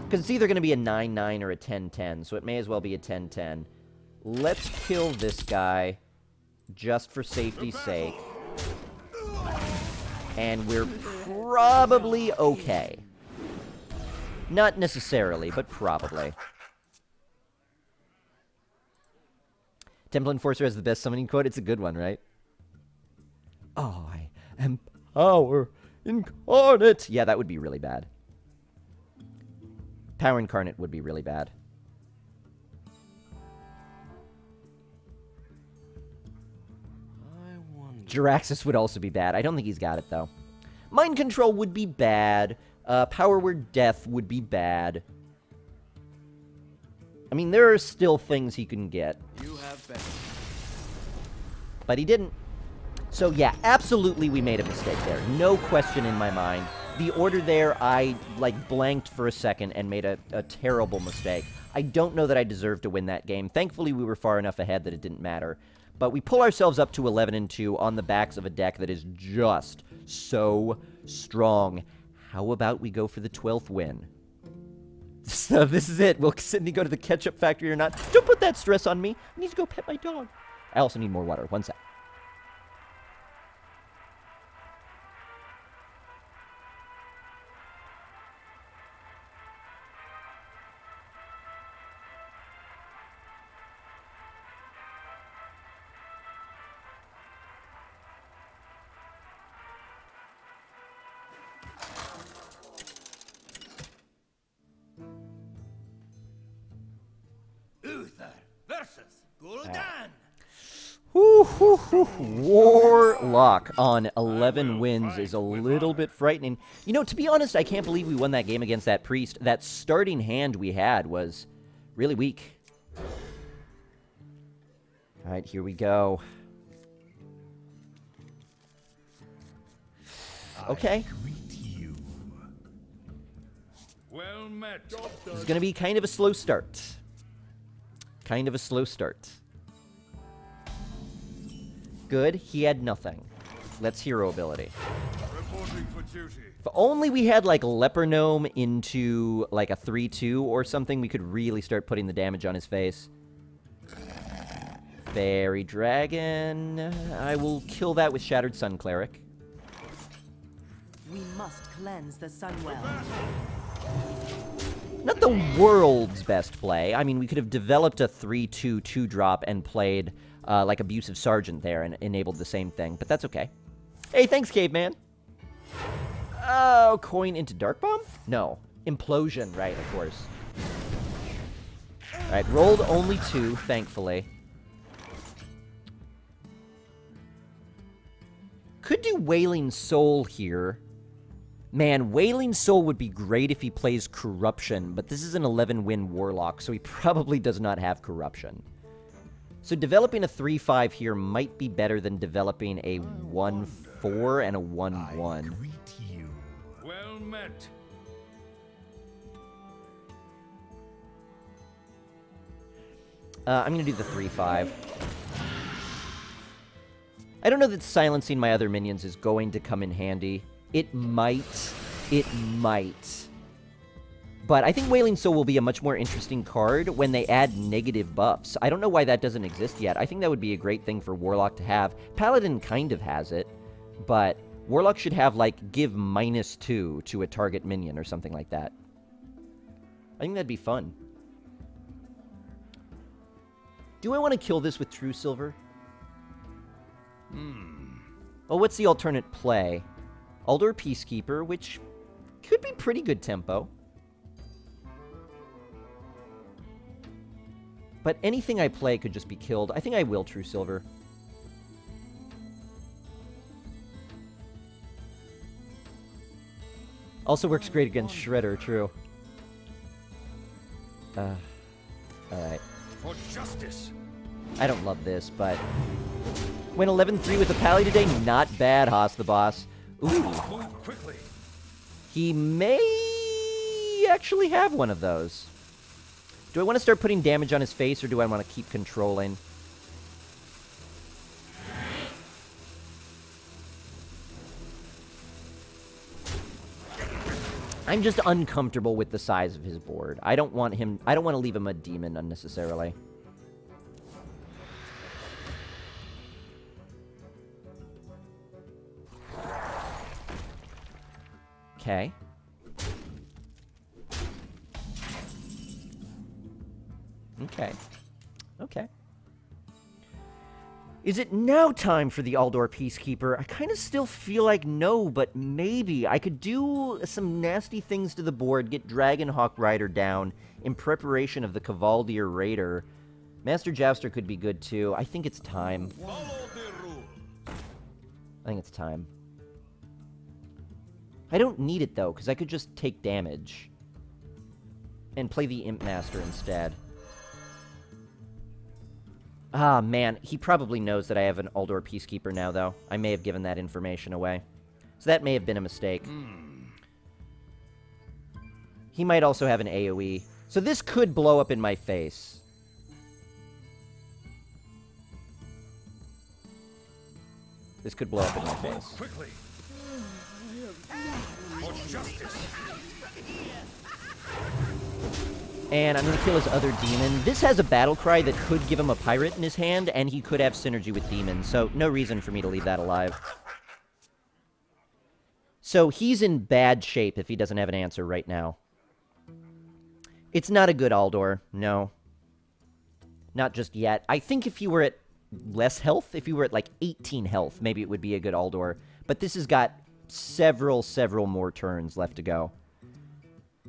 Because it's either going to be a 9-9 or a 10-10, so it may as well be a 10-10. Let's kill this guy, just for safety's sake. And we're probably okay. Not necessarily, but probably. Temple Enforcer has the best summoning quote. It's a good one, right? I am power incarnate. Yeah, that would be really bad. Power incarnate would be really bad. Jiraxis would also be bad. I don't think he's got it, though. Mind Control would be bad. Power Word Death would be bad. I mean, there are still things he can get. You have been. But he didn't. So, yeah, absolutely we made a mistake there. No question in my mind. The order there, I, blanked for a second and made a terrible mistake. I don't know that I deserved to win that game. Thankfully, we were far enough ahead that it didn't matter. But we pull ourselves up to 11-2 on the backs of a deck that is just so strong. How about we go for the 12th win? So this is it. Will Sydney go to the ketchup factory or not? Don't put that stress on me. I need to go pet my dog. I also need more water. One sec. Uther versus Gul'dan. Warlock on 11 wins is a little bit frightening. You know, to be honest, I can't believe we won that game against that priest. That starting hand we had was really weak. All right, here we go. Okay. Well met. This is going to be kind of a slow start. Kind of a slow start. Good. He had nothing. Let's hero ability. Reporting for duty. If only we had, like, Leper Gnome into, like, a 3-2 or something, we could really start putting the damage on his face. Fairy Dragon. I will kill that with Shattered Sun Cleric. We must cleanse the Sunwell. Not the world's best play. I mean, we could have developed a 3-2 2-drop and played, like, Abusive Sergeant there and enabled the same thing, but that's okay. Hey, thanks, Caveman. Oh, coin into Dark Bomb? No. Implosion, right, of course. Alright, rolled only 2, thankfully. Could do Wailing Soul here. Man, Wailing Soul would be great if he plays Corruption, but this is an 11-win Warlock, so he probably does not have Corruption. So developing a 3-5 here might be better than developing a 1-4 and a 1-1. Well met. I'm going to do the 3-5. I don't know that silencing my other minions is going to come in handy. It might. It might. But I think Wailing Soul will be a much more interesting card when they add negative buffs. I don't know why that doesn't exist yet. I think that would be a great thing for Warlock to have. Paladin kind of has it, but Warlock should have, like, give -2 to a target minion or something like that. I think that'd be fun. Do I want to kill this with True Silver? Well, what's the alternate play? Aldor Peacekeeper, which could be pretty good tempo. But anything I play could just be killed. I think I will True Silver. Also works great against Shredder, true. Alright. For justice. I don't love this, but... Went 11-3 with a Pally today. Not bad, Haas the Boss. Ooh. Move quickly. He may actually have one of those. Do I want to start putting damage on his face, or do I want to keep controlling? I'm just uncomfortable with the size of his board. I don't want to leave him a demon unnecessarily. Okay. Okay. Okay. Is it now time for the Aldor Peacekeeper? I kind of still feel like no, but maybe. I could do some nasty things to the board, get Dragonhawk Rider down in preparation of the Cavaldier Raider. Master Jouster could be good too. I think it's time. I think it's time. I don't need it, though, because I could just take damage. And play the Imp Master instead. Ah, man. He probably knows that I have an Aldor Peacekeeper now, though. I may have given that information away. So that may have been a mistake. He might also have an AoE. So this could blow up in my face. This could blow up in my face. Quickly. For justice. And I'm going to kill his other demon. This has a battle cry that could give him a pirate in his hand, and he could have synergy with demons, so no reason for me to leave that alive. So he's in bad shape if he doesn't have an answer right now. It's not a good Aldor, no. Not just yet. I think if he were at less health, if he were at like 18 health, maybe it would be a good Aldor. But this has got several more turns left to go.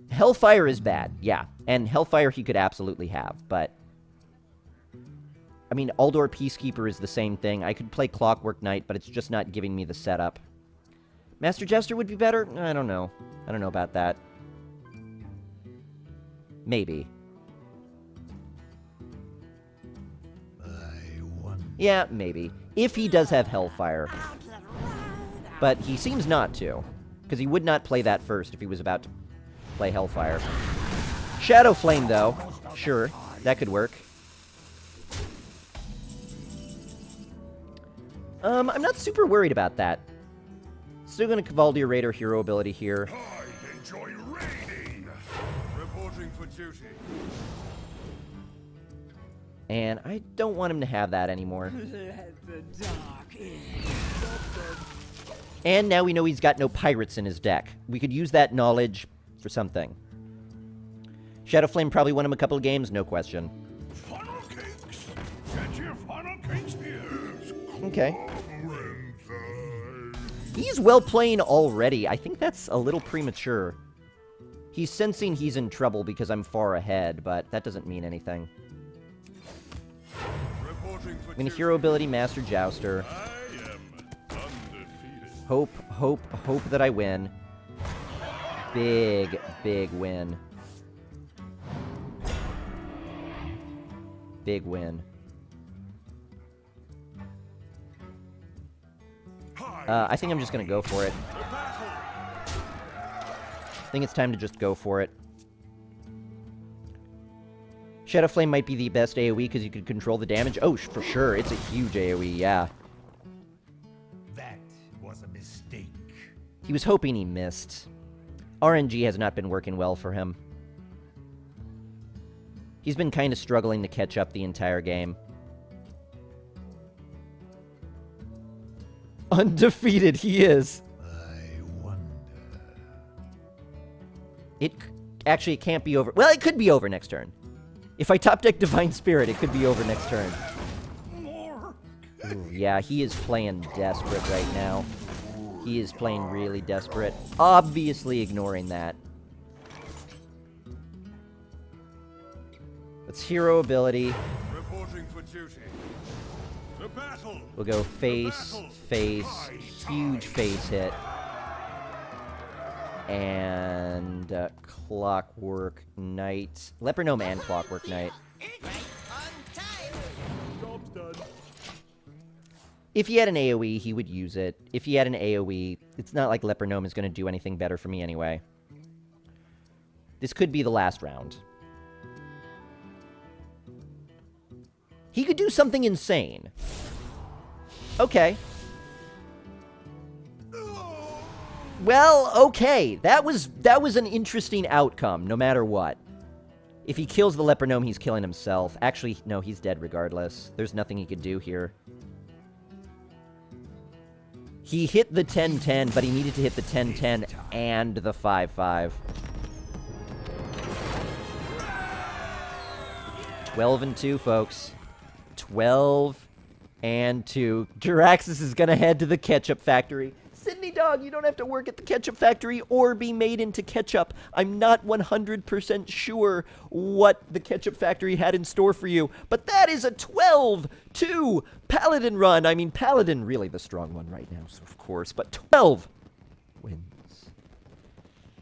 Hellfire is bad, yeah. And Hellfire he could absolutely have, but... I mean, Aldor Peacekeeper is the same thing. I could play Clockwork Knight, but it's just not giving me the setup. Master Jester would be better? I don't know. I don't know about that. Maybe. Yeah, maybe. If he does have Hellfire. But he seems not to. Because he would not play that first if he was about to play Hellfire. Shadow Flame, though. Sure, that could work. I'm not super worried about that. Still going to Cavaldier Raider hero ability here. I enjoy raiding. Reporting for duty. And I don't want him to have that anymore. Let the dark in. And now we know he's got no pirates in his deck. We could use that knowledge for something. Shadow Flame probably won him a couple of games, no question. Funnel cakes. Get your funnel cakes here. Okay. He's well playing already. I think that's a little premature. He's sensing he's in trouble because I'm far ahead, but that doesn't mean anything. I'm going to hero ability Master Jouster. Hope that I win. Big win. Big win. I think I'm just going to go for it. I think it's time to just go for it. Shadow Flame might be the best AoE because you can control the damage. Oh, for sure. It's a huge AoE, yeah. That was a mistake. He was hoping he missed. RNG has not been working well for him. He's been kind of struggling to catch up the entire game. Undefeated, he is. I wonder. It can't be over. Well, it could be over next turn. If I top deck Divine Spirit, it could be over next turn. Ooh, yeah, he is playing desperate right now. He is playing really desperate. Obviously ignoring that. Let's hero ability. Reporting for duty. The battle. We'll go face, huge face hit. And Clockwork Knight. Leper Gnome and Clockwork Knight. Job's done. If he had an AoE, he would use it. If he had an AoE, it's not like Leper Gnome is going to do anything better for me anyway. This could be the last round. He could do something insane. Okay. Well, okay. That was an interesting outcome, no matter what. If he kills the Leper Gnome, he's killing himself. Actually, no, he's dead regardless. There's nothing he could do here. He hit the 10-10, but he needed to hit the 10-10 and the 5-5. 12-2, folks. 12-2. Jiraxis is gonna head to the ketchup factory. Sydney Dog, you don't have to work at the ketchup factory or be made into ketchup. I'm not 100% sure what the ketchup factory had in store for you, but that is a 12-2 Paladin run. I mean, Paladin really the strong one right now, so of course, but 12 wins.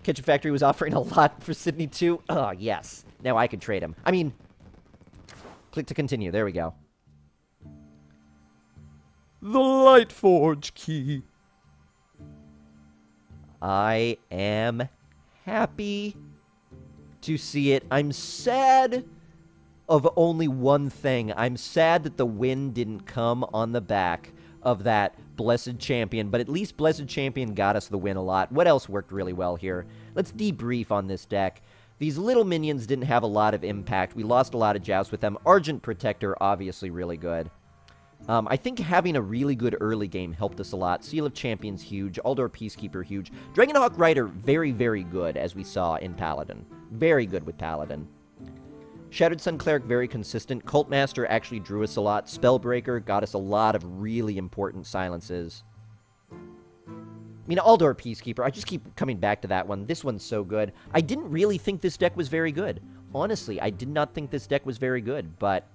Ketchup factory was offering a lot for Sydney too. Oh, yes. Now I can trade him. I mean, click to continue. There we go. The Lightforge key. I am happy to see it. I'm sad of only one thing. I'm sad that the win didn't come on the back of that Blessed Champion, but at least Blessed Champion got us the win a lot. What else worked really well here? Let's debrief on this deck. These little minions didn't have a lot of impact. We lost a lot of jousts with them. Argent Protector, obviously really good. I think having a really good early game helped us a lot. Seal of Champions, huge. Aldor Peacekeeper, huge. Dragonhawk Rider, very, very good, as we saw in Paladin. Very good with Paladin. Shattered Sun Cleric, very consistent. Cult Master actually drew us a lot. Spellbreaker got us a lot of really important silences. I mean, Aldor Peacekeeper, I just keep coming back to that one. This one's so good. I didn't really think this deck was very good. Honestly, I did not think this deck was very good, but...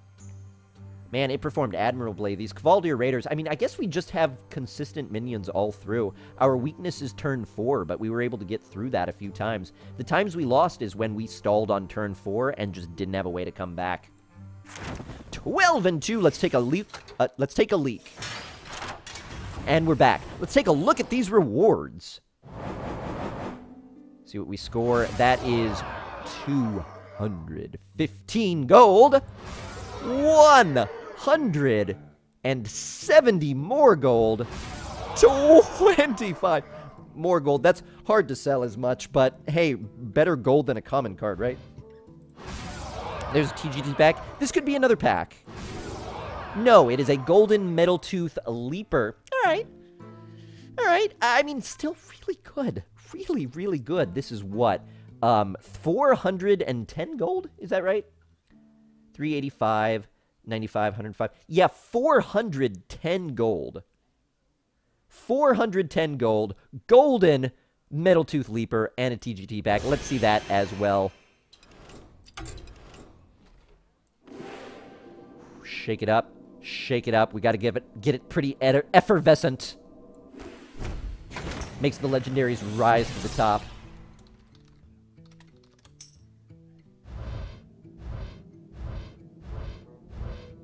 man, it performed admirably. These Kvaldir Raiders, I mean, I guess we just have consistent minions all through. Our weakness is turn 4, but we were able to get through that a few times. The times we lost is when we stalled on turn 4 and just didn't have a way to come back. 12 and 2, let's take a leak. And we're back. Let's take a look at these rewards. See what we score. That is 215 gold. 170 more gold. 25 more gold. That's hard to sell as much, but hey, better gold than a common card, right? There's a TGT pack. This could be another pack. No, it is a Golden Metaltooth Leaper. Alright. Alright. I mean, still really good. Really, really good. This is what? 410 gold? Is that right? 385, 95, 105. Yeah, 410 gold. 410 gold. Golden Metaltooth Leaper and a TGT pack. Let's see that as well. Shake it up. Shake it up. We got to get it pretty effervescent. Makes the legendaries rise to the top.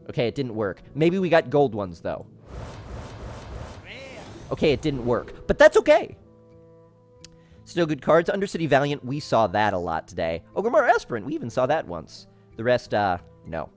Okay, it didn't work. Maybe we got gold ones, though. Okay, it didn't work. But that's okay. Still good cards. Undercity Valiant, we saw that a lot today. Ogrimmar Aspirant, we even saw that once. The rest, no.